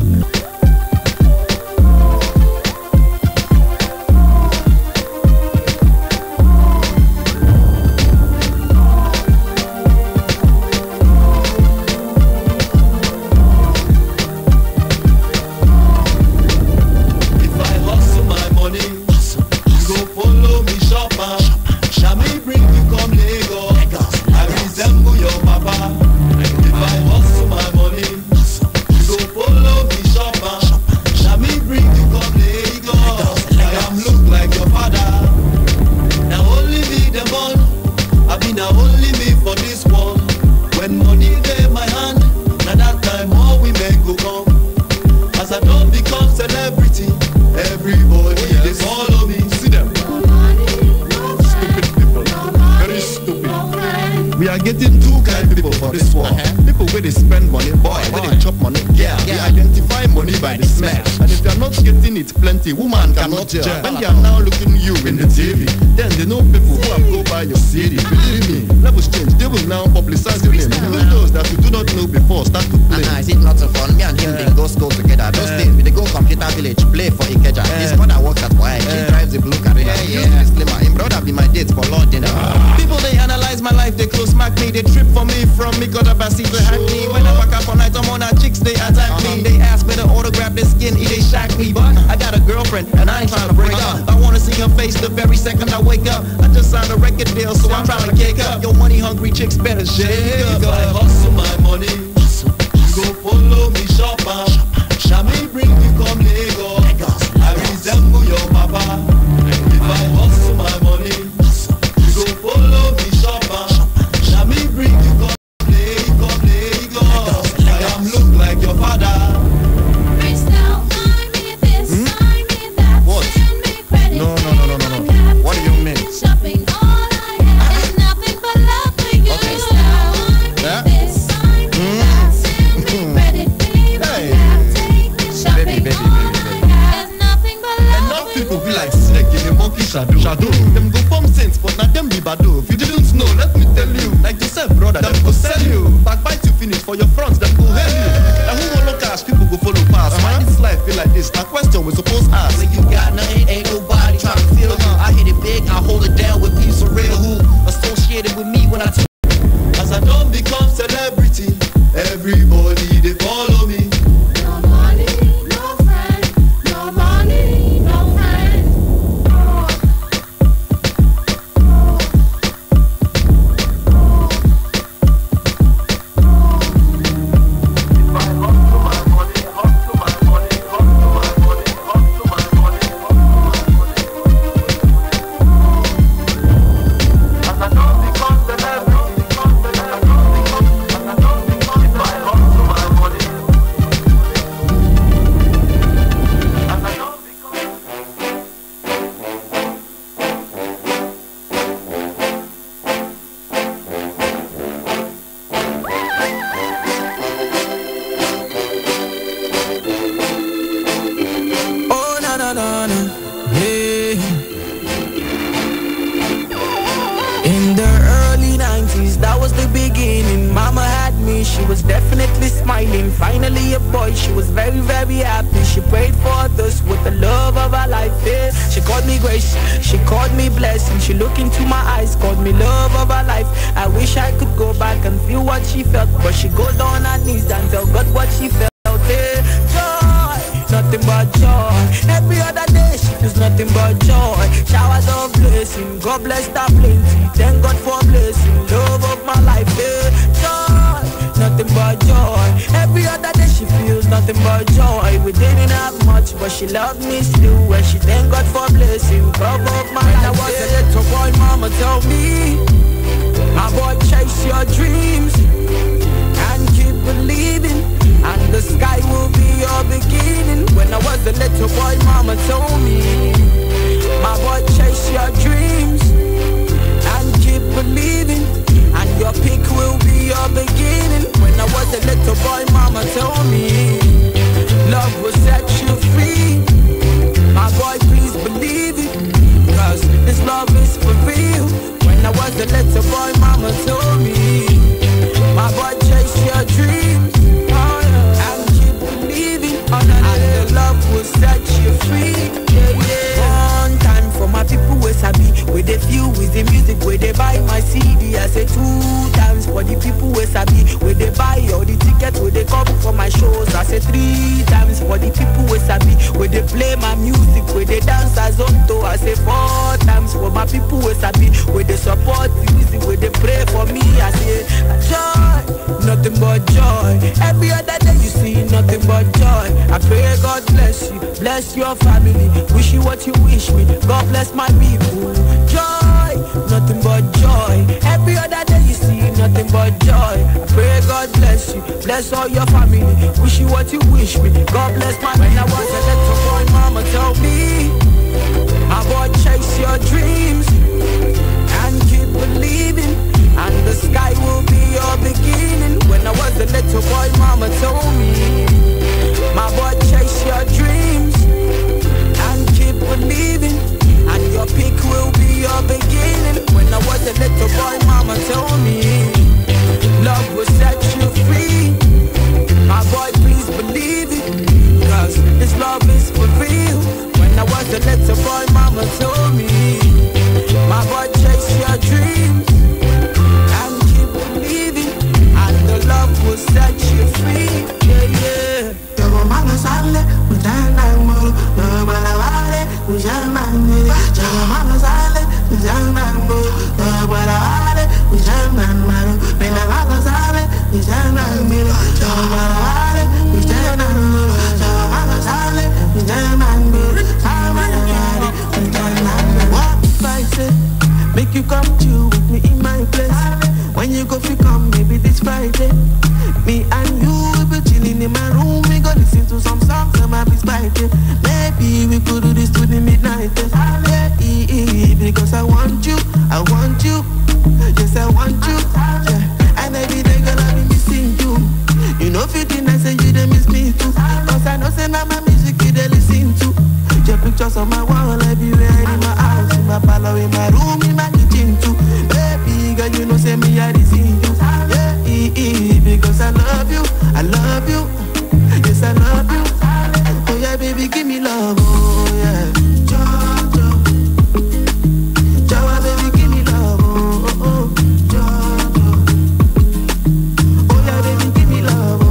Woman cannot judge. When they are now looking you in the TV, then they know people who have go by your city. Believe me, levels change. They will now publicize your name. Even those that you do not know before start to play. Is it not so fun? Me and him they go school together. Those days we they go computer village play for Ikeja. His mother works at YG. He drives a blue Carrera. Disclaimer: him brother be my date for Lord dinner. People they analyze my life, they close mark me, they trip for me from me, got a bassy to hack me. When I back up all night, I'm on our chicks, they attack me. They ask me to autograph their skin, they shack me, but I got a girlfriend and I ain't trying to break up. I wanna see her face the very second I wake up. I just signed a record deal, so I'm trying to cake up. Yo, money hungry chicks better shake up. If I hustle my money, you go follow me shop am. Shami bring you come Lagos. I resemble your papa. If I hustle my money, you go follow me shop am. Shami bring you come Lagos. Like I'm look like your father. No. What do you mean? Shopping all I have is nothing but love for you. Okay. Yeah. This sign credit, baby. Baby. Nothing but love. Enough people be like snake in a monkey shadow. Them go form sense, but not them be bado. If you didn't know, let me tell you. Like yourself, brother, them go sell you. Backbite you finish for your fronts, them go hell you. And who will look cash, people go follow pass. Why this life feel like this? That question we supposed to ask. When you got nothing, ain't nobody trying to feel you. I hit it big, I hold it down with peace for real. Who associated with me when I took. As I don't become celebrity, everybody they follow me. No money, no friend. No money, no friend. she was definitely smiling. Finally a boy, she was very, very happy. She prayed for others with the love of her life, yeah. She called me grace, she called me blessing. She looked into my eyes, called me love of her life. I wish I could go back and feel what she felt, but she goes on her knees and tell God what she felt, yeah. Joy, nothing but joy. Every other day she feels nothing but joy. Showers of blessing, God bless her plenty. Thank God for blessing, love of my life, yeah. Joy, nothing but joy. Every other day she feels nothing but joy. We didn't have much, but she loved me still. And she thank God for blessing, love of my life. I was a little boy, mama told me, my boy, chase your dreams and keep believing, and the sky will be your beginning. When I was a little boy, mama told me, my boy, chase your dreams and keep believing, and your peak will be your beginning. When I was a little boy, mama told me, love will set you free. My boy, please believe it, cause this love is for real. When I was a little boy, mama told me, my boy, chase your dreams and keep believing, and the love will set you free. Yeah, yeah. One time for my people who sabi, where they feel with the music, where they buy my CD. I say 2 times for the people who sabi, where they buy all the tickets, where they come for my shows. I say 3 times for the people who sabi, where they play my music, where they dance as onto. I say 4 times for my people who sabi, where they support the music, where they pray for me. I say joy, nothing but joy. Every other day you see nothing but joy. I pray God bless you, bless your family. Wish you what you wish me. God bless my people. Joy, nothing but joy. Every other day you see nothing but joy. I pray God bless you, bless all your family. Wish you what you wish me. God bless my. When I was a little boy, mama told me, my boy, chase your dreams and keep believing, and the sky will be your beginning. When I was a little boy, mama told me, my boy, chase your dreams and keep believing, and your peak will be your beginning. When I was a little boy, mama told me, love will set you free. My boy, please believe it, cause this love is for real. When I was a little boy, mama told me, my boy, chase your dreams and keep believing, and the love will set you free. Yeah, yeah. Make you come chill with me in my place. When you go fi come, maybe this Friday. Me and you will be chilling in my room. We go listen to some songs and my be spicy. Maybe we could do this to the midnight. Yeah, because I want you, I want you. Yes, I want you. Yeah. And every day, girl, I be missing you. You know, 15 I say you they miss me too. Cause I know say now my music you they listen to. Your pictures on my wall everywhere, in my house, in my parlor, in my room, in my kitchen too. Baby, girl, you know say me I see you. Yeah, because I love you, I love you. Yes, I love you. Oh yeah, baby, give me love, oh yeah. Jawa, baby, give me love, oh, oh, oh. Oh yeah, baby, give me love, oh.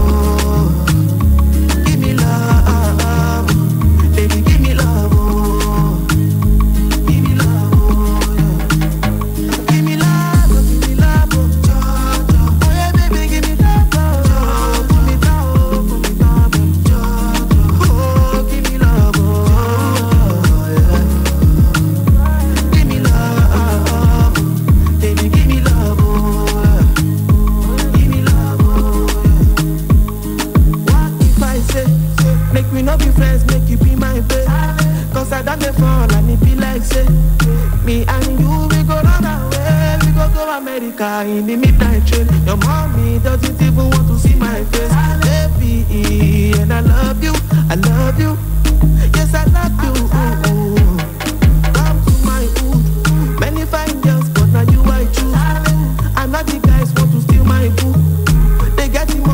Give me love, baby, give me love, oh. Give me love, oh, yeah. Give me love, oh, give me love, oh. Oh yeah, baby, give me love, oh. Put me down, put me down, oh. Give me love, oh, yeah. Give me love, baby, give me love, oh. Give me love, oh, yeah. What if I say, make me not be friends, make you be my babe? Cause I done the fall and it be like say, me and you, we go run away. We go to America in the midnight train. Your mommy doesn't even want to see my face. Baby, and I love you, I love you. Yes, I love you. Come to my hood. Many fine girls, but now you I choose. And not the guys want to steal my boo. They get him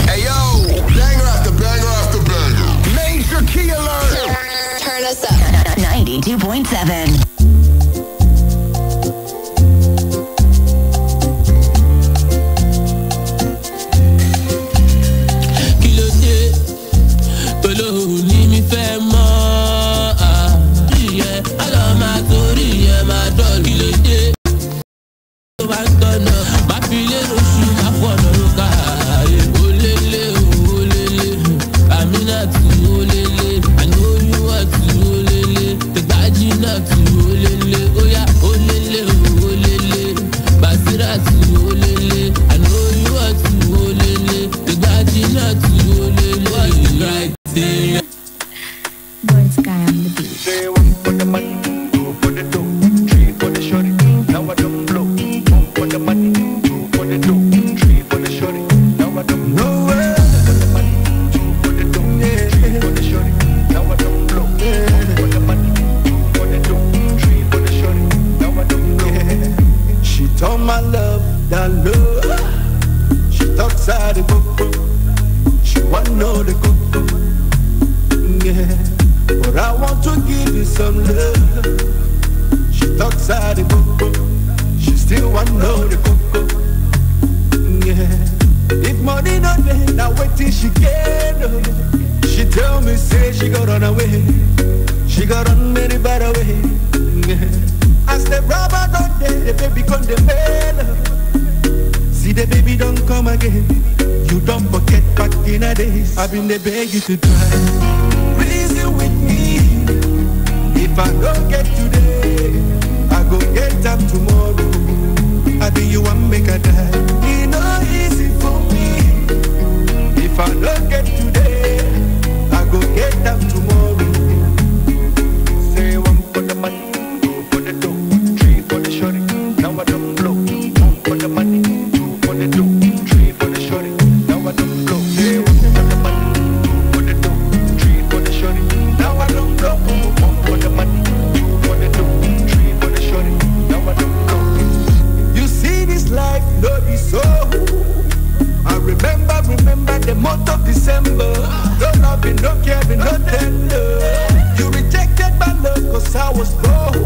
Hey yo, banger after banger after banger. Major key alert. Turn us up. 92.7. I've been there beg you to try. Reason with me. If I don't get today, I go get them tomorrow. I be you one make a die. It no easy for me. If I don't get today, I go get them tomorrow. Say one for the money, two for the dough, three for the shorty. Now I don't blow. One for the money, two for the dough, three for the shorty. Now I don't blow. Say one for the money. Remember the month of December. No love, no care, no tender. You rejected my love cause I was broke.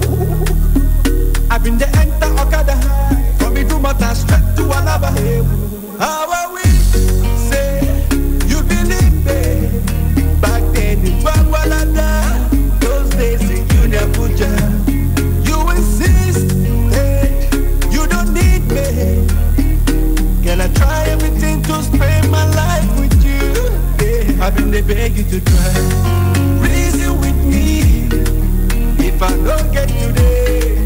I've been the enter Okada high. From me to Mata straight to Alaba. How I wish, say, you believe me. Back then in Wagwalada, those days in Union Puja. You insist, hey, you don't need me. Can I try everything to spend my life with you? Yeah, I've been there beg you to try. Reason with me. If I don't get today,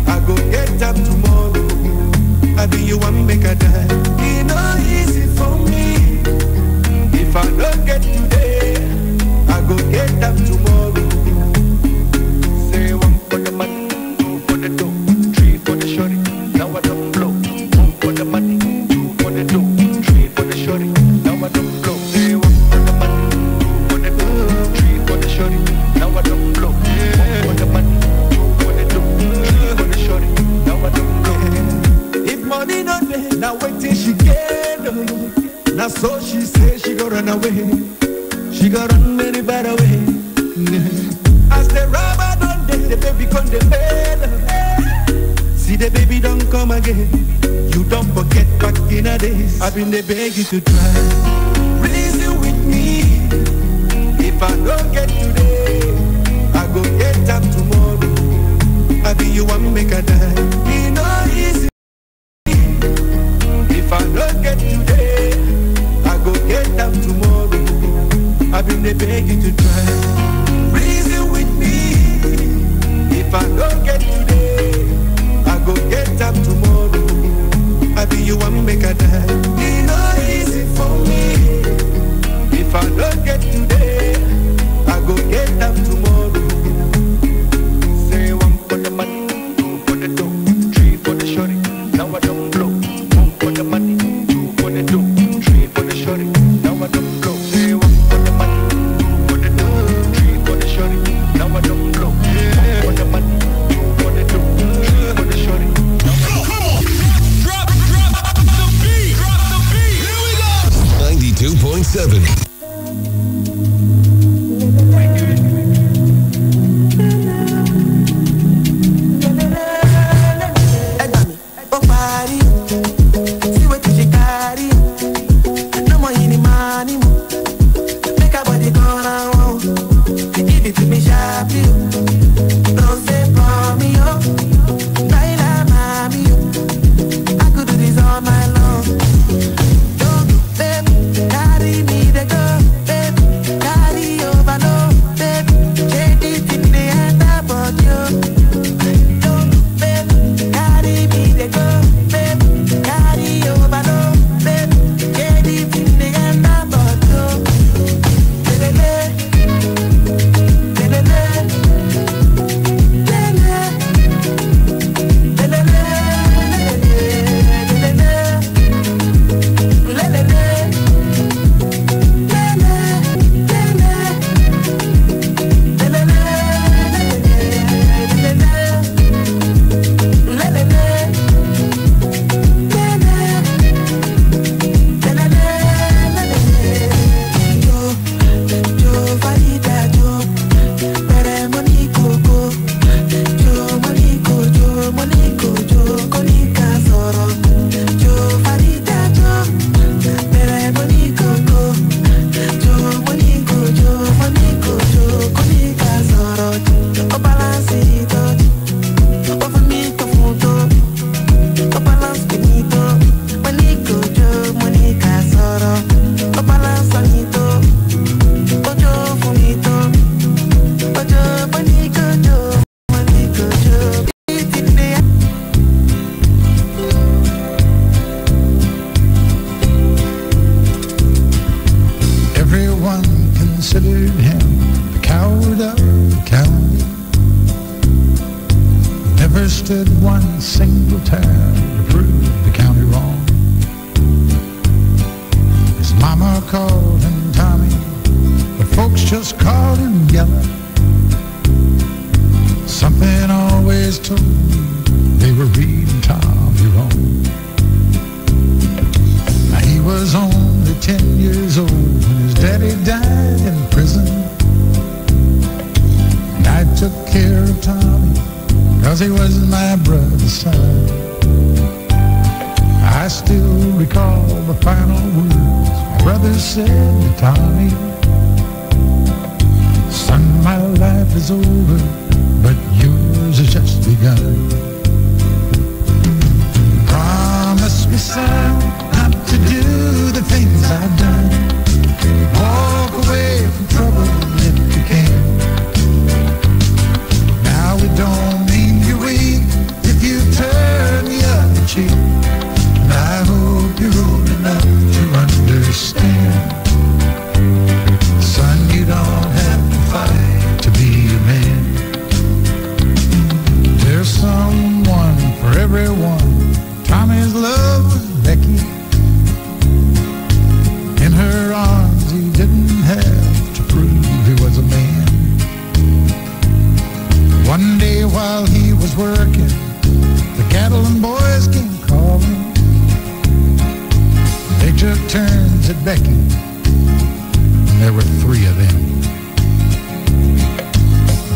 I go get them tomorrow. I be you one make a die. It no easy for me. If I don't get today, I go get them tomorrow. Say one for the money, two for the dough, three for the shorty. Now I don't blow. One for the money. For the dough, three for the shorty. Now I don't blow. Say one for the money, two for the dough, three for the shorty. Now I don't blow. One for the money, two for the dough, three for the shorty. Now I don't blow. If money not there, now wait till she get. Now so she say she go run away. She go run many bad away. As the rubber don't there, the baby come the bed. See the baby don't come again. You don't forget back in the days. I've been there beg you to try. Reason with me. If I don't get today, I go get them tomorrow. I be you one make a die. It no easy. If I don't get today, I go get them tomorrow. I've been there beg you to try. Reason with me. If I don't get today, I go get them tomorrow. I be you one make a die. It no easy for me. If I don't get today, I go get them tomorrow. Say one for the money, two for the dough, three for the shorty. Now I don't blow. 90.7. stood one single time to prove the county wrong. His mama called him Tommy, but folks just called him Yellow. Something always told me they were reading Tommy wrong. Now he was only 10 years old when his daddy died in prison. And I took care of Tommy, 'cause he was my brother's son. I still recall the final words my brother said to Tommy. Son, my life is over, but yours has just begun. Promise me, son, not to do the things I've done. Walk away from trouble if you can. Now it don't mean you're weak if you turn the other cheek. And I hope you're old enough to understand. Son, you don't have to fight to be a man. There's someone for everyone. Tommy's love was Becky. In her arms he didn't have to prove he was a man. One day while he was working, the Gatlin boys came calling. They took turns at Becky, and there were 3 of them.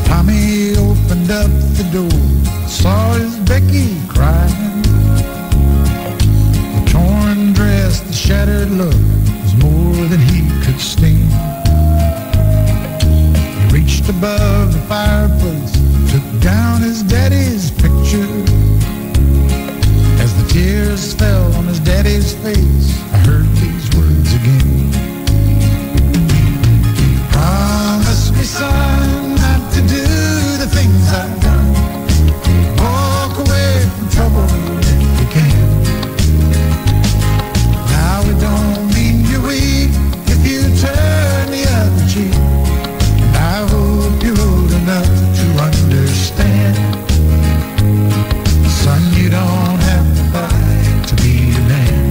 Tommy opened up the door, saw his Becky crying. The torn dress, the shattered look was more than he could stand. He reached above the fireplace, took down his daddy's picture. As the tears fell on his daddy's face, I heard these words again. Promise me, son, not to do the things I've done. Walk away from trouble if you can. Now it don't mean you're weak if you turn the other cheek. And I hope you're old enough to understand. Son, you don't have to fight to be a man.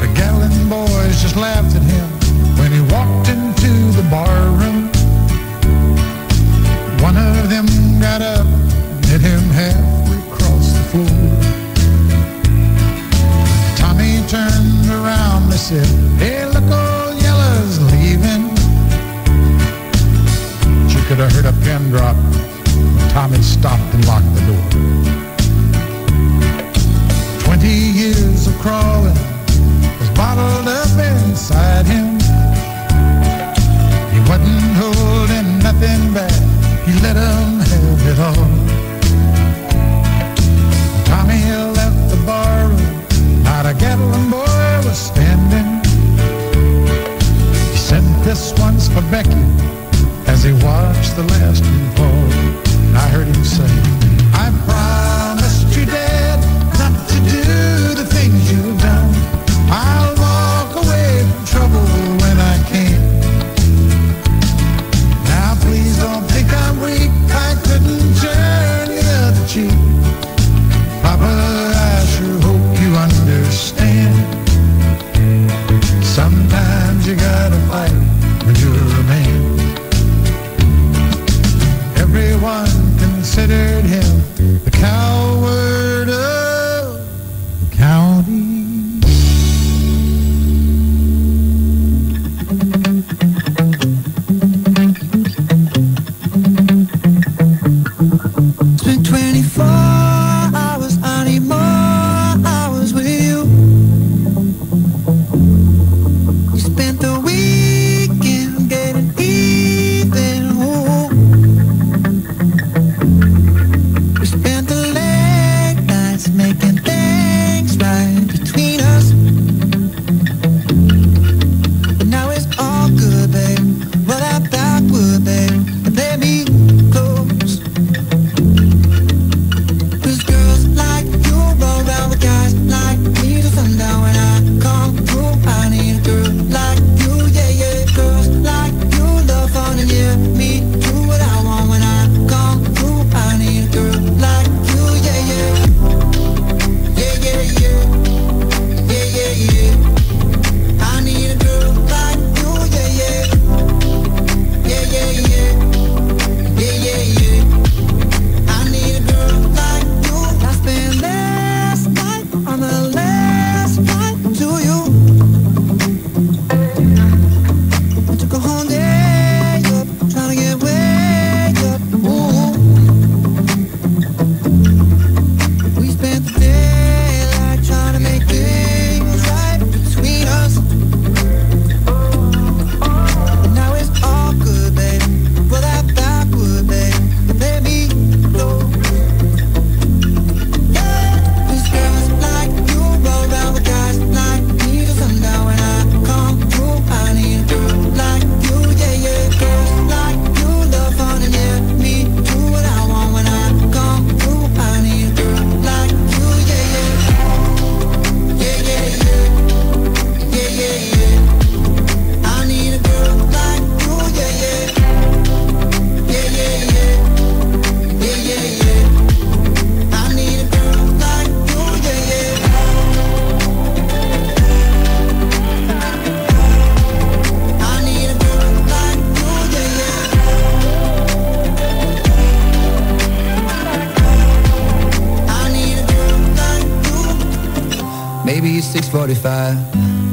The Gatlin boys just laughed at him when he walked into the bar room. One of them got up and hit him halfway across the floor. Tommy turned around, Tommy said, hey, look, old Yellow's leaving. She could have heard a pin drop when Tommy stopped and locked the door. 20 years of crawling was bottled up inside him. He wasn't holding nothing back. He let him have it all. Tommy left the bar room. Not a Gatlin boy was standing. He said, this one's for Becky, as he watched the last one fall. I heard him say, I promised you, Dad, not to do the things you've done. I'll walk away from trouble when I can. Now please don't think I'm weak. I couldn't turn the other cheek. Papa, I sure hope you understand. Sometimes you gotta fight when you're a man. Everyone considered him the coward of the county. Spent 24 hours, I need more hours with you. We spent the weekend getting even. Ooh. We spent the late nights making things right between us. But now it's all good, babe. Roll out backward, babe, and play me close. 'Cause girls like you roll around with guys like me till sundown. When I come through, I need a girl like you, yeah, yeah. Girls like you love fun and yeah, me do what I want. When I come through, I need a girl like you, yeah, yeah. Yeah, yeah, yeah. Yeah, yeah, yeah. I need a girl like you, yeah, yeah. Yeah, yeah, yeah. Yeah, yeah, yeah. I need a girl like you. I spent last night on the last flight to you. I took a whole day up, trying to get way up. Ooh. We spent the daylight trying to make things right between us. But now it's all good, babe. Roll that backward, babe, and let me go. These girls like you roll around with guys like me till sundown. When I come through, I need a girl like you, yeah, yeah. Girls like you love fun and yeah, me do what I want. When I come through, I need a girl like you, yeah, yeah. Yeah, yeah, yeah. Yeah, yeah, yeah. I need a girl like you, yeah, yeah. Yeah, yeah, yeah. Yeah, yeah, yeah. I need a girl like you, yeah, yeah. I need a girl like you, yeah, yeah. I need a girl like you. Maybe it's 6:45.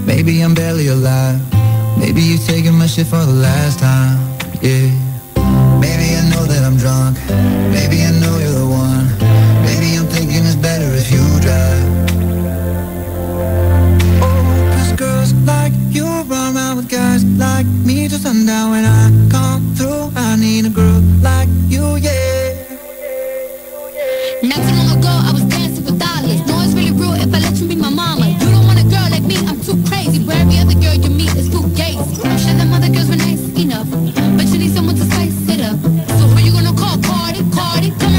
Maybe I'm barely alive. Maybe you're taking my shit for the last time. Yeah. Maybe I know that I'm drunk. Maybe I know you're the one. Maybe I'm thinking it's better if you drive. Cause girls like you run around with guys like me till sundown. When I come through, I need a girl like you, yeah. Not too long ago, I was dancing for dollars. No, it's really real if I let you be my mama. You don't want a girl like me, I'm too crazy. Where every other girl you meet is too gazy. I'm sure them other girls were nice enough, but you need someone to spice it up. So who you gonna call? Cardi, Cardi, come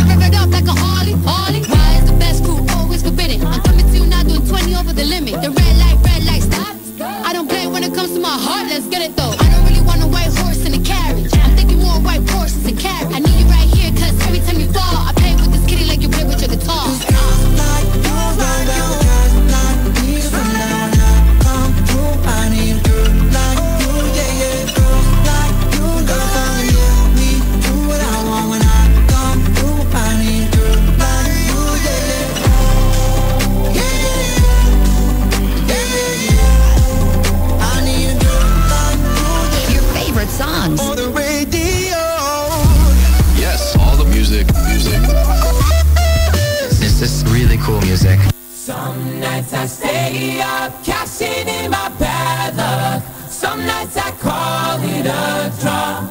nights I stay up, cashing in my bad luck. Some nights I call it a draw.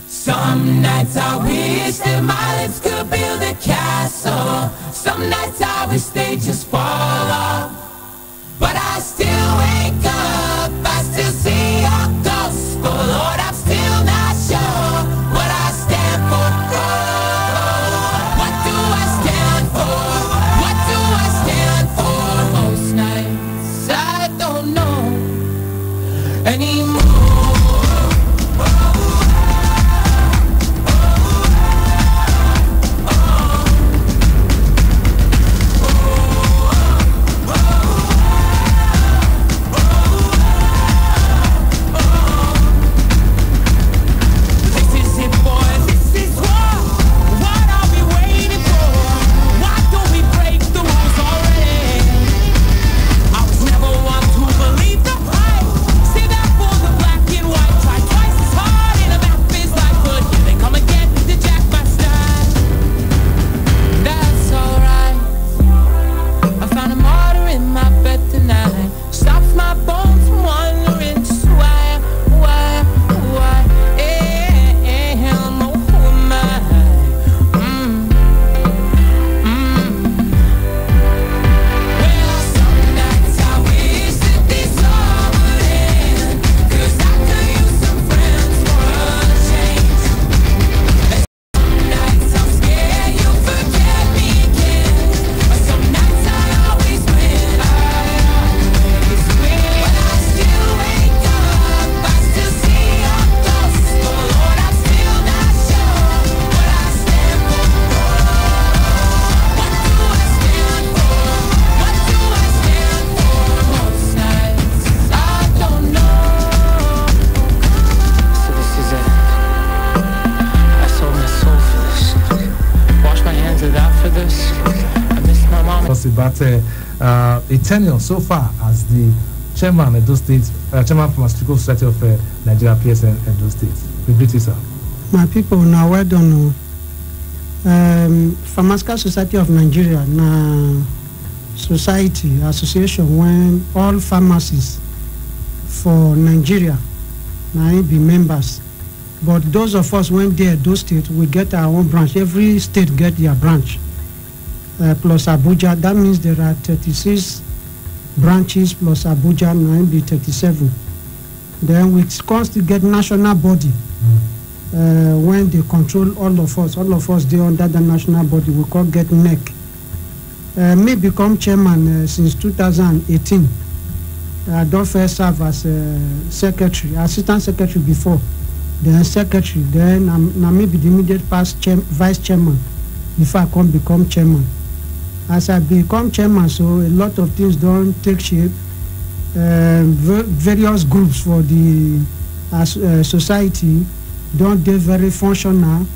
Some nights I wish that my lips could build a castle. Some nights I wish they just fall off. But I still wake up, I still see your gospel. Lord, I'm still not sure what I stand for. What do I stand for? What do I stand for? Most nights I don't know anymore. About a tenure so far as the chairman of Edo State, chairman of Pharmaceutical Society of Nigeria, PSN Edo State. We greet you, sir. My people, now well done. Pharmaceutical Society of Nigeria, na society association when all pharmacies for Nigeria now be members. But those of us when they Edo State, we get our own branch. Every state get their branch. Plus Abuja, that means there are 36 branches plus Abuja, now be 37. Then we constantly get national body when they control all of us they under the national body, we call get NEC. Me become chairman since 2018. I don't first serve as secretary, assistant secretary before, then secretary, then I may be the immediate past vice chairman before I come become chairman. As I become chairman, so a lot of things don't take shape. Various groups for the society don't get very functional.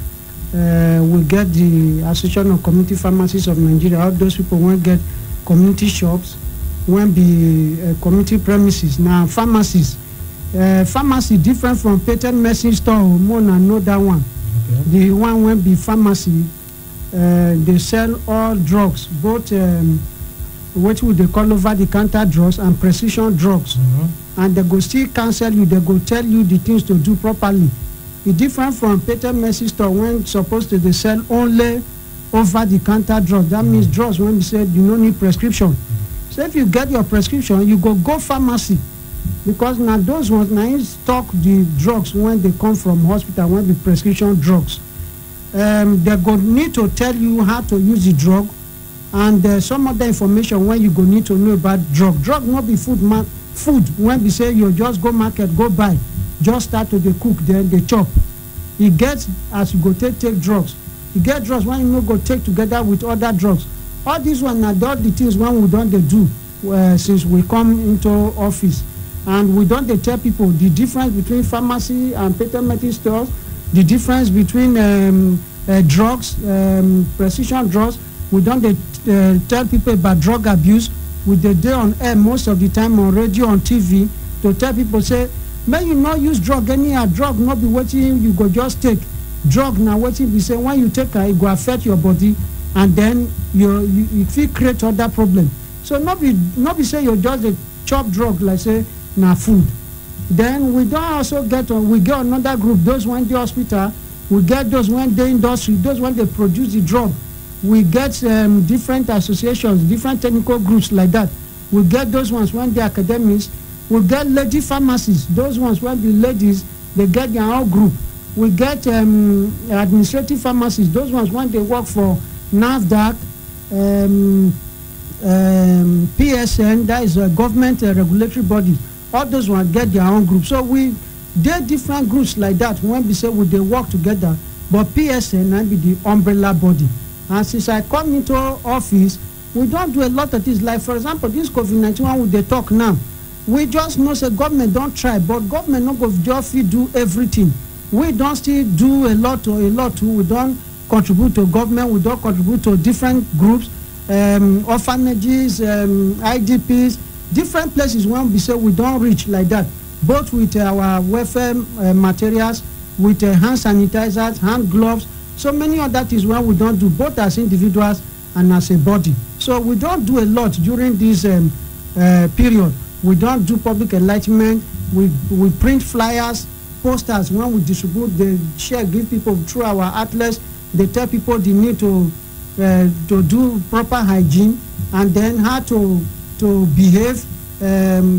We get the Association of Community Pharmacists of Nigeria. All those people won't get community shops, won't be community premises. Now pharmacies, pharmacy different from patent medicine store. More than know that one. Okay. The one won't be pharmacy. They sell all drugs, both what would they call over-the-counter drugs and precision drugs. And they go still cancel you, they go tell you the things to do properly. It's different from patent medicine store when supposed to they sell only over-the-counter drugs. That means drugs when they said you don't need prescription. So if you get your prescription, you go pharmacy. Because now those ones now stock the drugs when they come from hospital, when the prescription drugs. They go need to tell you how to use the drug and some other information when you go need to know about drug. Drug not be food when we say you just go market, go buy, just start to the cook, then they chop. You get as you go take drugs. You get drugs when you no go take together with other drugs. All these one are all the things when we don't they do since we come into office. And we don't they tell people the difference between pharmacy and patent medicine stores, the difference between drugs, precision drugs. We don't tell people about drug abuse. We dey on air most of the time on radio, on TV, to tell people say, may you not use drug anyhow. Drug not be waiting, you go just take. Drug now waiting be say when you take it go affect your body, and then you feel create other problem. So not be say you just a chop drug like say na food. Then we don't also get we get another group, those when the hospital, we get those when the industry, those when they produce the drug. We get different associations, different technical groups like that. We get those ones when the academics. We get lady pharmacists, those ones when the ladies, they get their own group. We get administrative pharmacists, those ones when they work for NAFDAC, PSN, that is a government regulatory body. All those ones get their own group. So we get different groups like that when we say they work together, but PSN might be the umbrella body. And since I come into office, we don't do a lot of things. Like, for example, this COVID-19 one they talk now, we just know say government don't try, but government not go just do everything. We don't still do a lot too. We don't contribute to government. We don't contribute to different groups, orphanages, IDPs, different places when we say we don't reach like that, both with our welfare materials, with hand sanitizers, hand gloves, so many other things when we don't do, both as individuals and as a body. So we don't do a lot during this period. We don't do public enlightenment. We print flyers, posters. When we distribute, they share, give people through our outlets. They tell people they need to do proper hygiene, and then how to behave,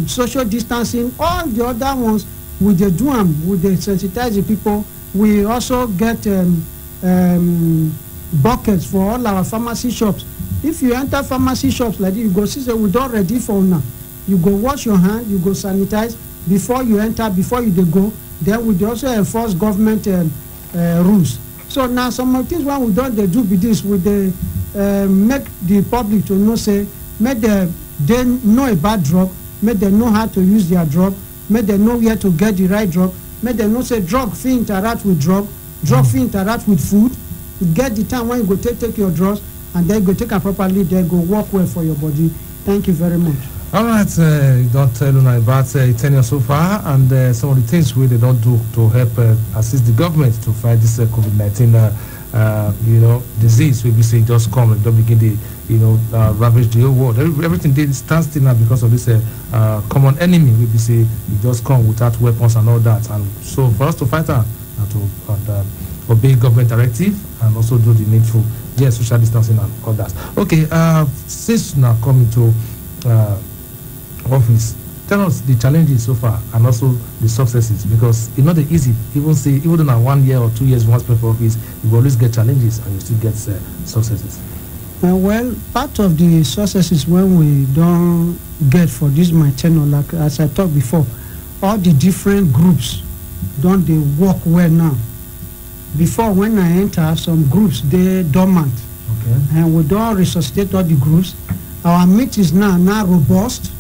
social distancing, all the other ones. We they do them. We they sensitize the people. We also get buckets for all our pharmacy shops. If you enter pharmacy shops like this, you go see say we don't ready for now. You go wash your hand, you go sanitize before you enter, before you go. Then we also enforce government rules. So now some of things when we don't they do with this, we they make the public to know say, make they know about drug, make they know how to use their drug, make they know where to get the right drug, make they know say drug fit interact with drug fit interact with food. You get the time when you go take your drugs, and then go take them properly, then go work well for your body. Thank you very much. All right, you don't tell me about tenure so far, and some of the things we they don't do to help assist the government to fight this COVID-19, disease. We say just come and don't begin the, ravage the whole world. Everything they stand still now because of this common enemy. We say it just come without weapons and all that, and so for us to fight her and to obey government directive and also do the needful, social distancing and all that. Okay, since now coming to office, tell us the challenges so far and also the successes, because it's not easy. Even though 1 year or 2 years once per office, you always get challenges and you still get successes. Well, part of the successes when we don't get for this my tenure, like as I talked before, all the different groups don't they work well now. Before, when I enter, some groups they dormant, and we don't resuscitate all the groups. Our meetings now robust.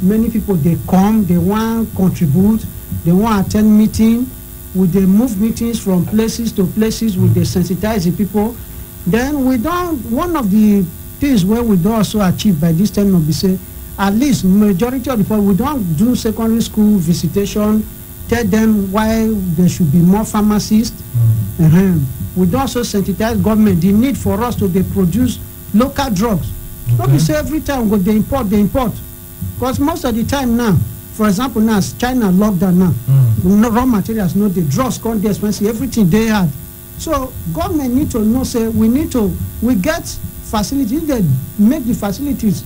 Many people they come, they want to contribute, they want to attend meeting. We they move meetings from places to places. We they sensitize the people. Then we don't. One of the things where we don't also achieve by this time of say, at least majority of the people, we don't do secondary school visitation. Tell them why there should be more pharmacists. We don't also sensitize government the need for us to produce local drugs. Not to say every time they import. Because most of the time now, for example, now China lockdown now, raw materials, the drugs can't be expensive, everything they had. So government need to know say we get facilities, they make the facilities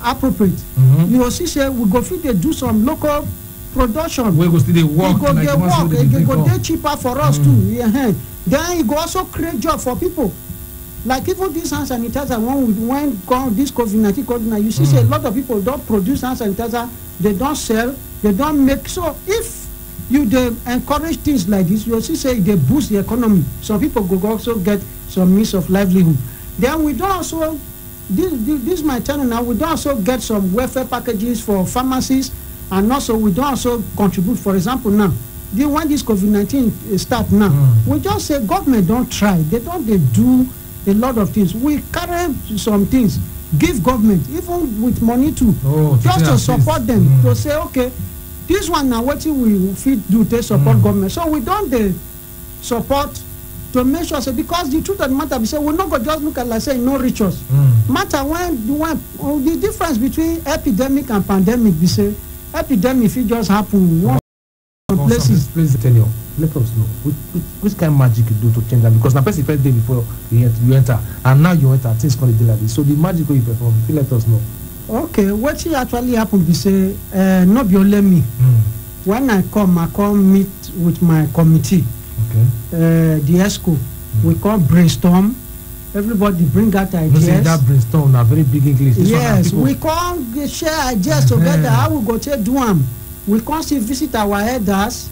appropriate. You will see say we go fit they do some local production. We go still they work. It go cheaper for us too. Then it go also create job for people. Like even this hand sanitizer, when this COVID-19, you see say a lot of people don't produce hand sanitizer, they don't sell, they don't make. So if you encourage things like this, you'll see say they boost the economy. Some people go also get some means of livelihood. Then we don't also, this my turn now, we don't also get some welfare packages for pharmacies, and also we don't also contribute. For example now, when this COVID-19 start now, we just say government don't try, they do a lot of things. We carry some things, give government, even with money too, just to support them, to say, okay, this one now what we fit do to support government. So we don't support to make sure say because the truth of the matter be say we no go just look at like say no reach us. Matter when the difference between epidemic and pandemic be say epidemic fit just happen one places. Please tell you, let us know which kind of magic you do to change that, because na person first day before you enter and now you enter things gonna dey like this. So the magic you perform, you let us know. Okay, what actually happen be say no be only me. When I come meet with my committee. Okay. The ESCO, we call brainstorm. Everybody bring out ideas. You that brainstorm na very big English. This yes, we come share ideas together. How we go take do them? We come see visit our elders.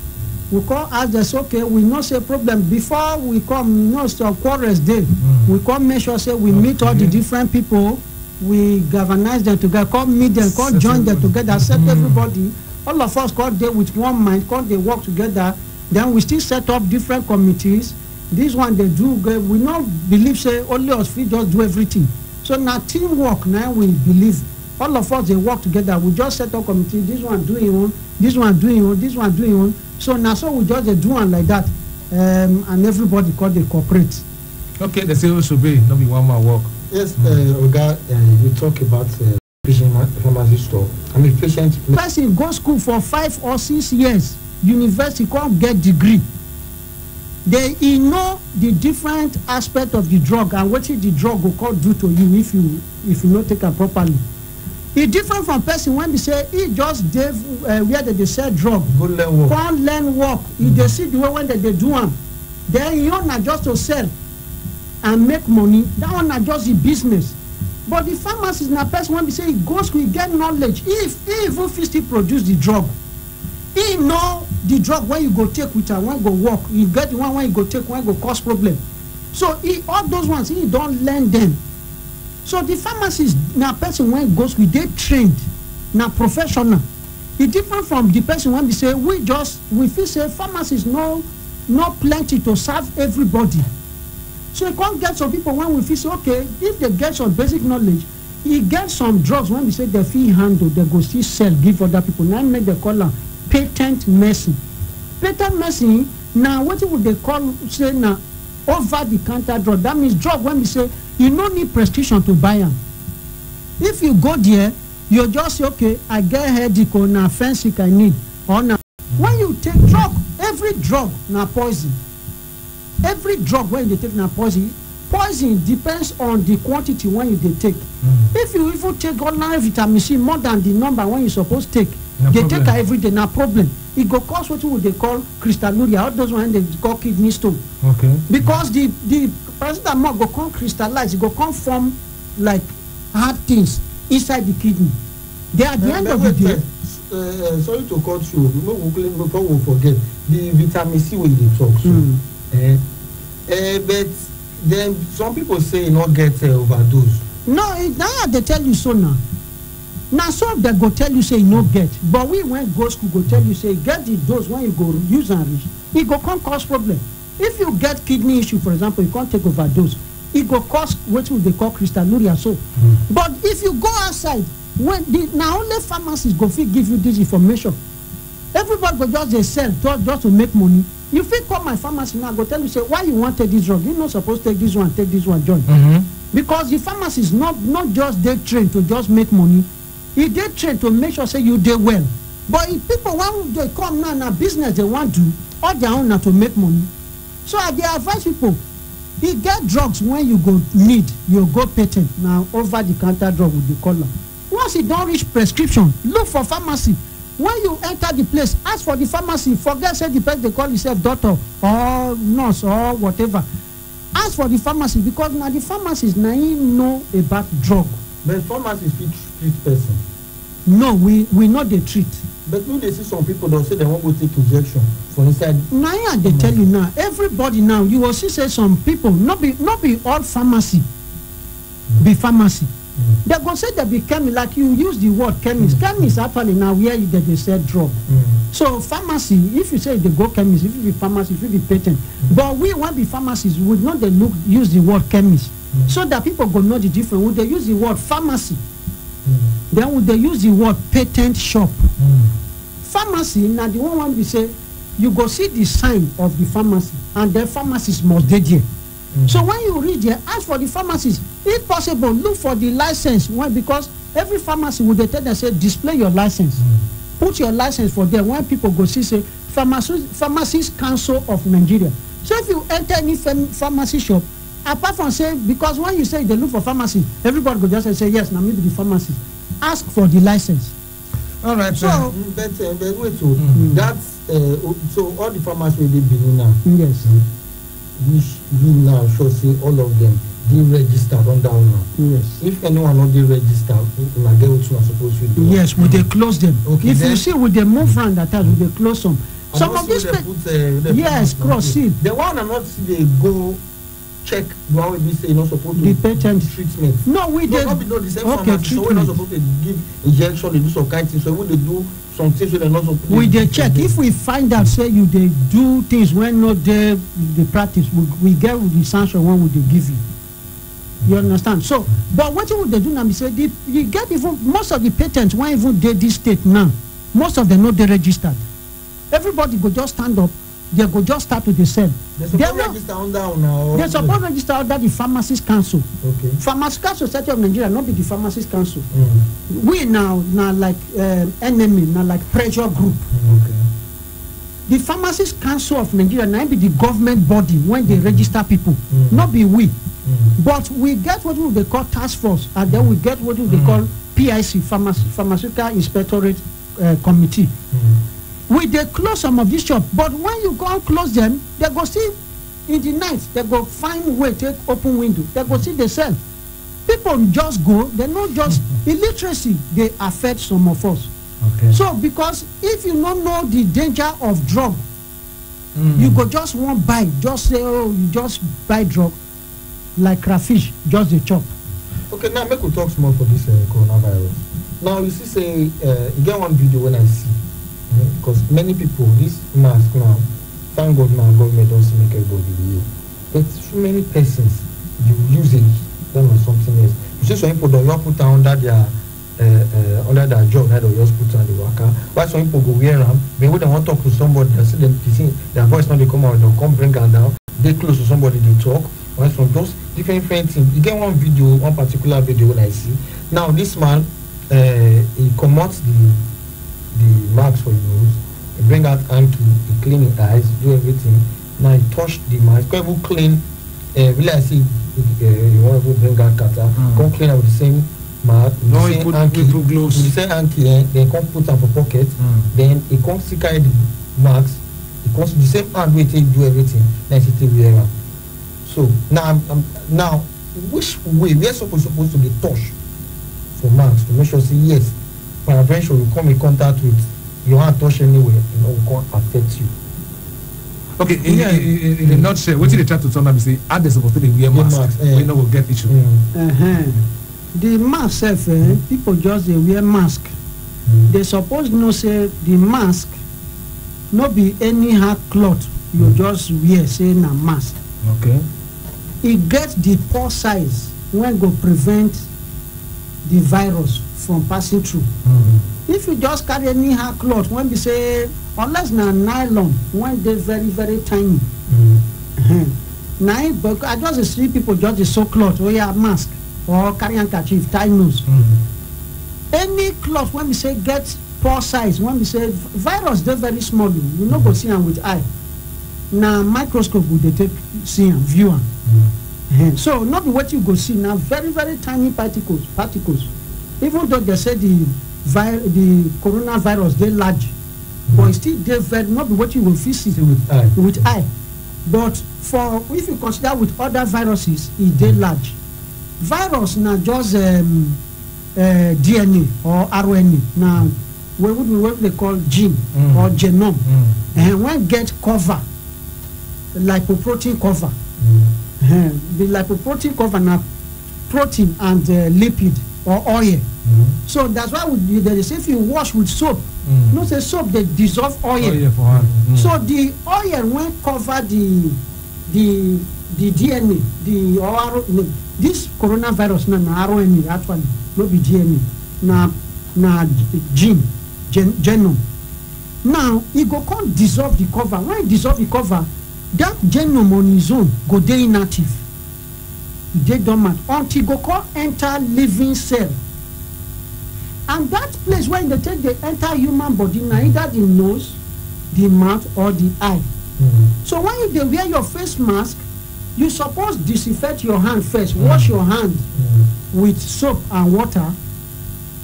We come ask them, okay, we know say problem before we come. No, so quarrels day. We come make sure say we meet all the different people. We galvanize them together. Come meet them. Come join them together. Set everybody. All of us come there with one mind. Come they work together. Then we still set up different committees. This one they do. We not believe say only us we just do everything. So now teamwork now we believe. All of us they work together. We just set up committee. This one doing one. This one doing one. This one doing one. So now so we just do one like that, and everybody call they cooperate. Okay, they say also be not be one man work. Yes, Oga, you talk about patient pharmacy store. I mean patient. Person go school for 5 or 6 years. University can't get degree. They know the different aspect of the drug and what the drug will call do to you if you not take it properly. It's different from person when they say he just gave where they sell drug. Go learn work. Can't learn work. If they see the way when they do them, then you not just to sell and make money. That one not just the business. But the pharmacist na person when they say he goes to get knowledge. If he even still produce the drug. He know the drug when you go take with her, when go work. You get the one when you go take, when go cause problem. So all those ones, he don't learn them. So the pharmacist na person when goes with they trained, na professional. It's different from the person when they say we feel say pharmacists not plenty to serve everybody. So you can't get some people when we feel say okay, if they get some basic knowledge, he get some drugs when we say they feel handle, they go still sell, give other people. Now make the call them patent medicine. Patent medicine now what would they call say now over the counter drug. That means drug when we say you no need prescription to buy them. If you go there, you just say okay, I get headache or na fancy I need or na. When you take drug, every drug na poison. Every drug when you take na poison. Poison depends on the quantity when you take. If you even take ordinary vitamin C more than the number when you supposed to take, they take her every day, no problem. It go cause what they call crystalluria. All those ones they call kidney stone. Okay. Because the paracetamol go come crystallize, it go come form like hard things inside the kidney. They at the end of the day. Sorry to cut you. Before we forget the vitamin C when they talk. But then some people say not get overdose. No, now they tell you so now. Now some they go tell you say no get, but we when go school go tell you say get the dose when you go use and reach. It go come cause problem. If you get kidney issue, for example, you can't take overdose. It go cause what they call crystalluria. So, but if you go outside, when now only pharmacists go fit give you this information. Everybody go just they sell just to make money. You fit call my pharmacy now, go tell you say why you want to take this drug. You're not supposed to take this one, join. Because the pharmacy is not just they trained to just make money. He dey trained to make sure say you dey well. But if people when they come now business they want to, all their own na to make money. So I dey advise people, he get drugs when you go need, you go patent. Now over the counter drug with the color. Once it don't reach prescription, look for pharmacy. When you enter the place, ask for the pharmacy. Forget say the person they call himself doctor or nurse or whatever. Ask for the pharmacy because now the pharmacist now he know about drug. But pharmacy fit treat person. No, we not they treat. But no, they see some people that say they want to take injection for inside. Now they tell you now. Everybody now you will see say some people not be all pharmacy. Be pharmacy. They go say they be chemist like you use the word chemist. Chemist actually now where they sell drug. So pharmacy, if you say they go chemist, if you be pharmacy, if you be patent. But we want be pharmacists would not they use the word chemist. So that people go know the difference. Would they use the word pharmacy? Then would they use the word patent shop? Pharmacy now the one we say you go see the sign of the pharmacy, and the pharmacist must dey there. So when you read there, ask for the pharmacist. If possible, look for the license. Why? Because every pharmacy will tell them, say, display your license. Put your license for them. When people go see, say, Pharmacist Council of Nigeria. So if you enter any pharmacy shop, apart from say, because when you say they look for pharmacy, everybody go just say, yes, now maybe the pharmacist. Ask for the license. All right. So, but wait, so that's so all the pharmacies will be now. Yes. Which you now should see all of them they registered on down now. Yes. If anyone not they registered, you get what you are supposed to do. Yes, we they close them. Okay, if you see with the move round that time, we they close some. Some of these yes, cross see. The one I'm not see they go check the one we say not supposed to the patent treatment. No, we did. Not the same pharmacy, so we're not supposed to give injection, they do some kind of things. So when they do some things they're not supposed to. We they check. If we find out say you they do things when not they practice, we get the sanction when we they give you. You understand? So, but what would they do now? We say you get even most of the patents when even they this state now, most of them not they registered. Everybody go just stand up. They go just start to the sell. They suppose register under now. They suppose register under the Pharmacist Council. Okay. Pharmaceutical Society of Nigeria, not be the Pharmacist Council. We now like enemy, now like pressure group. Okay. The Pharmacist Council of Nigeria now be the government body when they register people. Not be we. But we get what they call task force, and then we get what they call PIC, Pharmaceutical Inspectorate Committee. We they close some of these shops, but when you go and close them, they go see in the night, they go find way take open window, they go see they sell. People just go, they not just illiteracy, they affect some of us. Okay. So because if you don't know the danger of drug, you go just won't buy, just say, oh, you just buy drug like crayfish, just the chop. Okay, now make we talk more for this coronavirus. Now you see say you get one video when I see. Because many people, this mask now, thank God now government doesn't make everybody believe. But so many persons, you use it, then or something else. You see some people don't put under their job, they just put on the worker. Why some people go wear them, but when they want to talk to somebody, they see them, their voice now they come out, they'll come bring them down, they close to somebody, they talk. Why some those different things. You get one video, one particular video when I see. Now this man, he commutes the marks for your nose, he bring out hanky, he clean his eyes, do everything. Now he touch the mask, go even clean, really I see you want to bring out kata, come clean out with the same mask, with the same hanky, with the same hanky, then come put them for pocket, then he come still carry the marks, he comes the same hand way to do everything, then he take wear am. So now which way we are supposed to be touched for marks to make sure say yes, prevention will come in contact with your hand touch anywhere, will come affect you. Okay, in a nutshell, what did they try to tell them? Say, are they supposed to wear masks? We know we'll get issue. The mask self, people just they wear mask. They suppose no say the mask, not be any hard cloth. You just wear say na mask. Okay. It gets the pore size when go prevent the virus from passing through. If you just carry any hard cloth, when we say, unless na nylon, when they very, very tiny. Now, but I just see people just sew cloth, or yeah, mask, or carry handkerchief, tie nose. Any cloth, when we say get pore size, when we say virus, they're very small. You know, go see them with eye. Now, microscope would they take see and view them. So, not what you go see now, very, very tiny particles. Even though they say the coronavirus they large, but still they very not what you will see with eye. But for if you consider with other viruses, it they large. Virus now just DNA or RNA. Now what they call gene or genome, and when get cover, lipoprotein cover. The lipoprotein cover now protein and lipid or oil. So that's why they say if you wash with soap, not say soap, they dissolve oil. So the oil when cover the DNA, the RNA, this coronavirus now RNA actually, not be DNA, now genome. Now e go come dissolve the cover. When e dissolve the cover, that genome on his own go dey inactive. E dey dormant until e go come enter living cell. And that place where they take the enter human body, na either the nose, the mouth, or the eye. So when you dey wear your face mask, you suppose disinfect your hand first. Wash your hand with soap and water,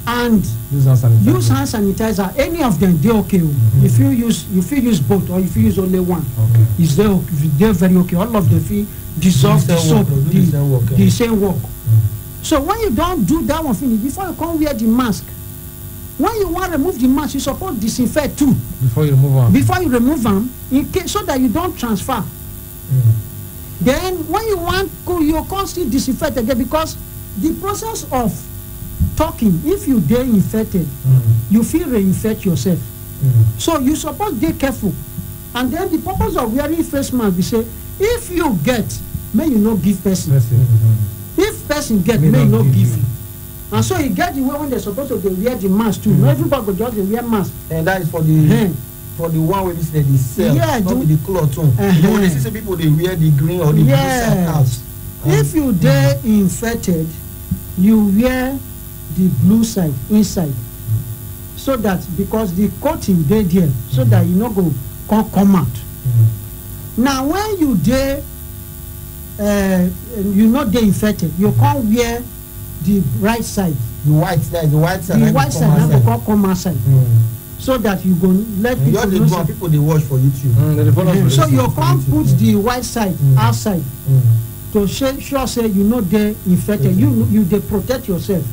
and use hand sanitizer. Any of them dey okay. If you use both, or if you use only one, is they very okay. All of them fit dissolve the soap, the same work. So when you don't do that one finish, before you come wear the mask, when you want to remove the mask, you suppose disinfect too. Before you remove them. Before you remove them, in case so that you don't transfer. Then when you want, you can't still disinfect again, because the process of talking, if you dey infected, you feel reinfect yourself. So you suppose be careful. And then the purpose of wearing face mask be say, if you get, may you not give person. If person get, may you not give you. And so you get the way when they're supposed to wear the mask too. Not everybody go just wear mask. And that is for the one where they sell, not with the cloth too. You know, when they see people they wear the green or the blue side. If you dey infected, you wear the blue side inside, so that because the coating dey there, so that you no go come out. Now when you dey you not dey infected, you can't wear the right side, the white side now go come outside, so that you go let people know. People they watch for YouTube. So you can't put the white side outside to sure say you know they infected. You they protect yourself.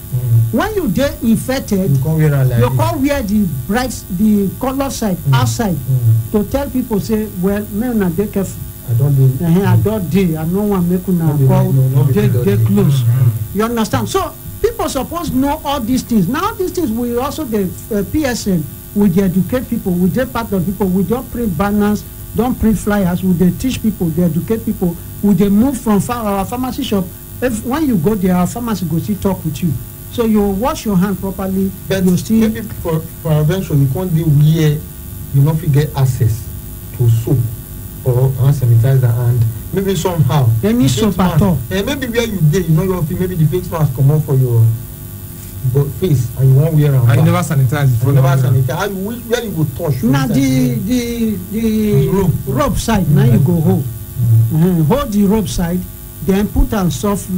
When you dey infected, you can't wear the color side outside to tell people say, well, men are dey careful. I don't dey. I no want make una get close. You understand? So people suppose know all these things. Now these things we also the PSN we dey educate people. We dey part of people. We don't print banners, don't print flyers. We dey teach people, they educate people. We dey move from our pharmacy shop. When you go there, our pharmacy go still talk with you. So you wash your hand properly. But you still maybe for prevention, you can't do where you not get access to soap or hand sanitizer, and maybe somehow any soap at all. And maybe where you dey, you know your maybe the face mask come off for your face and you won't wear them. And you never sanitize it. Where you go touch? Now the rope side. Now you go hold. Hold the rope side. Then put and soft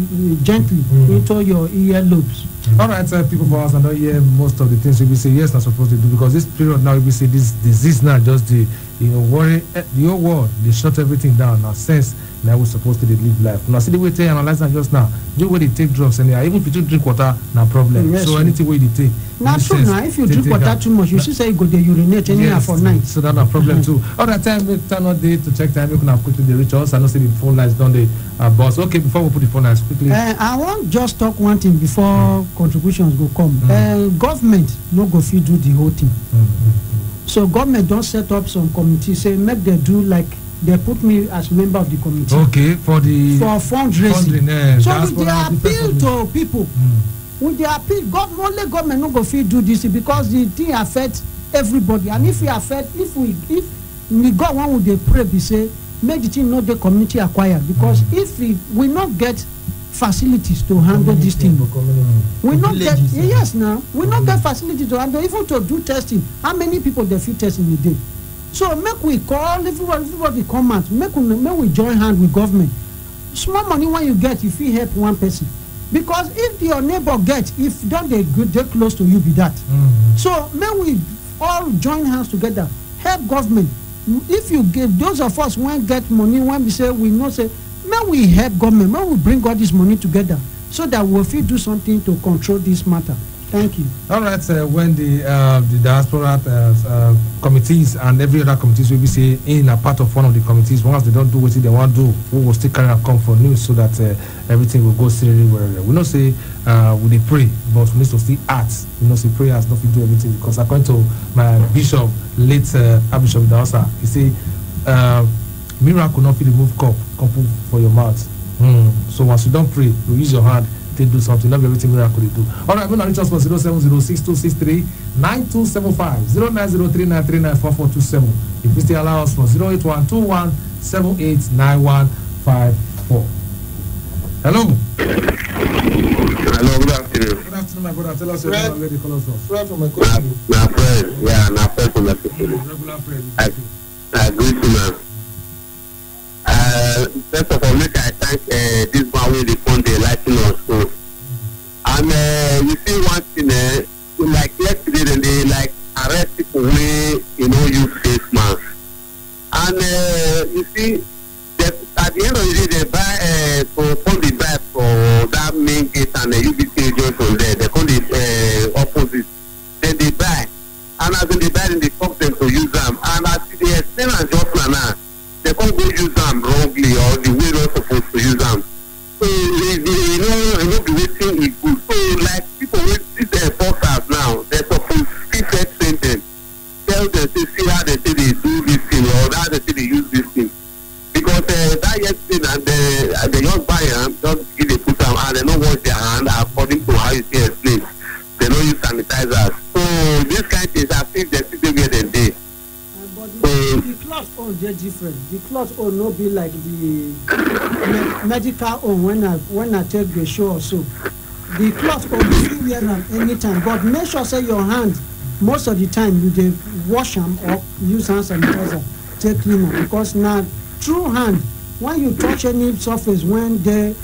gently into your earlobes. All right, people for us, I don't hear most of the things we say yes, not supposed to do, because this period now we say this disease now just the worry the whole world, they shut everything down. Now sense now we're supposed to live life. Now see the way they analyze that just now. You way they take drugs and even if you drink water, no problem. Yes, so anything way they take. Now true now, if you drink water too much, you should say you go there urinate anyhow for night. So that's no problem too. All that time we turn on day to check time. We can have quickly the reach us. I know see the phone lines done the boss. Okay, before we put the phone lines quickly. I want just talk one thing before contributions go come. Government no go fit do the whole thing. So government don't set up some committee, say make them do like they put me as member of the committee. Okay, for fundraising. So with the appeal to people, with the appeal, only government no go fit do this because the thing affect everybody. And if we got one with the pray, we say make the thing not the community acquired, because if we not get facilities to handle this thing, we not get we not get facilities to handle, even to do testing. How many people they fit test in a day? So make we call everybody come out, make we join hand with government. Small money when you get, if you help one person, because if your neighbor get, if don't they close to you be that. So may we all join hands together, help government. If you give those of us when get money, when we say we know say, may we help government, may we bring all this money together so that we'll fit do something to control this matter. Thank you. All right, when the diaspora committees and every other committees will be say in a part of one of the committees, once they don't do what they want to do, we will still carry and come for news so that everything will go seriously well. We not say we dey pray, but we need to still act. We not say prayers not to do everything, because according to my bishop, late Archbishop Dawsa, he say miracle not fit remove cup put for your mouth. So once you don't pray, you use your hand take do something. Not everything miracle they do. All right, we're not reach us for 07062639275, 09039394427. If you still allow us for 08121789154. Hello. Hello, good afternoon. Good afternoon, my brother. Tell us your name and where they call us from. Fred from my country. My friend, yeah, my friend from the people. Regular friend. I greet you, man. First of all, make I thank this man with the fund they lighting us. So, and you see one thing, like yesterday, then they like arrest people who use face masks. And you see, that at the end of the day, they buy for the buy for that main gate and the UBC agent from there. They call it opposite. Then they buy, and as they buy, then they stop them to use them. And as they extend and just now, they can't go use them wrongly or the way they're supposed to use them. So the waiting is good. So like people with these enforcers now, they're supposed to train them, tell them to see how they say they do this thing or how they say they use this thing. Because that yesterday and they just buy them, just give they put them and they don't wash their hand according to how you see explain. They don't use sanitizers. So this kind of things I think they still get a day. The cloth own dey different. The cloth own no be like the medical own when I take the show or so. The cloth own you fit wear am anytime, but make sure say your hand most of the time you dey wash am or use hand sanitizer take clean am, because na through hand when you touch any surface when the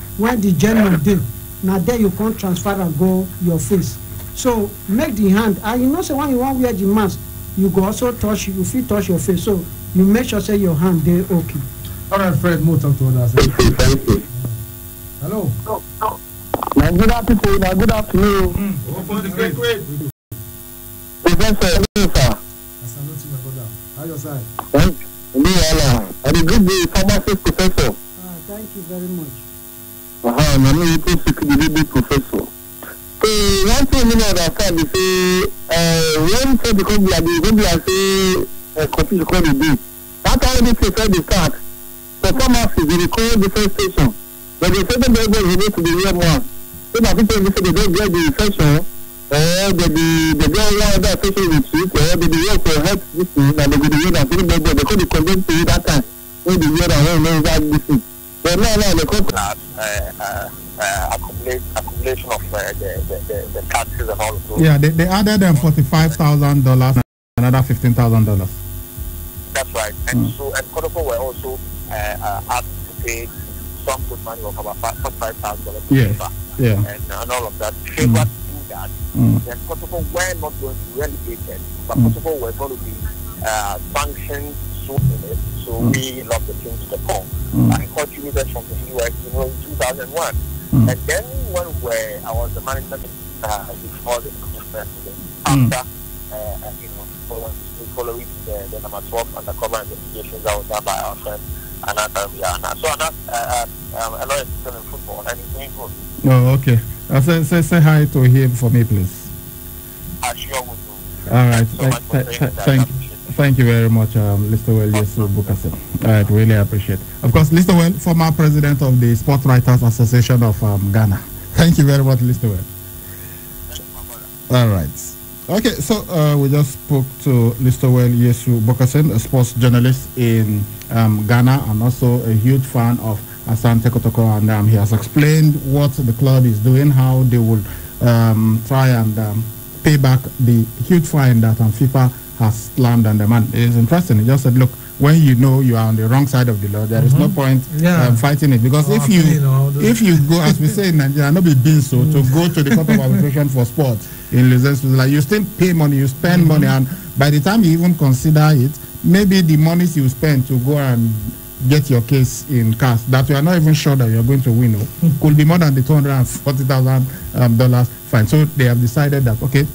germ dey, na there you come transfer am go your face. So make the hand, and you know say when you wan wear the mask, you go also touch, you fit touch your face, so you make sure say your hand dey okay. All right, Fred, move talk to others. Hello. Nigeria people, good afternoon. Professor, hello, sir. I salute you, my brother. How your side? Thank you. I dey greet the pharmacist professor. Thank you very much. I know you put the professor. So one thing you know understand is say when say the company like the company say competition call the day. That time they say the start. For pharmacies they call different station. But they say they go to the real one. So that people say they don't get the infection or they get one other station with it or they work for health this thing and they go to the other thing they call the condemn to you that time when the year and when know that this thing. But now they call accumulation of the taxes and all of those. Yeah, they added them $45,000 and another $15,000. That's right. And so and Kodoko were also asked to pay some good money of about $45,000. Yes. Yeah. And all of that. If they were to do that, then Kodoko were not going to be relegated, but Kodoko were going to be sanctioned soon in it. So we lost the team to the core and contributed from the US, in 2001. And then when I was the management before the after following the number 12 undercover investigations that was done by our friend Anata Viana. So a lawyer is still in football and he's doing good. Oh, okay. Say hi to him for me, please. I sure will do. All right. Thank you very much, Listowell Yesu Bukasen. All right, really appreciate. Of course, Listowell, former president of the Sport Writers Association of Ghana. Thank you very much, Listowell. All right. Okay, so we just spoke to Listowell Yesu Bukasen, a sports journalist in Ghana and also a huge fan of Asante Kotoko, and he has explained what the club is doing, how they will try and pay back the huge fine that FIFA has slammed on the man. It's interesting. He just said, look, when you know you are on the wrong side of the law, there is no point fighting it, because if you go, as we say in Nigeria, not be being so to go to the court of arbitration for sport in license, like you still pay money, you spend money, and by the time you even consider it, maybe the monies you spend to go and get your case in cash that you are not even sure that you are going to win could be more than the $240,000 fine. So they have decided that the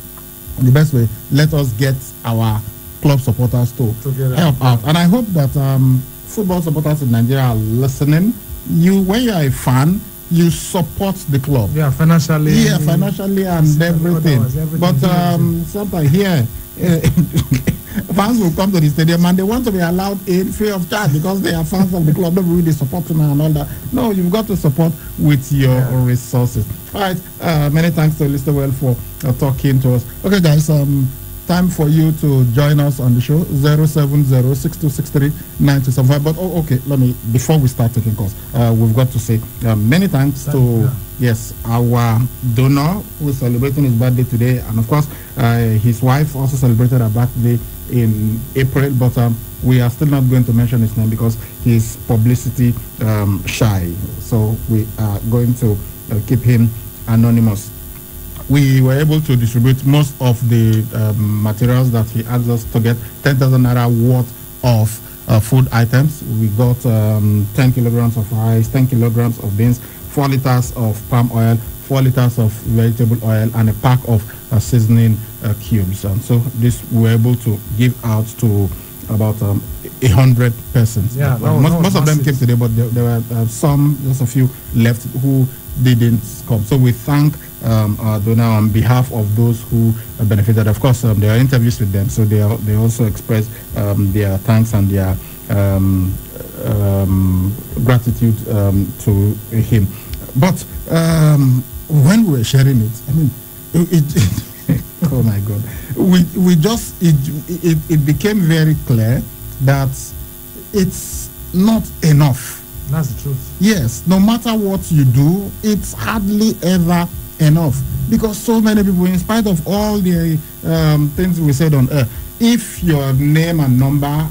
best way, let us get our club supporters to help out. And I hope that football supporters in Nigeria are listening. When you are a fan, you support the club. Yeah, financially. Yeah, financially and everything. But sometimes here, fans will come to the stadium and they want to be allowed in free of charge because they are fans of the club. Nobody really supporting and all that. No, you've got to support with your resources. All right. Many thanks to Lister Well for talking to us. Okay, guys. Time for you to join us on the show 070-6263-975. But okay, before we start taking calls, we've got to say many thanks to our donor who is celebrating his birthday today, and of course his wife also celebrated her birthday in April, but we are still not going to mention his name because he's publicity shy, so we are going to keep him anonymous. We were able to distribute most of the materials that he asked us to get, 10,000 naira worth of food items. We got 10 kilograms of rice, 10 kilograms of beans, 4 liters of palm oil, 4 liters of vegetable oil, and a pack of seasoning cubes. And so this we were able to give out to about 100 persons. Yeah, most of them came today, but there were just a few left who didn't come. So we thank our donor on behalf of those who benefited. Of course, there are interviews with them, so they also express their thanks and their gratitude to him. But when we were sharing it, I mean, oh my God, it became very clear that it's not enough. That's the truth. Yes, no matter what you do, it's hardly ever enough because so many people, in spite of all the things we said on air, if your name and number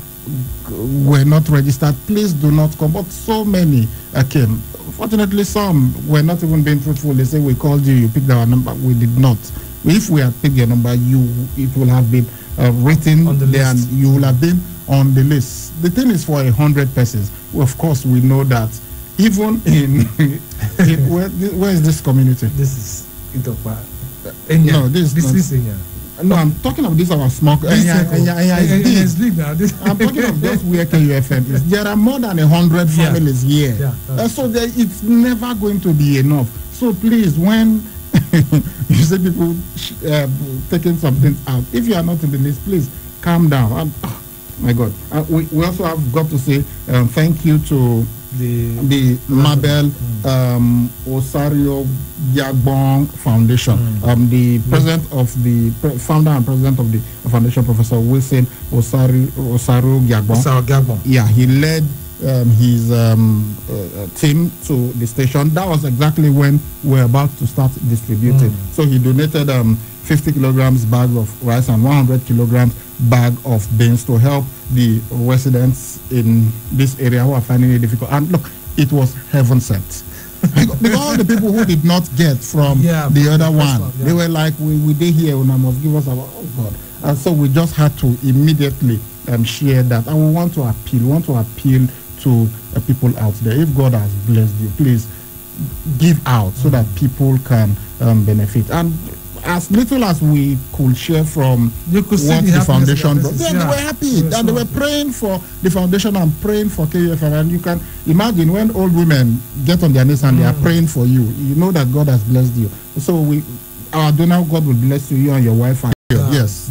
were not registered, please do not come. But so many came. Fortunately, some were not even being truthful. They say we called you, you picked our number. We did not. If we had picked your number, it will have been written on the list, and you will have been on the list. The thing is for 100 persons. Of course, we know that even in where is this community? This is Itopa. No, this is Enya. No, I'm talking of this our small. I'm talking of just where KUFM is. There are more than 100 families here, so it's never going to be enough. So please, when you see people taking something out, if you are not in the list, please calm down. My God, we also have got to say thank you to the Mabel Osario Yagbong Foundation. The president of the founder and president of the foundation, Professor Wilson Osario Yagbong. Yeah, he led his team to the station. That was exactly when we're about to start distributing. So he donated 50 kilograms bag of rice and 100 kilograms bag of beans to help the residents in this area who are finding it difficult. And look, it was heaven sent. Because all the people who did not get from the other one, they were like, we did here, and I must give us our, oh God. And so we just had to immediately share that. And we want to appeal to people out there. If God has blessed you, please give out so that people can benefit. And as little as we could share from what the foundation brought, they were happy and they were praying for the foundation and praying for KUFM. And you can imagine when old women get on their knees and they are praying for you, you know that God has blessed you. So our donor, God will bless you and your wife. And yes,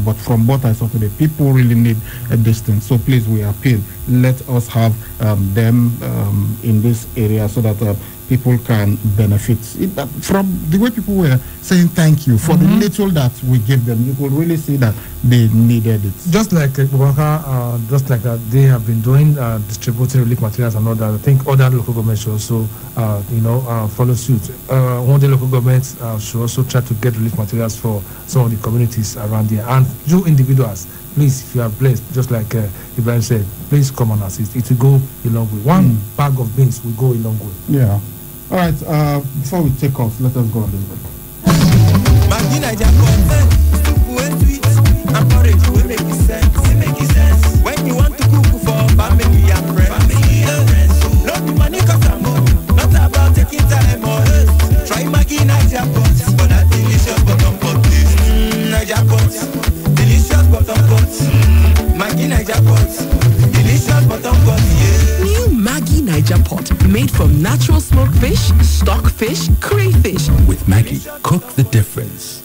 but from what I saw today, people really need this thing. So please, we appeal, let us have them in this area so that people can benefit. From the way people were saying thank you for the little that we gave them, you could really see that they needed it. Just like Bubaka, they have been doing distributing relief materials and all that. I think other local governments should also, follow suit. One of the local governments should also try to get relief materials for some of the communities around here. And you individuals, please, if you are blessed, just like Ibrahim said, please come and assist. It will go a long way. One bag of beans will go a long way. Yeah. All right. Before we take off, let us go on this break. When you want to cook for family and friends, no be money cause I'm not about taking time or try Maggie Nigeria pot for that delicious bottom pot. Nigeria pot, delicious bottom pot. Maggie Nigeria pot, delicious bottom pot. New Maggie Nigeria pot, made from natural smoked fish, stockfish, crayfish. With Maggie, cook the difference.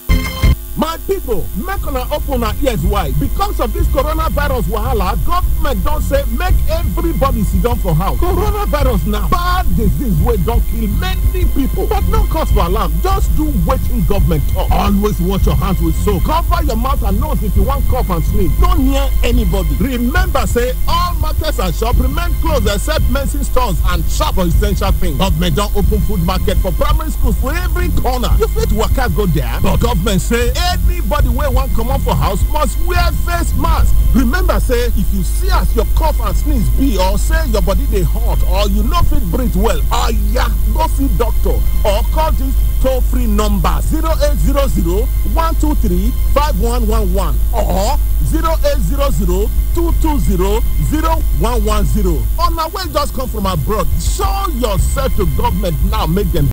My people, make una open our ears wide. Because of this coronavirus wahala, government don say make everybody sit down for house. Coronavirus na bad disease wey don kill many people. But no cause for alarm. Just do wetin government talk. Always wash your hands with soap. Cover your mouth and nose if you wan cough and sneeze. No near anybody. Remember say all markets and shops remain closed except medicine stores and shop for essential things. Government don open food market for primary schools for every corner. You fit waka go there, but government say anybody wey wan comot for house must wear face mask. Remember say if you see as your cough and sneeze be or say your body dey hot or you no fit breathe well, oya go see doctor or call this toll-free number 0800-123-5111 or 0800-220-0110. On our way just come from abroad. Show yourself to government now, make them